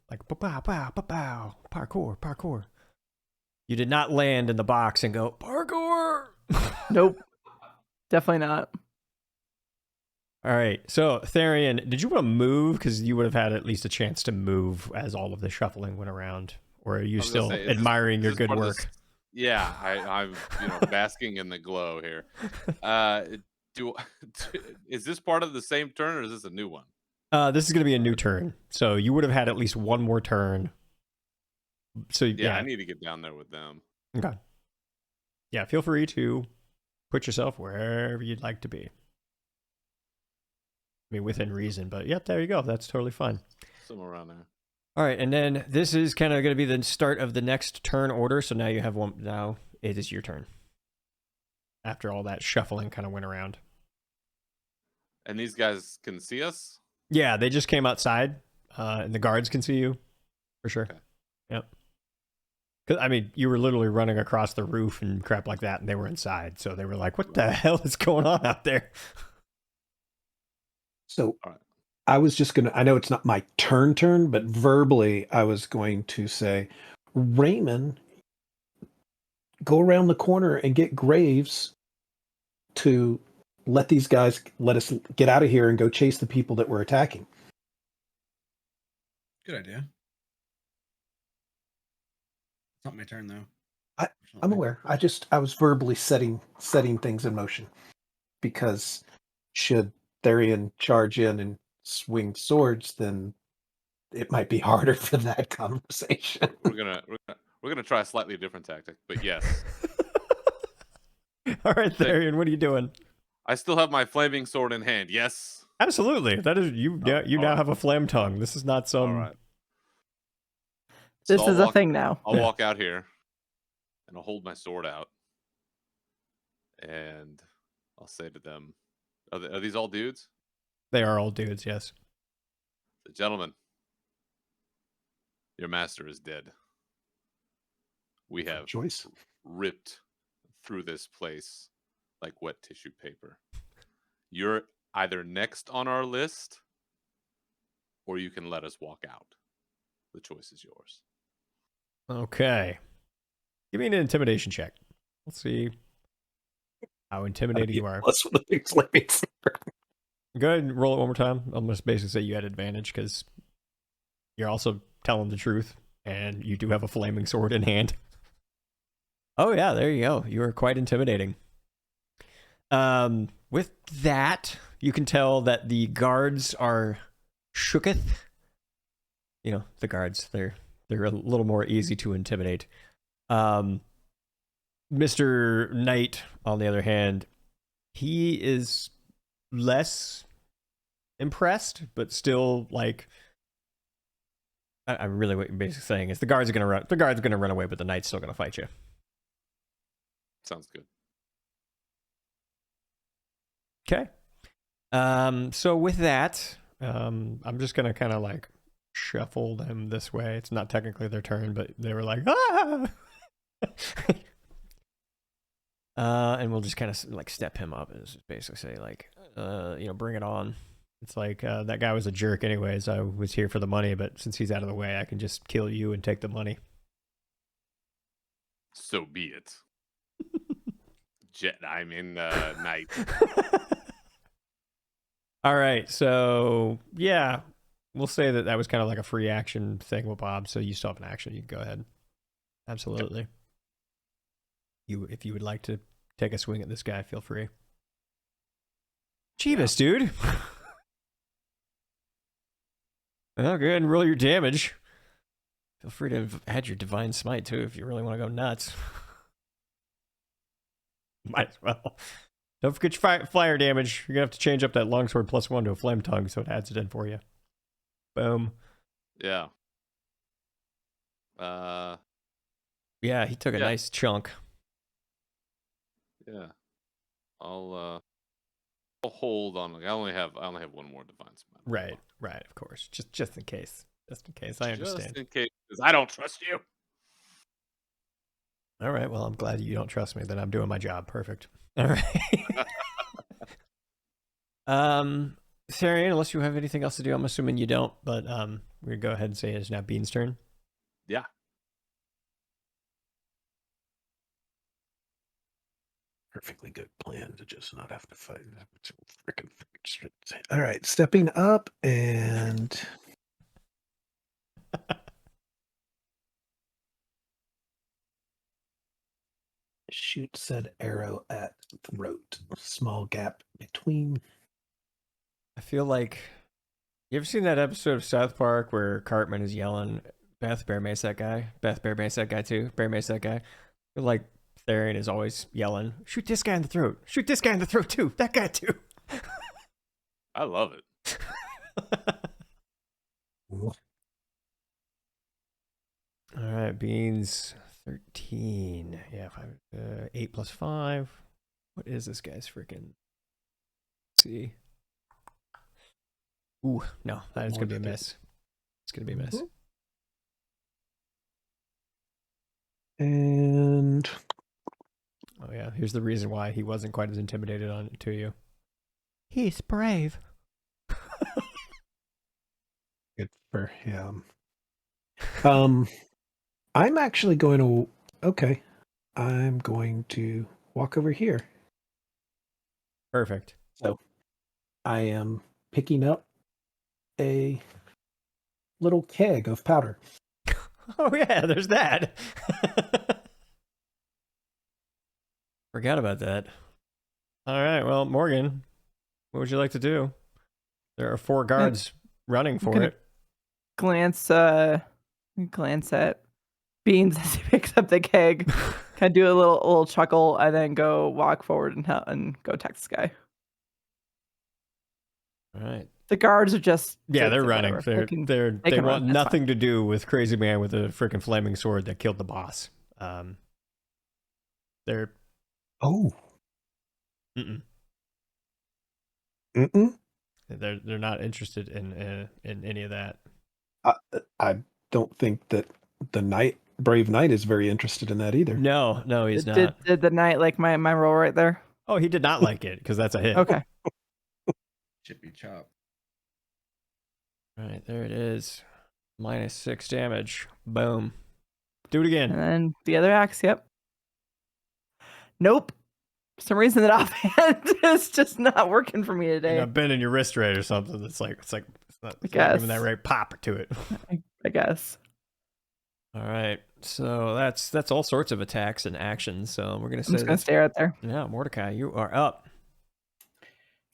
Like pow pow pow pow, parkour. You did not land in the box and go parkour. Nope, definitely not. All right, so Therian, did you want to move? Because you would have had at least a chance to move as all of the shuffling went around. Or are you still admiring your good work? Yeah, I'm basking in the glow here. Is this part of the same turn or is this a new one? This is going to be a new turn. So you would have had at least one more turn. So yeah, I need to get down there with them. Okay. Yeah, feel free to put yourself wherever you'd like to be. I mean, within reason, but yep, there you go. That's totally fine. Somewhere around there. All right, and then this is kind of going to be the start of the next turn order. So now you have one. Now it is your turn. After all that shuffling kind of went around. And these guys can see us? Yeah, they just came outside, and the guards can see you, for sure. Okay. Yep. Because I mean, you were literally running across the roof and crap like that, and they were inside, so they were like, "What the hell is going on out there?" So I was just going to, I know it's not my turn, but verbally I was going to say, Raymond, go around the corner and get Graves to let us get out of here and go chase the people that we're attacking. Good idea. It's not my turn though. I'm aware. I was verbally setting things in motion because should Therian charge in and swing swords, then it might be harder for that conversation. We're gonna try a slightly different tactic, but yes. All right, Therian, what are you doing? I still have my flaming sword in hand. Yes. Absolutely. That is you. You now have a flame tongue. This is not some. All right. This is a thing now. I'll walk out here, and I'll hold my sword out, and I'll say to them, "Are these all dudes?" They are all dudes. Yes. Gentlemen, your master is dead. We have ripped through this place like wet tissue paper. You're either next on our list, or you can let us walk out. The choice is yours. Okay. Give me an intimidation check. Let's see how intimidating you are. Plus with the big flaming sword. Go ahead and roll it one more time. I'm going to basically say you had advantage because you're also telling the truth. and you do have a flaming sword in hand. Oh yeah, there you go. You are quite intimidating. With that, you can tell that the guards are shooketh. You know, the guards, they're a little more easy to intimidate. Mr. Knight, on the other hand, he is less impressed, but still like I really what you're basically saying is the guards are gonna run away, but the knight's still gonna fight you. Sounds good. Okay. So with that, I'm just gonna kind of like shuffle them this way. It's not technically their turn, but they were like, ah! And we'll just kind of like step him up and just basically say like, bring it on. It's like, that guy was a jerk anyways. I was here for the money, but since he's out of the way, I can just kill you and take the money. So be it. Knight. All right, so yeah, we'll say that was kind of like a free action thing with Bob. So you still have an action. You can go ahead. Absolutely. If you would like to take a swing at this guy, feel free. Jeebus, dude. Well, go ahead and roll your damage. Feel free to add your divine smite too if you really want to go nuts. Might as well. Don't forget your fire damage. You're gonna have to change up that longsword +1 to a flame tongue, so it adds it in for you. Boom. Yeah. Yeah, he took a nice chunk. Yeah. I'll hold on. I only have one more divine smite. Right, of course. Just in case. I understand. Just in case, because I don't trust you. All right, well, I'm glad you don't trust me. Then I'm doing my job. Perfect. All right. Therian, unless you have anything else to do, I'm assuming you don't, but we're gonna go ahead and say it's now Bean's turn. Yeah. Perfectly good plan to just not have to fight. Freaking. All right, stepping up and shoot said arrow at throat. Small gap between. I feel like you ever seen that episode of South Park where Cartman is yelling, "Beth, bear mace that guy. Beth, bear mace that guy too. Bear mace that guy." I feel like Therian is always yelling, "Shoot this guy in the throat. Shoot this guy in the throat too. That guy too." I love it. All right, Beans 13. Yeah, 8 + 5. What is this guy's freaking? Let's see. Ooh, no, that is gonna be a miss. It's gonna be a miss. And Oh yeah, here's the reason why he wasn't quite as intimidated to you. He's brave. good for him. I'm actually going to. Okay, I'm going to walk over here. Perfect. So I am picking up a little keg of powder. Oh yeah, there's that. Forgot about that. All right, well, Morgan, what would you like to do? There are 4 guards running for it. Glance at Beans as he picks up the keg. Kind of do a little chuckle and then go walk forward and go text this guy. All right. The guards are just they're running. whatever. They want nothing to do with Crazy Man with a freaking flaming sword that killed the boss. They're Oh. Mm-mm. Mm-mm. They're not interested in any of that. I don't think that the brave knight is very interested in that either. No, he's not. Did the knight like my roll right there? Oh, he did not like it because that's a hit. Okay. Chippy chop. All right, there it is. -6 damage. Boom. Do it again. And then the other axe, yep. Nope. For some reason that offhand is just not working for me today. You're not bending your wrist right or something. It's not guess. giving that right pop to it. I guess. All right. So that's all sorts of attacks and actions. So we're gonna say I'm just gonna that's, stay right there. yeah, Mordecai, you are up.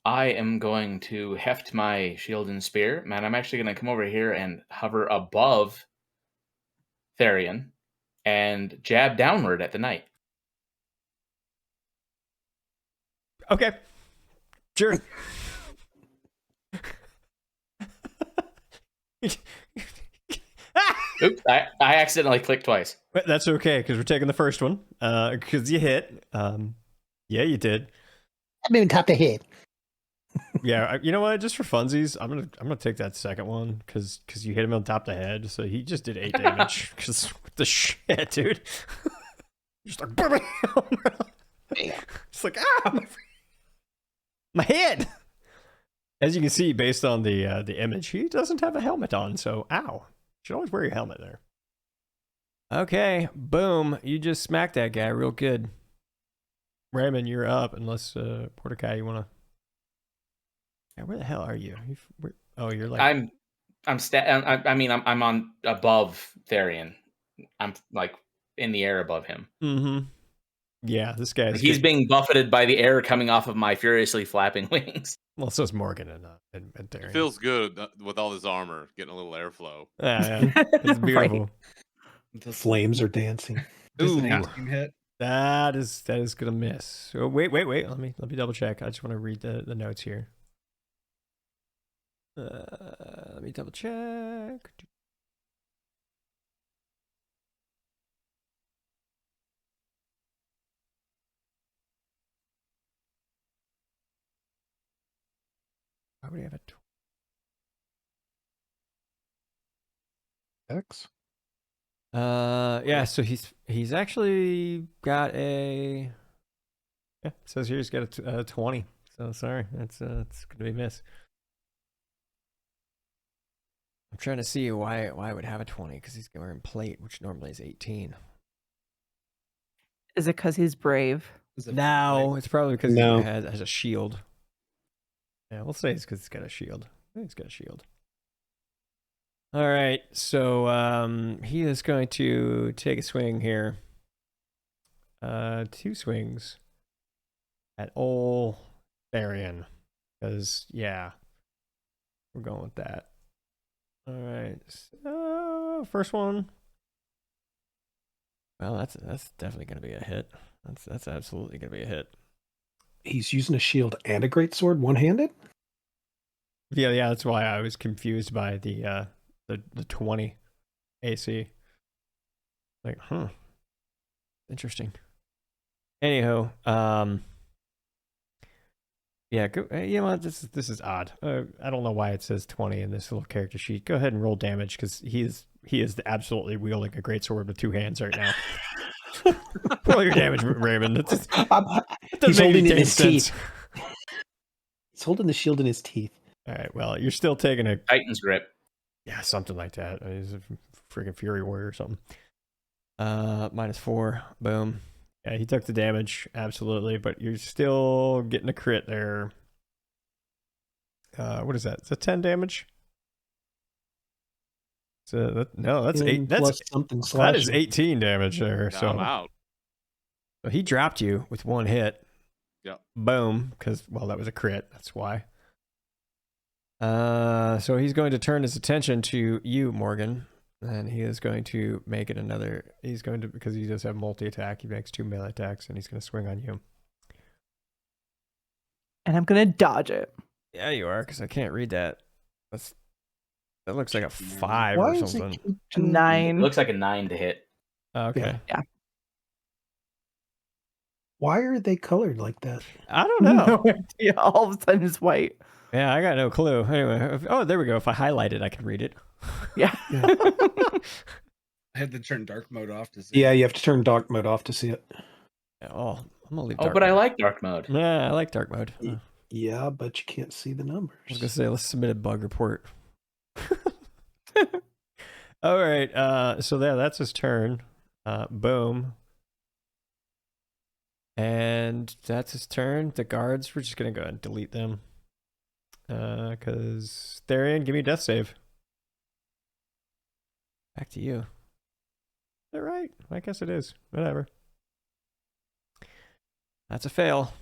I am going to heft my shield and spear, man. I'm actually going to come over here and hover above Therian and jab downward at the knight. Okay. Sure. Oops, I accidentally clicked twice. But that's okay because we're taking the first one. Because you hit. Yeah, you did. I didn't even tap the head. Yeah, you know what? Just for funsies, I'm gonna take that second one because you hit him on top of the head, so he just did 8 damage. Because what the shit, dude? Just like bam. It's like my head. As you can see, based on the image, he doesn't have a helmet on, so ow. Should always wear your helmet there. Okay, boom. You just smacked that guy real good. Raymond, you're up, unless Mordecai, you wanna. Yeah, where the hell are you? Oh, you're like I'm on above Therian. I'm like in the air above him. Mm-hmm. Yeah, this guy's He's being buffeted by the air coming off of my furiously flapping wings. Well, so is Morgan and It Darian. feels good with all this armor, getting a little airflow. Yeah, it's beautiful. Flames are dancing. Does Ooh. an 18 hit? That is gonna miss. Oh, wait. Let me double check. I just want to read the notes here. Let me double check. Why would he have a X? yeah, so he's actually got a, yeah, it says here he's got a 20. So sorry, it's gonna be a miss. I'm trying to see why I would have a 20 because he's wearing plate, which normally is 18. Is it because he's brave? Is it No, like- it's probably because No. he has a shield. Yeah, we'll say it's because he's got a shield. I think he's got a shield. All right, so he is going to take a swing here. 2 swings at old Therian. Because, yeah, we're going with that. All right, so first one. Well, that's definitely going to be a hit. That's absolutely going to be a hit. He's using a shield and a greatsword one-handed? Yeah, that's why I was confused by the 20 AC. Like, interesting. Anyhow, yeah, you know what? This is odd. I don't know why it says 20 in this little character sheet. Go ahead and roll damage because he is absolutely wielding a greatsword with 2 hands right now. Roll your damage, Raymond. He's holding it in his sense. teeth. He's holding the shield in his teeth. All right, well, you're still taking a Titan's grip. yeah, something like that. He's a freaking Fury Warrior or something. -4. Boom. Yeah, he took the damage, absolutely, but you're still getting a crit there. What is that? Is that 10 damage? So no, that's 8. Plus something That is slashing. 18 damage there. Now So I'm out. So he dropped you with 1 hit. Yep. Boom, because well, that was a crit. That's why. So he's going to turn his attention to you, Morgan, and he is going to make it another. He's going to, because he does have multi-attack. He makes 2 melee attacks, and he's going to swing on you. And I'm gonna dodge it. Yeah, you are, because I can't read that. That looks like a 5 Why or is something. it A 9. It looks like a 9 to hit. Okay. Yeah. Why are they colored like that? I don't know. No idea. All of a sudden it's white. Yeah, I got no clue. Anyway, oh, there we go. If I highlight it, I can read it. Yeah. I had to turn dark mode off to see. Yeah, you have to turn dark mode off to see it. Oh, I'm gonna leave. Oh, dark but I mode. like dark mode. Yeah, I like dark mode. Yeah, but you can't see the numbers. I was gonna say let's submit a bug report. All right, so that's his turn. Boom. And that's his turn. The guards, we're just gonna go ahead and delete them. Cause Therian, give me a death save. Back to you. it right? I guess it is. Whatever. That's a fail.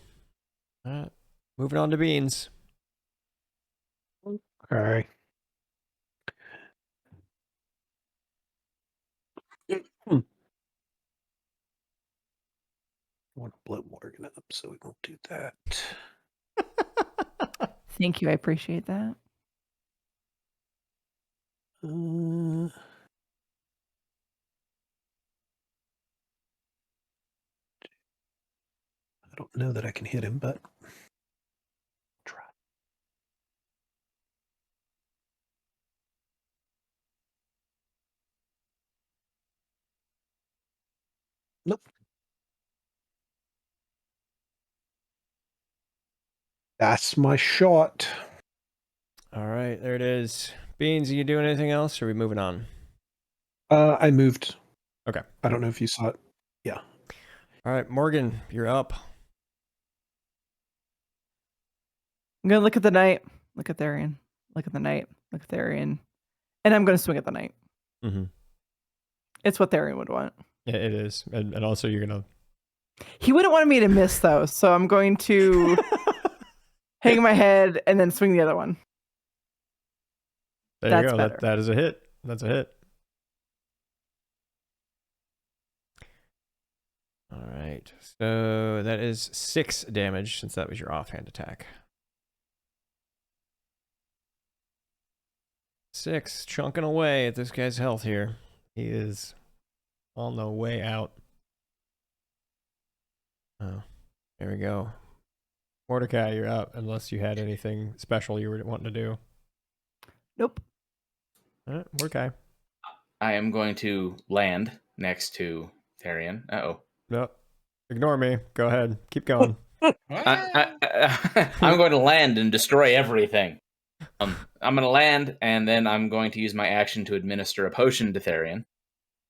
All right. Moving on to beans. All right. I want to blow Morgan up, so we won't do that. Thank you. I appreciate that. I don't know that I can hit him, but try. Nope. That's my shot. All right, there it is. Beans, are you doing anything else, or are we moving on? I moved. Okay. I don't know if you saw it. Yeah. All right, Morgan, you're up. I'm gonna look at the knight. Look at Therian. Look at the knight. Look at Therian. And I'm gonna swing at the knight. Mm-hmm. It's what Therian would want. Yeah, it is. And also you're going He wouldn't want me to miss though, so I'm going to hang my head and then swing the other one. There That's you go. better. That is a hit. That's a hit. All right. So that is 6 damage since that was your offhand attack. 6, chunking away at this guy's health here. He is on the way out. Oh, there we go. Mordecai, you're up, unless you had anything special you were wanting to do. Nope. All right, Mordecai. I am going to land next to Therian. Uh-oh. No, ignore me. Go ahead. Keep going. I'm going to land and destroy everything. I'm going to land, and then I'm going to use my action to administer a potion to Therian,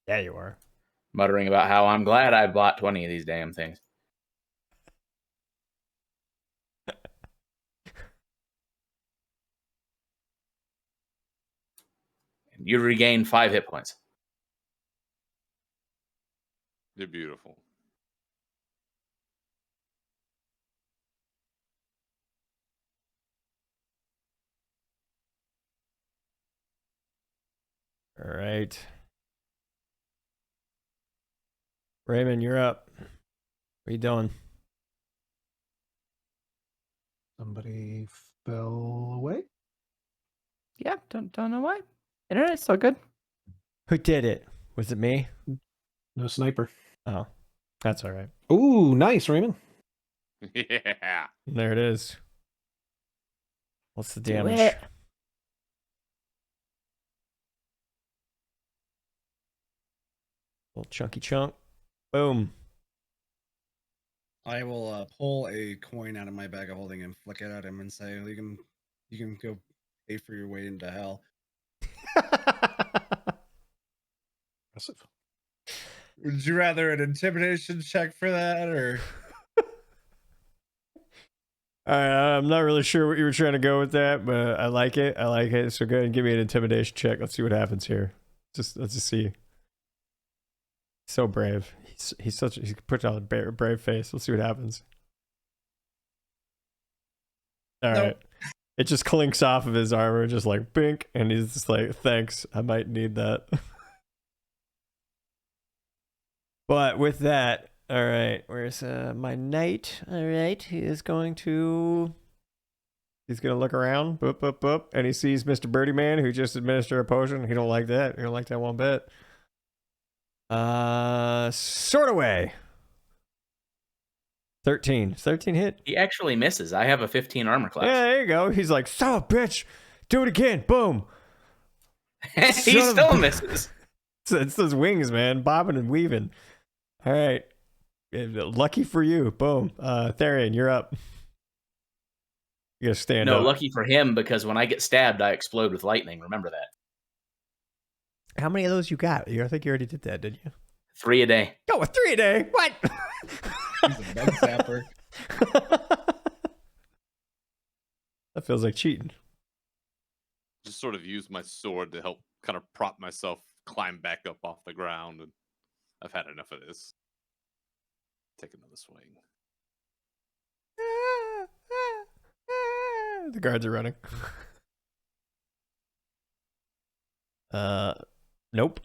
Yeah, you are. muttering about how I'm glad I bought 20 of these damn things. You regain 5 hit points. You're beautiful. All right. Raymond, you're up. What are you doing? Somebody fell away. Yeah, don't know why. Internet's so good. Who did it? Was it me? No sniper. Oh, that's all right. Ooh, nice, Raymond. Yeah. There it is. What's the Do damage? it. Little chunky chunk. Boom. I will pull a coin out of my bag of holding and flick it at him and say, "You can go pay for your way into hell." Impressive. Would you rather an intimidation check for that, or I'm not really sure what you were trying to go with that, but I like it. I like it. So go ahead and give me an intimidation check. Let's see what happens here. Let's just see. So brave. He's put on a brave face. Let's see what happens. All Nope. right. It just clinks off of his armor, just like bink, and he's just like, "Thanks, I might need that." But with that, all right, where's my knight? All right, he's gonna look around, boop, boop, boop, and he sees Mr. Birdie Man, who just administered a potion. He don't like that. He don't like that one bit. Sword away. 13. 13 hit. He actually misses. I have a 15 armor class. Yeah, there you go. He's like, son of a bitch, do it again. Boom. He Son of still a- misses. It's those wings, man, bobbing and weaving. All right. Lucky for you. Boom. Therian, you're up. You gotta stand No, up. lucky for him, because when I get stabbed, I explode with lightning. Remember that. How many of those you got? I think you already did that, did you? 3 a day. Oh, a 3 a day. What? he's a bug zapper? That feels like cheating. Just sort of use my sword to help kind of prop myself climb back up off the ground. And I've had enough of this. Take another swing. The guards are running. Nope.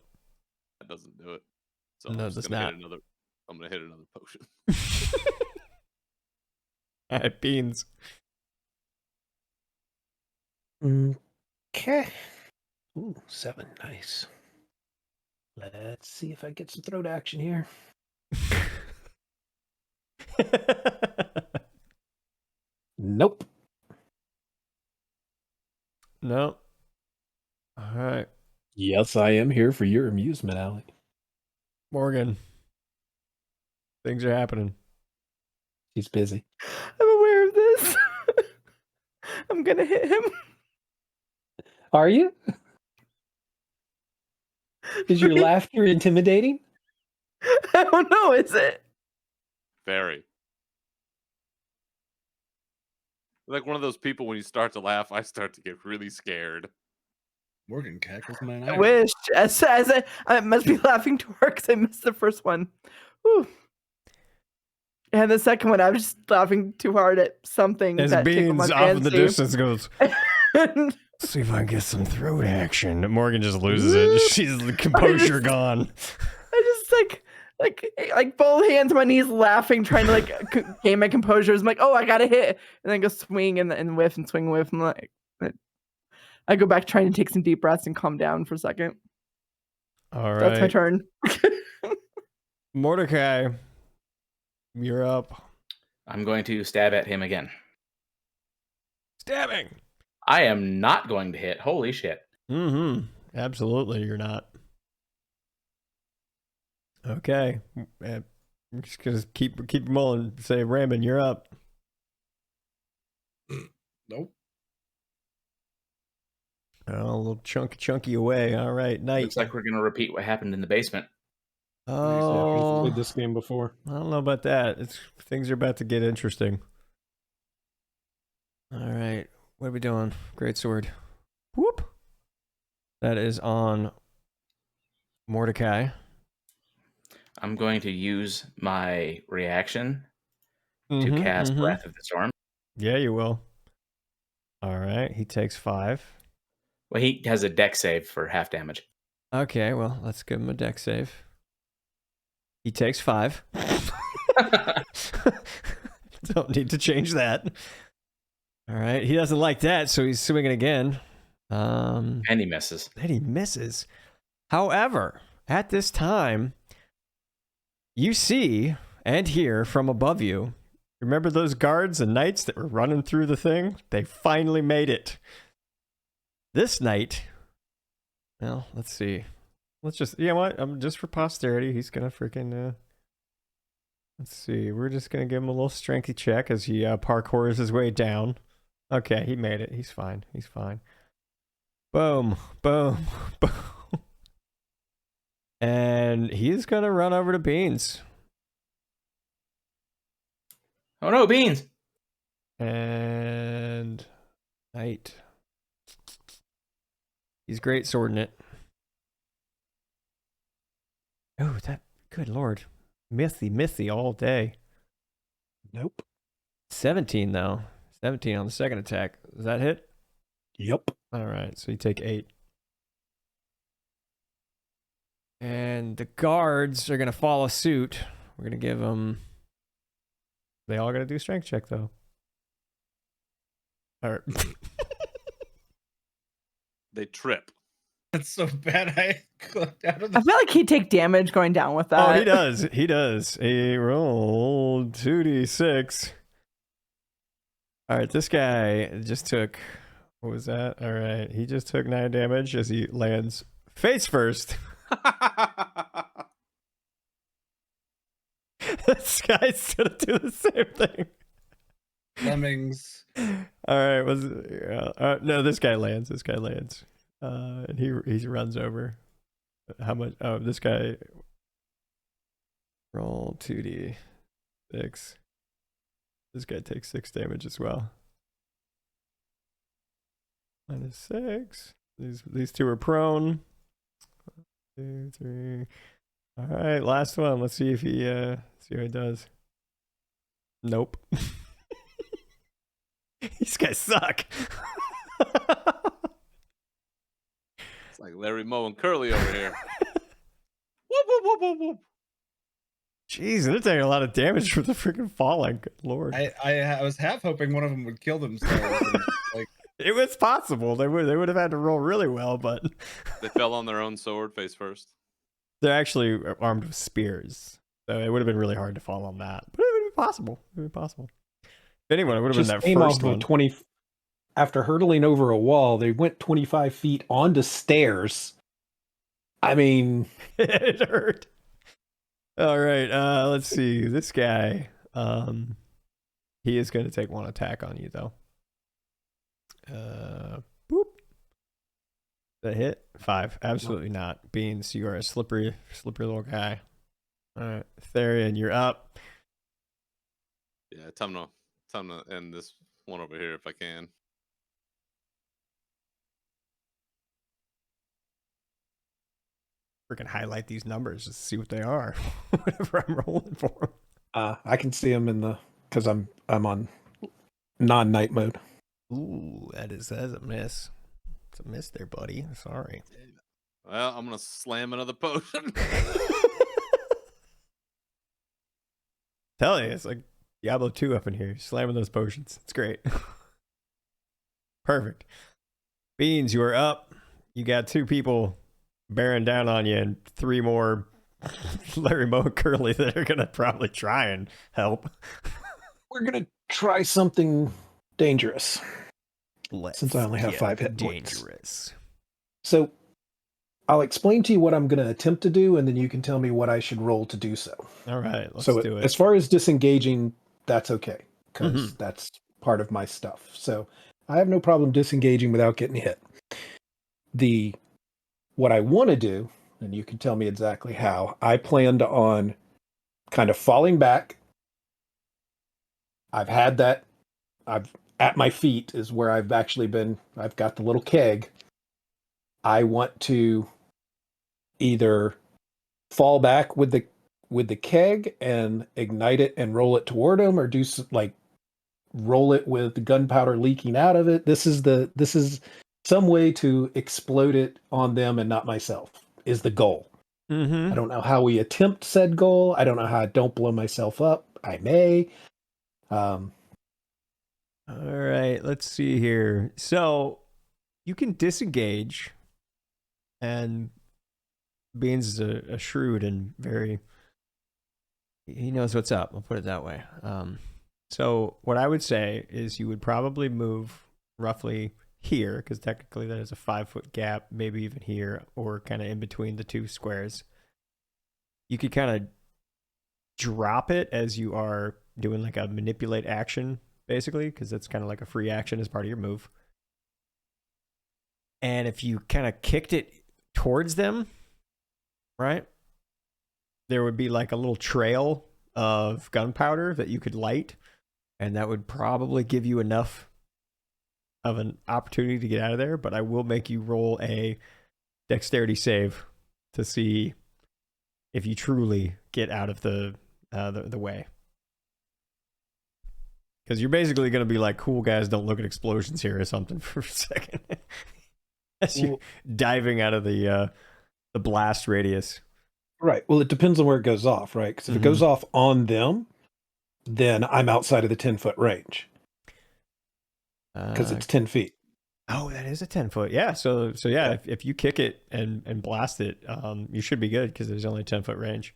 That doesn't do it. So No, I'm just that's gonna not. hit another. I'm gonna hit another potion. All right, beans. Okay. Ooh, 7. Nice. Let's see if I get some throat action here. Nope. No. All right, Yes, I am here for your amusement, Alec. Morgan. Things are happening. He's busy. I'm aware of this. I'm gonna hit him. Are you? Is your laughter intimidating? I don't know, is it? Very. Like one of those people when you start to laugh, I start to get really scared. Morgan cackles I maniacally. wish. As I must be laughing too hard because I missed the first one. Whew. And the second one, I was just laughing too hard at something As that tickled my Beans off in the fancy. distance goes, And see if I can get some throat action. Morgan just loses it. She's the composure gone. I just like both hands on my knees, laughing, trying to like gain my composure. I'm like, oh, I got to hit, and then go swing and whiff and swing and whiff. I'm like, I go back trying to take some deep breaths and calm down for a second. All right. That's my turn. Mordecai, you're up. I'm going to stab at him again. Stabbing. I am not going to hit. Holy shit. Mm-hmm. Absolutely, you're not. Okay. I'm just gonna keep rolling. Say, Raymond, you're up. Nope. Oh, a little chunky away. All right, Knight. Looks like we're going to repeat what happened in the basement. Oh, Played this game before. I don't know about that. Things are about to get interesting. All right, what are we doing? Great sword. Whoop. That is on Mordecai. I'm going to use my reaction to cast Breath of the Storm. Yeah, you will. All right, he takes 5. Well, he has a deck save for half damage. Okay, well, let's give him a deck save. He takes 5. Don't need to change that. All right, he doesn't like that, so he's swinging again. And he misses. And he misses. However, at this time, you see and hear from above you. Remember those guards and knights that were running through the thing? They finally made it. This knight, well, let's see. Let's just, you know what? Just for posterity, he's gonna freaking, let's see. We're just gonna give him a little strengthy check as he parkours his way down. Okay, he made it. He's fine. He's fine. Boom, boom, boom. And he's gonna run over to Beans. Oh no, Beans! And Knight. He's great swording it. Oh, that, good lord. Mithy all day. Nope. 17 though. 17 on the second attack. Does that hit? Yep. All right, so you take 8. And the guards are going to follow suit. We're going to give them... They all got to do strength check, though. All right. They trip. That's so bad. I clicked out of I the. feel like he'd take damage going down with that. Oh, he does. He does. He rolled 2d6. All right, this guy just took... What was that? All right, he just took 9 damage as he lands face first. This guy's gonna do the same thing. Lemmings. All right, no, this guy lands. And he runs over. How much? Oh, this guy. Roll 2d6. This guy takes 6 damage as well. -6. These two are prone. 1, 2, 3. All right, last one. Let's see if he see what he does. Nope. These guys suck. It's like Larry Moe and Curly over here. Whoop, whoop, whoop, whoop, whoop. Jeez, they're taking a lot of damage from the freaking falling. Good Lord. I was half hoping one of them would kill themselves. And, like, It was possible. They would have had to roll really well, but They fell on their own sword face first. they're actually armed with spears. So it would have been really hard to fall on that. But it would be possible. It would be possible. If anyone, it would have been that Just came first off of one. 20. After hurtling over a wall, they went 25 feet onto stairs. I mean, It hurt. All right, let's see. This guy, he is going to take one attack on you, though. Boop. The hit 5. Absolutely not. Beans, you are a slippery little guy. All right, Therian, you're up. Yeah, time to end this one over here if I can. Freaking highlight these numbers just to see what they are. Whatever I'm rolling for. I can see them in the because I'm on non-night mode. Ooh, that is a miss. It's a miss there, buddy. Sorry. Well, I'm gonna slam another potion. Tell you, it's like Diablo 2 up in here, slamming those potions. It's great. Perfect. Beans, you are up. You got 2 people bearing down on you and 3 more Larry Moe and Curly that are gonna probably try and help. We're gonna try something dangerous. Let's Since I only have get 5 hit points. dangerous. So I'll explain to you what I'm going to attempt to do, and then you can tell me what I should roll to do so. All right, let's So do it. as far as disengaging, that's okay, because Mhm. that's part of my stuff. So I have no problem disengaging without getting hit. What I want to do, and you can tell me exactly how, I planned on kind of falling back. I've had that. At my feet is where I've actually been. I've got the little keg. I want to either fall back with the keg and ignite it and roll it toward him, or do like roll it with gunpowder leaking out of it. This is some way to explode it on them and not myself is the goal. Mm-hmm. I don't know how we attempt said goal. I don't know how I don't blow myself up. I may. All right, let's see here. So you can disengage, and Beans is a shrewd and he knows what's up. I'll put it that way. So what I would say is you would probably move roughly here, because technically that is a 5-foot gap, maybe even here, or kind of in between the 2 squares. You could kind of drop it as you are doing like a manipulate action, basically, because that's kind of like a free action as part of your move. And if you kind of kicked it towards them, right, there would be like a little trail of gunpowder that you could light, and that would probably give you enough of an opportunity to get out of there. But I will make you roll a dexterity save to see if you truly get out of the way. Because you're basically going to be like, cool guys don't look at explosions here or something for a second. As you're diving out of the blast radius. Right. Well, it depends on where it goes off, right? Because if it goes off on them, then I'm outside of the 10-foot range. Because it's 10 feet. Oh, that is a 10-foot. Yeah. So yeah, if you kick it and blast it, you should be good because there's only a 10-foot range.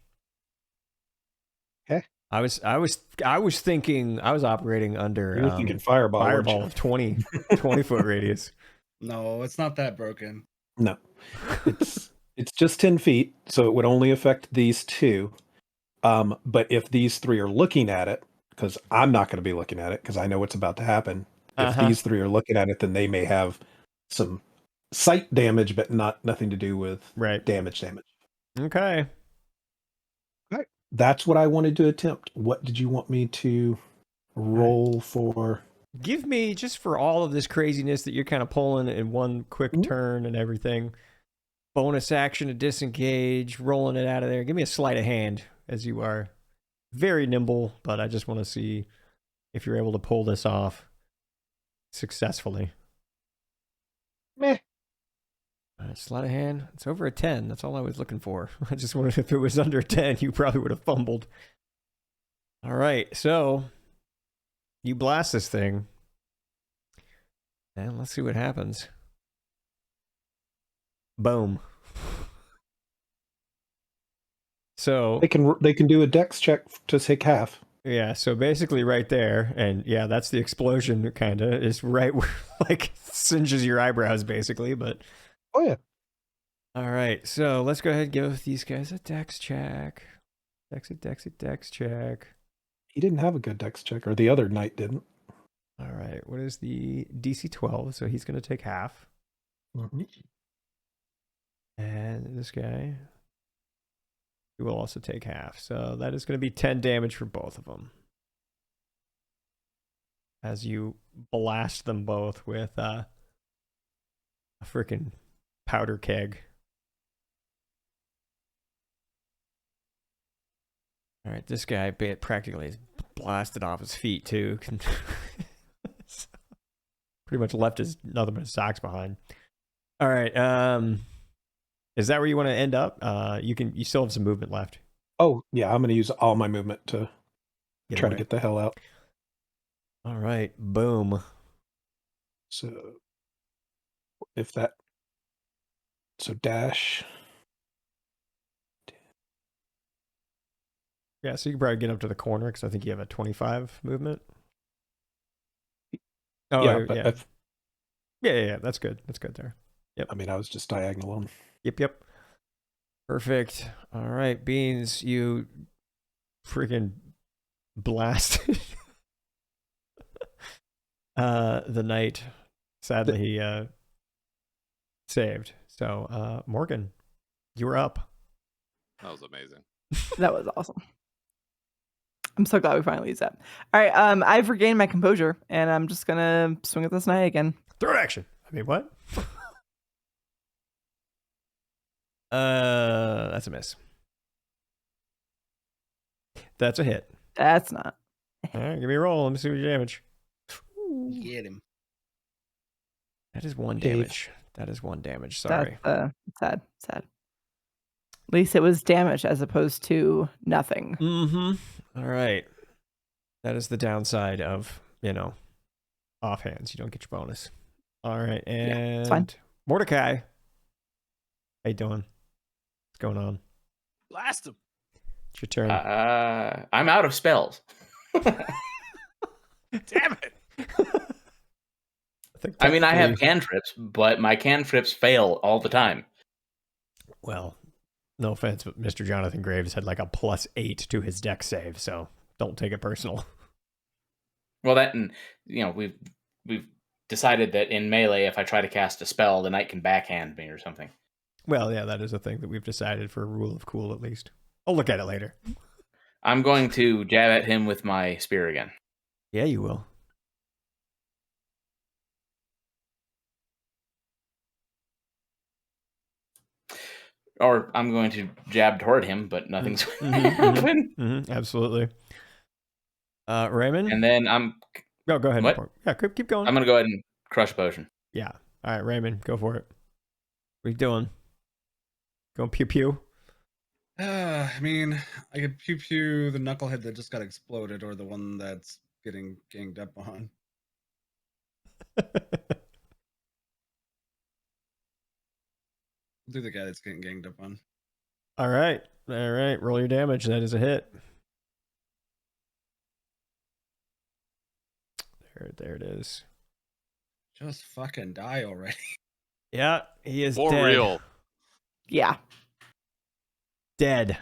Okay. I was thinking I was operating under You were thinking fireball of 20 foot radius. No, it's not that broken. No, it's just 10 feet, so it would only affect these 2. But if these 3 are looking at it, because I'm not going to be looking at it because I know what's about to happen. If these 3 are looking at it, then they may have some sight damage, but nothing to do with damage. Okay. Right. That's what I wanted to attempt. What did you want me to roll for? Give me, just for all of this craziness that you're kind of pulling in one quick turn and everything, bonus action to disengage, rolling it out of there. Give me a sleight of hand, as you are very nimble, but I just want to see if you're able to pull this off successfully. Meh. Sleight of hand. It's over a 10. That's all I was looking for. I just wondered if it was under 10, you probably would have fumbled. All right, so you blast this thing. And let's see what happens. Boom. So They can do a dex check to take half. yeah, so basically right there, and yeah, that's the explosion kind of, is right where, like, singes your eyebrows basically, but... Oh, yeah. All right, so let's go ahead and give these guys a dex check. Dex check. He didn't have a good dex check, or the other knight didn't. All right, what is the DC 12? So he's going to take half. Mm-hmm. And this guy, he will also take half. So that is going to be 10 damage for both of them. As you blast them both with a freaking powder keg. All right, this guy practically is blasted off his feet too. Pretty much left nothing but his socks behind. All right, is that where you want to end up? You still have some movement left. Oh, yeah, I'm going to use all my movement to try to away. get the hell out. All right, boom. So, dash. Yeah, so you can probably get up to the corner because I think you have a 25 movement. Oh, Yeah, but yeah, that's good. That's good there. Yep. I mean, I was just diagonal on. Yep. Perfect. All right, Beans, you freaking blasted the knight. Sadly, he saved. So, Morgan, you were up. That was amazing. That was awesome. I'm so glad we finally used that. All right, I've regained my composure, and I'm just gonna swing at this knight again. Third action. I mean, what? That's a miss. That's a hit. That's not. All right, give me a roll. Let me see what your damage. Get him. That is one Dave. damage. That is one damage. Sorry. That's sad. At least it was damage as opposed to nothing. Mm-hmm. All right. That is the downside of, offhands. You don't get your bonus. All right. And it's fine. Mordecai. How you doing? What's going on? Blast him. It's your turn. I'm out of spells. Damn it. I mean, I have cantrips, but my cantrips fail all the time. Well, no offense, but Mr. Jonathan Graves had like a +8 to his dex save, so don't take it personal. Well, that, and we've decided that in melee, if I try to cast a spell, the knight can backhand me or something. Well, yeah, that is a thing that we've decided for a rule of cool, at least. I'll look at it later. I'm going to jab at him with my spear again. Yeah, you will. Or I'm going to jab toward him, but nothing's going to happen. Absolutely. Raymond? And then go ahead. What? Yeah, keep going. I'm going to go ahead and crush a potion. Yeah. All right, Raymond, go for it. What are you doing? Going pew-pew? I mean, I could pew the knucklehead that just got exploded, or the one that's getting ganged up on. Do the guy that's getting ganged up on. All right. Roll your damage. That is a hit. There it is. Just fucking die already. Yeah, he is For dead. real. Yeah. Dead.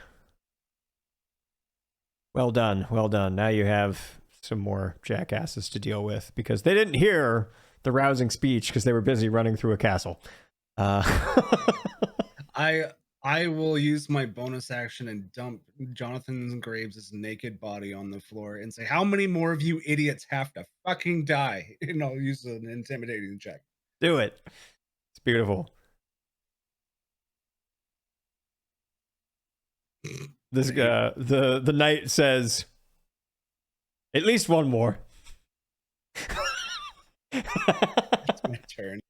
Well done. Now you have some more jackasses to deal with because they didn't hear the rousing speech because they were busy running through a castle. I will use my bonus action and dump Jonathan Graves' naked body on the floor and say, how many more of you idiots have to fucking die? And I'll use an intimidating check. Do it. It's beautiful. This guy, the knight says, at least one more. It's my turn.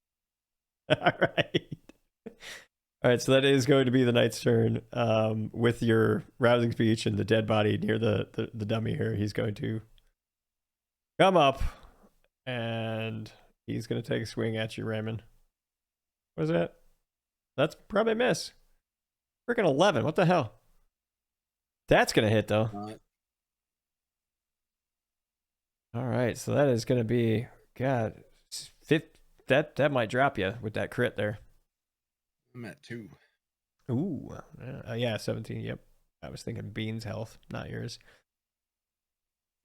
All right, so that is going to be the knight's turn. With your rousing speech and the dead body near the dummy here, he's going to come up and he's going to take a swing at you, Raymond. What is that? That's probably a miss. Freaking 11. What the hell? That's going to hit, though. All right, so that is going to be, God, that might drop you with that crit there. I'm at 2. Ooh, yeah, 17. Yep. I was thinking Bean's health, not yours.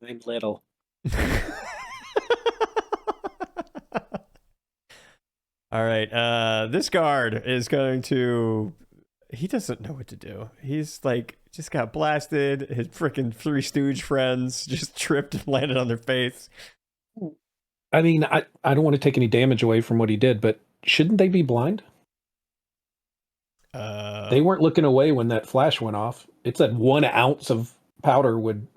I'm little. All right. This guard is going to. He doesn't know what to do. He's like just got blasted. His freaking Three Stooge friends just tripped and landed on their face. I mean, I don't want to take any damage away from what he did, but shouldn't they be blind? They weren't looking away when that flash went off. It said 1 ounce of powder would.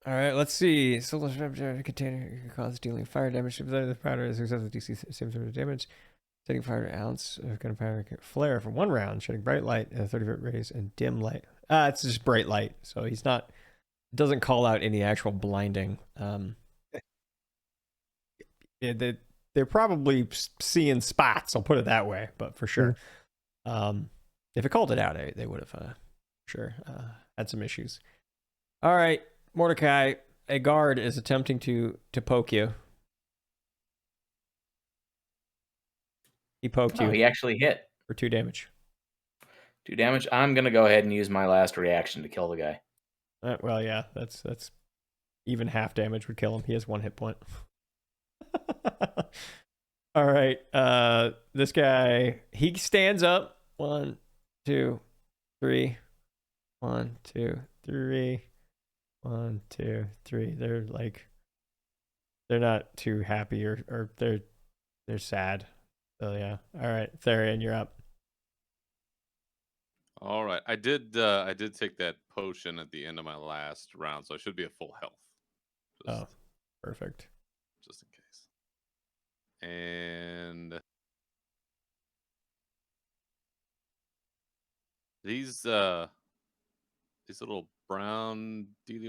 All right, let's see. Solar container can cause dealing fire damage. The powder is excessive DC same sort of damage. Setting fire an ounce of gunpowder can flare for 1 round, shedding bright light, 30-foot rays, and dim light. It's just bright light, so he's not. Doesn't call out any actual blinding. Yeah, they're probably seeing spots. I'll put it that way, but for sure. If it called it out, they would have had some issues. All right, Mordecai, a guard is attempting to poke you. He poked you. He actually hit for 2 damage. 2 damage. I'm gonna go ahead and use my last reaction to kill the guy. Well, yeah, that's even half damage would kill him. He has 1 hit point. All right, this guy, he stands up. 1, 2, 3. 1, 2, 3. 1, 2, 3. They're not too happy or they're sad. So yeah. All right, Therian, you're up. All right, I did take that potion at the end of my last round, so I should be at full health. Perfect. Just in case. And these little brown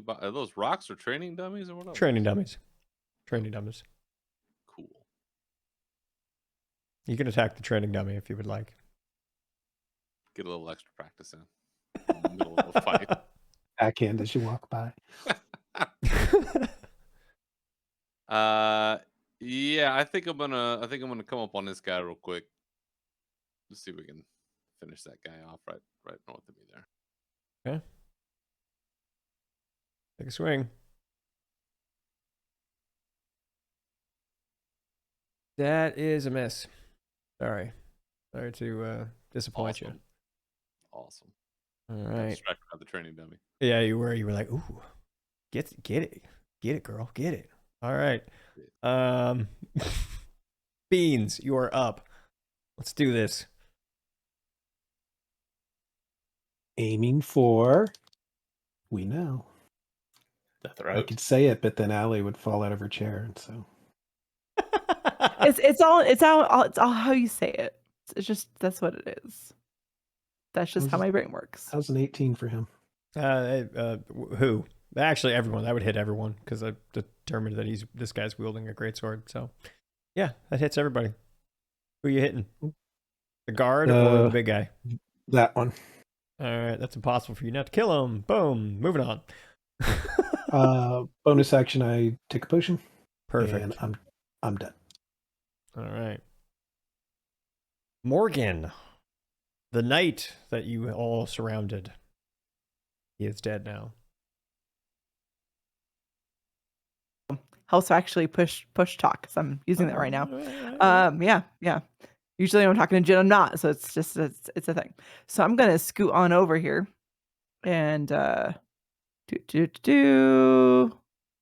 are those rocks or training dummies or what? Training dummies. Training dummies. Cool. You can attack the training dummy if you would like. Get a little extra practice in the middle of a fight. Backhand as you walk by. Yeah, I think I'm gonna come up on this guy real quick. Let's see if we can finish that guy off right north of me there. Okay. Take a swing. That is a miss. Sorry to disappoint you. Awesome. All right. Distracted by the training dummy. Yeah, you were like, ooh, get it, girl, get it. All right. Beans, you are up. Let's do this. Aiming for. We know. The throat. I could say it, but then Allie would fall out of her chair, and so. It's all how you say it. It's just that's what it is. That's just how my brain works. How's an 18 for him? Who? Actually, everyone. That would hit everyone because I determined that this guy's wielding a greatsword. So, yeah, that hits everybody. Who are you hitting? The guard or the big guy? That one. All right, that's impossible for you not to kill him. Boom. Moving on. Bonus action, I take a potion. Perfect. And I'm done. All right. Morgan, the knight that you all surrounded. He is dead now. Also, actually push talk because I'm using that right now. Yeah. Usually when I'm talking to Jen, I'm not. So it's a thing. So I'm gonna scoot on over here, and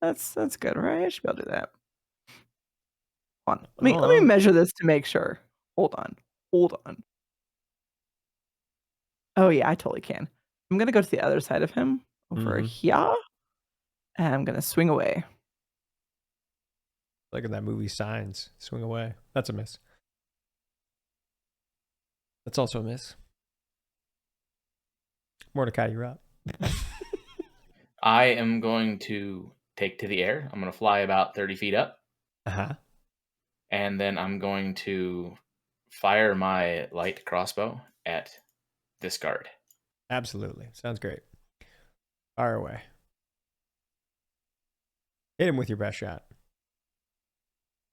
That's good, right? I should be able to do that. Hold on. Let me measure this to make sure. Hold on. Oh yeah, I totally can. I'm gonna go to the other side of him over here, and I'm gonna swing away. Like in that movie Signs, swing away. That's a miss. That's also a miss. Mordecai, you're up. I am going to take to the air. I'm going to fly about 30 feet up. Uh-huh. And then I'm going to fire my light crossbow at this guard. Absolutely. Sounds great. Fire away. Hit him with your best shot.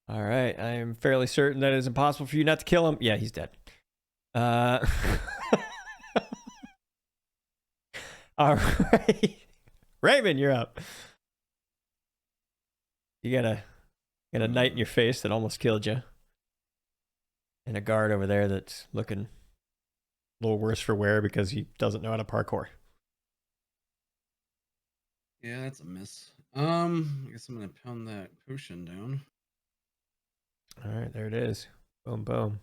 All right. I am fairly certain that it is impossible for you not to kill him. Yeah, he's dead. All right. Raymond, you're up. You got a knight in your face that almost killed you. And a guard over there that's looking a little worse for wear because he doesn't know how to parkour. Yeah, that's a miss. I guess I'm gonna pound that potion down. All right, there it is. Boom, boom.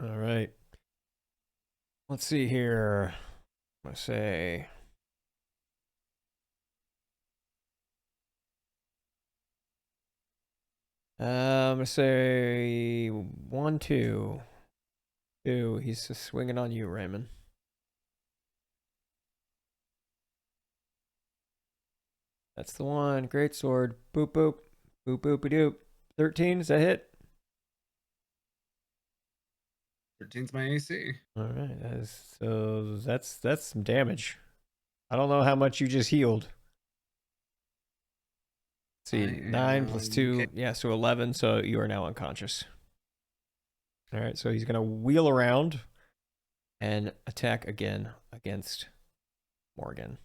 All right. Let's see here. I'm going to say... I'm going to say 1, 2. 2. He's just swinging on you, Raymond. That's the one. Great sword. Boop, boop. Boop, boopy doop. 13, is that hit? 13's my AC. All right. So that's some damage. I don't know how much you just healed. Let's see, 9 plus 2. Okay. Yeah, so 11. So you are now unconscious. All right, so he's going to wheel around and attack again against Morgan.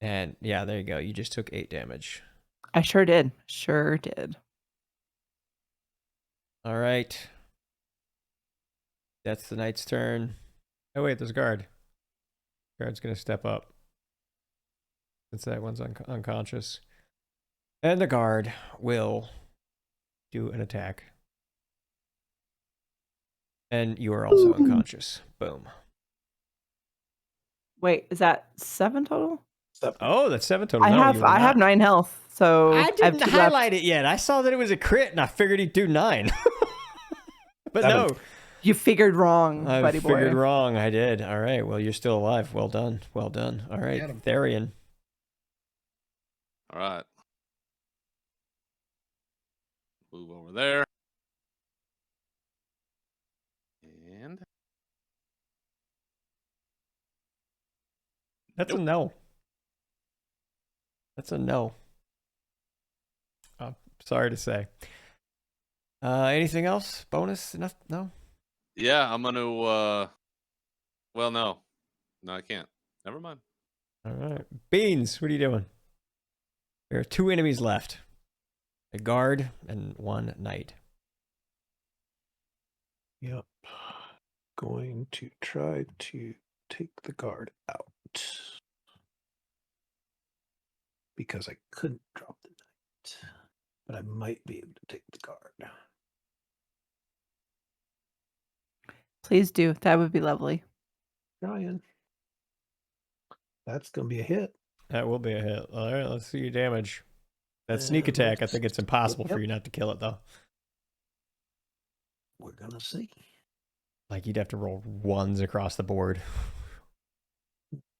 And yeah, there you go. You just took 8 damage. I sure did. Sure did. All right. That's the knight's turn. Oh, wait, there's a guard. Guard's going to step up. Since that one's unconscious. And the guard will do an attack. And you are also unconscious. Boom. Wait, is that 7 total? Oh, that's 7 total. I No, have you were I have not. 9 health, so I have didn't 2 left. highlight it yet. I saw that it was a crit, and I figured he'd do 9. But 7. no. You figured wrong, I buddy figured boy. wrong. I did. All right. Well, you're still alive. Well done. Well done. All right. Get him. Therian. All right. Move over there. And That's a no. That's a no. I'm sorry to say. Anything else? Bonus? Enough? No? yeah, I'm gonna well no. No, I can't. Never mind. All right. Beans, what are you doing? There are 2 enemies left. A guard and 1 knight. Yep. Going to try to take the guard out. Because I couldn't drop the knight. But I might be able to take the guard. Please do. That would be lovely. Ryan. That's going to be a hit. That will be a hit. All right, let's see your damage. That sneak And attack, I think it's impossible for Yep. you not to kill it, though. We're going to see. Like, you'd have to roll 1s across the board.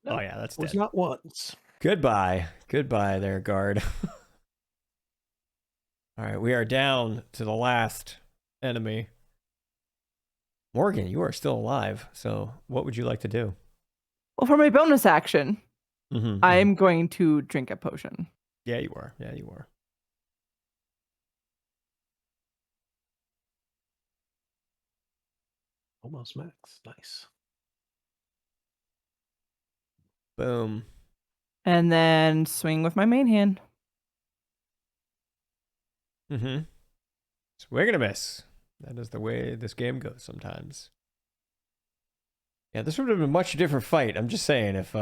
No, Oh, yeah, that's it was dead. not once. Goodbye. Goodbye there, guard. All right, we are down to the last enemy. Morgan, you are still alive, so what would you like to do? Well, for my bonus action, Mm-hmm. I'm going to drink a potion. Yeah, you are. Yeah, you are. Almost max. Nice. Boom. And then swing with my main hand. Mm-hmm. Swing and a miss. That is the way this game goes sometimes. Yeah, this would have been a much different fight. I'm just saying, if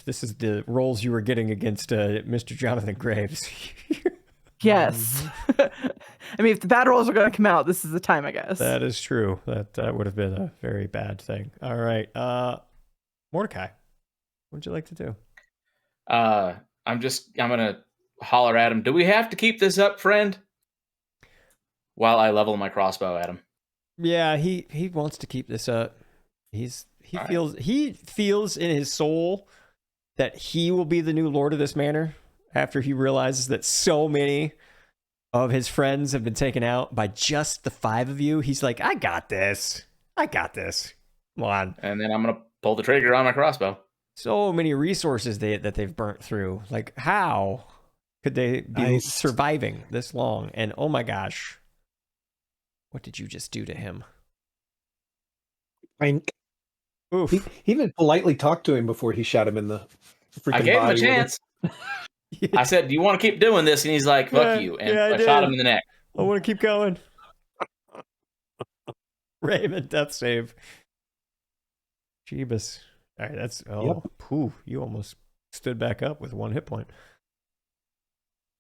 this is the roles you were getting against Mr. Jonathan Graves. Yes. I mean, if the bad rolls are going to come out, this is the time, I guess. That is true. That would have been a very bad thing. All right. Mordecai, what would you like to do? I'm gonna holler at him. Do we have to keep this up, friend? While I level my crossbow at him. Yeah, he wants to keep this up. He feels in his soul that he will be the new lord of this manor after he realizes that so many of his friends have been taken out by just the 5 of you. He's like, I got this. Come on. And then I'm gonna pull the trigger on my crossbow. So many resources that they've burnt through. Like, how could they be surviving this long? And oh my gosh, what did you just do to him? Oof. He even politely talked to him before he shot him in the freaking I gave him a body with chance. I said, do you want to keep doing this? And he's like, fuck you. And I shot him in the neck. I want to keep going. Raymond, death save. Jeebus. All right, that's... Oh, pooh, you almost stood back up with 1 hit point.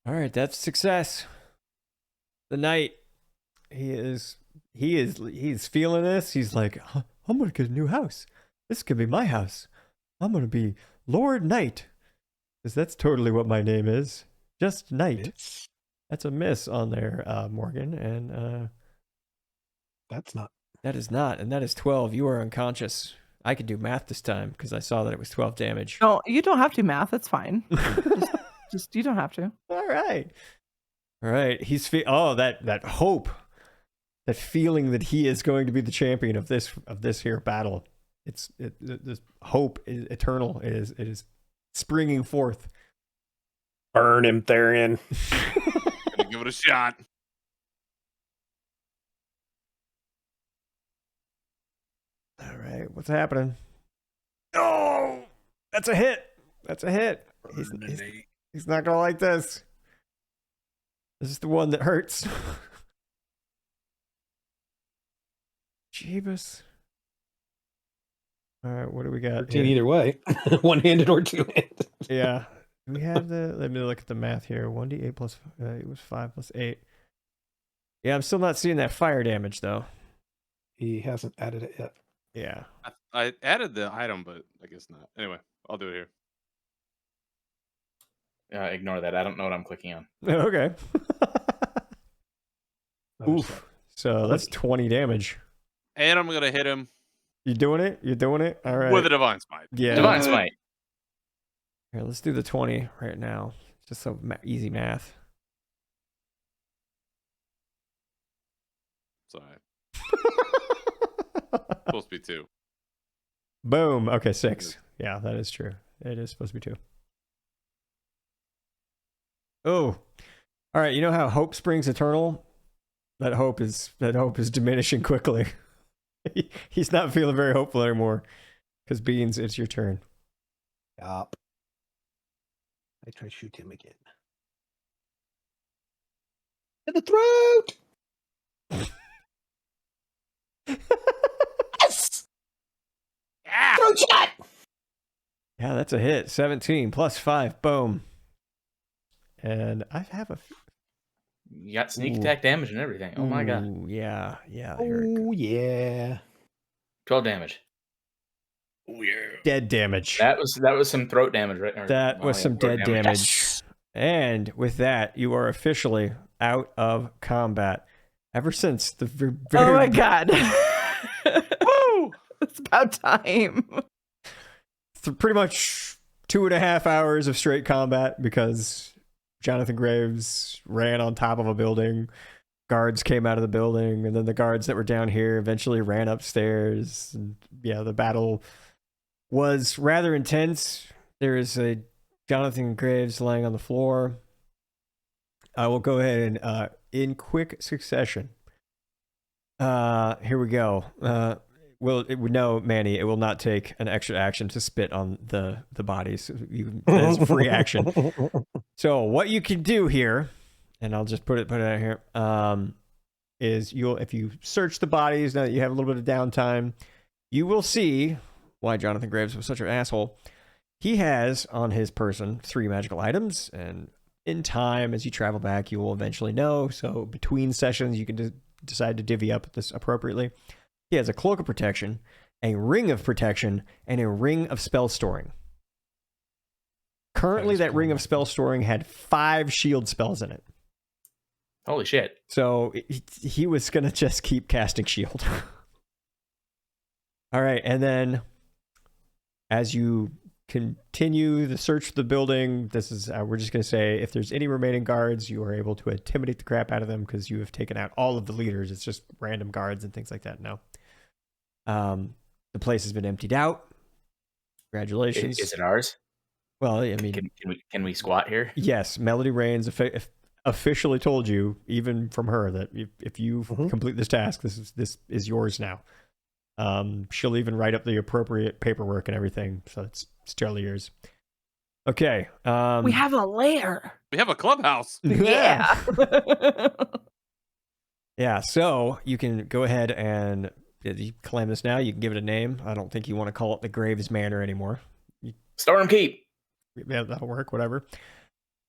All right, that's success. The knight, he's feeling this. He's like, I'm going to get a new house. This could be my house. I'm going to be Lord Knight. Because that's totally what my name is. Just Knight. That's a miss on there, Morgan. And that's not. That is not. And that is 12. You are unconscious. I could do math this time because I saw that it was 12 damage. No, you don't have to math. That's fine. just you don't have to. All right. He's that hope, that feeling that he is going to be the champion of this here battle. This hope is eternal. It is springing forth. Burn him, Therian. Gonna give it a shot. All right, what's happening? Oh, that's a hit. He's not gonna like this. This is the one that hurts. Jeebus. All right, what do we got? 13 either way. One-handed or two-handed. Yeah. We have let me look at the math here. 1d8 plus, it was 5 plus 8. Yeah, I'm still not seeing that fire damage, though. He hasn't added it yet. Yeah. I added the item, but I guess not. Anyway, I'll do it here. Ignore that. I don't know what I'm clicking on. Okay. Oof. So that's 20 damage. And I'm going to hit him. You doing it? You're doing it? All right. With a Divine Smite. Yeah. Divine Smite. Here, let's do the 20 right now. Just so easy math. Sorry. Supposed to be 2. Boom. Okay, 6. Yeah, that is true. It is supposed to be 2. Oh. All right, you know how hope springs eternal? That hope is diminishing quickly. He's not feeling very hopeful anymore. Because Beans, it's your turn. Stop. I try to shoot him again. In the throat! Yes! Yeah! Throat shot! Yeah, that's a hit. 17 plus 5. Boom. And I have a... You got sneak attack damage and everything. Oh my god. Yeah. Oh, yeah. 12 damage. Oh, yeah. Dead damage. That was some throat damage, right? That was some dead damage. Yes. And with that, you are officially out of combat. Ever since the very... Oh my god. Woo! It's about time. Pretty much 2.5 hours of straight combat because Jonathan Graves ran on top of a building. Guards came out of the building, and then the guards that were down here eventually ran upstairs. And yeah, the battle was rather intense. There is a Jonathan Graves lying on the floor. I will go ahead and in quick succession. Here we go. No, Manny, it will not take an extra action to spit on the bodies. That's free action. So what you can do here, and I'll just put it out here, is if you search the bodies now that you have a little bit of downtime, you will see why Jonathan Graves was such an asshole. He has on his person 3 magical items, and in time, as you travel back, you will eventually know. So between sessions, you can decide to divvy up this appropriately. He has a cloak of protection, a ring of protection, and a ring of spell storing. Currently, that ring of spell storing had 5 shield spells in it. Holy shit. So he was going to just keep casting shield. All right, and then as you continue the search for the building, this is we're just going to say if there's any remaining guards, you are able to intimidate the crap out of them because you have taken out all of the leaders. It's just random guards and things like that now. The place has been emptied out. Congratulations. Is it ours? Well, I mean, can we squat here? Yes, Melody Rains officially told you, even from her, that if you complete this task, this is yours now. She'll even write up the appropriate paperwork and everything, so it's totally yours. Okay. We have a lair. We have a clubhouse. Yeah. Yeah, so you can go ahead and you claim this now. You can give it a name. I don't think you want to call it the Graves Manor anymore. Storm Keep. Yeah, that'll work, whatever.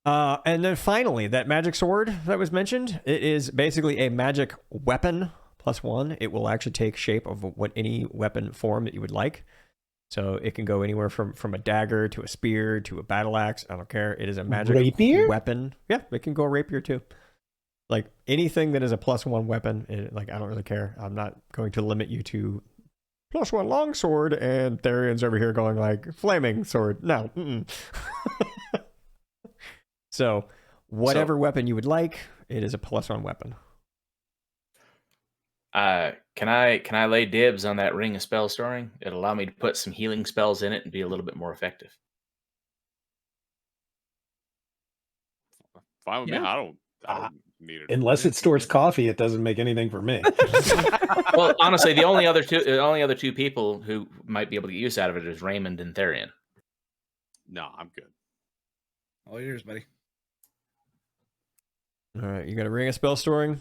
And then finally, that magic sword that was mentioned, it is basically a magic weapon +1. It will actually take shape of what any weapon form that you would like. So it can go anywhere from a dagger to a spear to a battle axe. I don't care. It is a magic weapon. Yeah, it can go rapier too. Like anything that is a +1 weapon, like I don't really care. I'm not going to limit you to +1 longsword and Therian's over here going like flaming sword. No. So whatever weapon you would like, it is a +1 weapon. Can I lay dibs on that ring of spell storing? It'll allow me to put some healing spells in it and be a little bit more effective. Fine with me. I don't need it. Unless it stores coffee, it doesn't make anything for me. Well, honestly, the only other two people who might be able to get use out of it is Raymond and Therian. No, I'm good. All yours, buddy. All right, you got a ring of spell storing,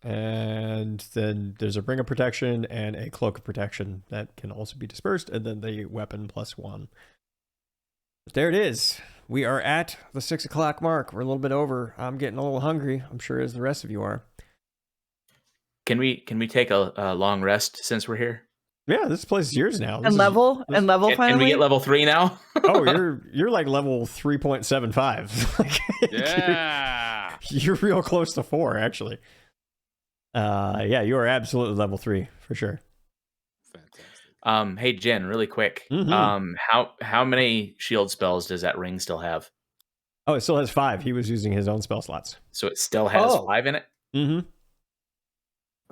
and then there's a ring of protection and a cloak of protection that can also be dispersed, and then the weapon +1. But there it is. We are at the 6 o'clock mark. We're a little bit over. I'm getting a little hungry. I'm sure as the rest of you are. Can we take a long rest since we're here? Yeah, this place is yours now. And level finally. Can we get level 3 now? Oh, you're like level 3.75. Like, Yeah. you're real close to 4, actually. Yeah, you are absolutely level 3 for sure. Fantastic. Hey Jen, really quick. How many shield spells does that ring still have? Oh, it still has 5. He was using his own spell slots. So it still has 5 in it? Mm-hmm.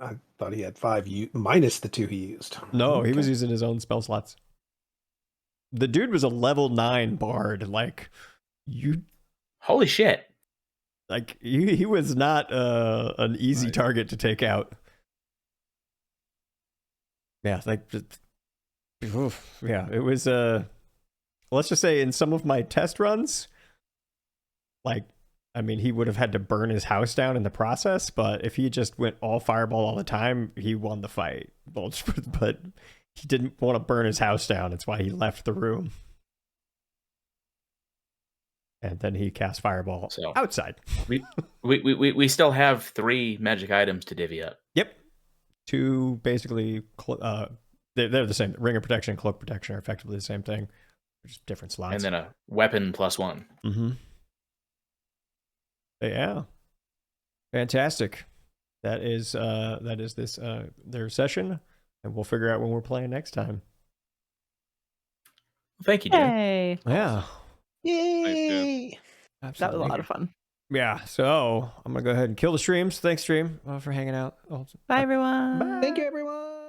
I thought he had 5 minus the 2 he used. No, he was using his own spell slots. The dude was a level 9 bard. Like, Holy shit. Like, he was not an easy target to take out. Yeah, like, yeah, it was, let's just say in some of my test runs, like, I mean, he would have had to burn his house down in the process, but if he just went all fireball all the time, he won the fight. But he didn't want to burn his house down. That's why he left the room. And then he cast fireball outside. We still have 3 magic items to divvy up. Yep. 2 basically, they're the same. Ring of protection and cloak protection are effectively the same thing. Just different slots. And then a weapon +1. Mm-hmm. Yeah. Fantastic. That is this their session, and we'll figure out when we're playing next time. Thank you, Jen. Hey. Yeah. Yay! Absolutely. That was a lot of fun. Yeah. So I'm gonna go ahead and kill the streams. Thanks, stream, for hanging out. Bye, everyone. Bye. Thank you, everyone.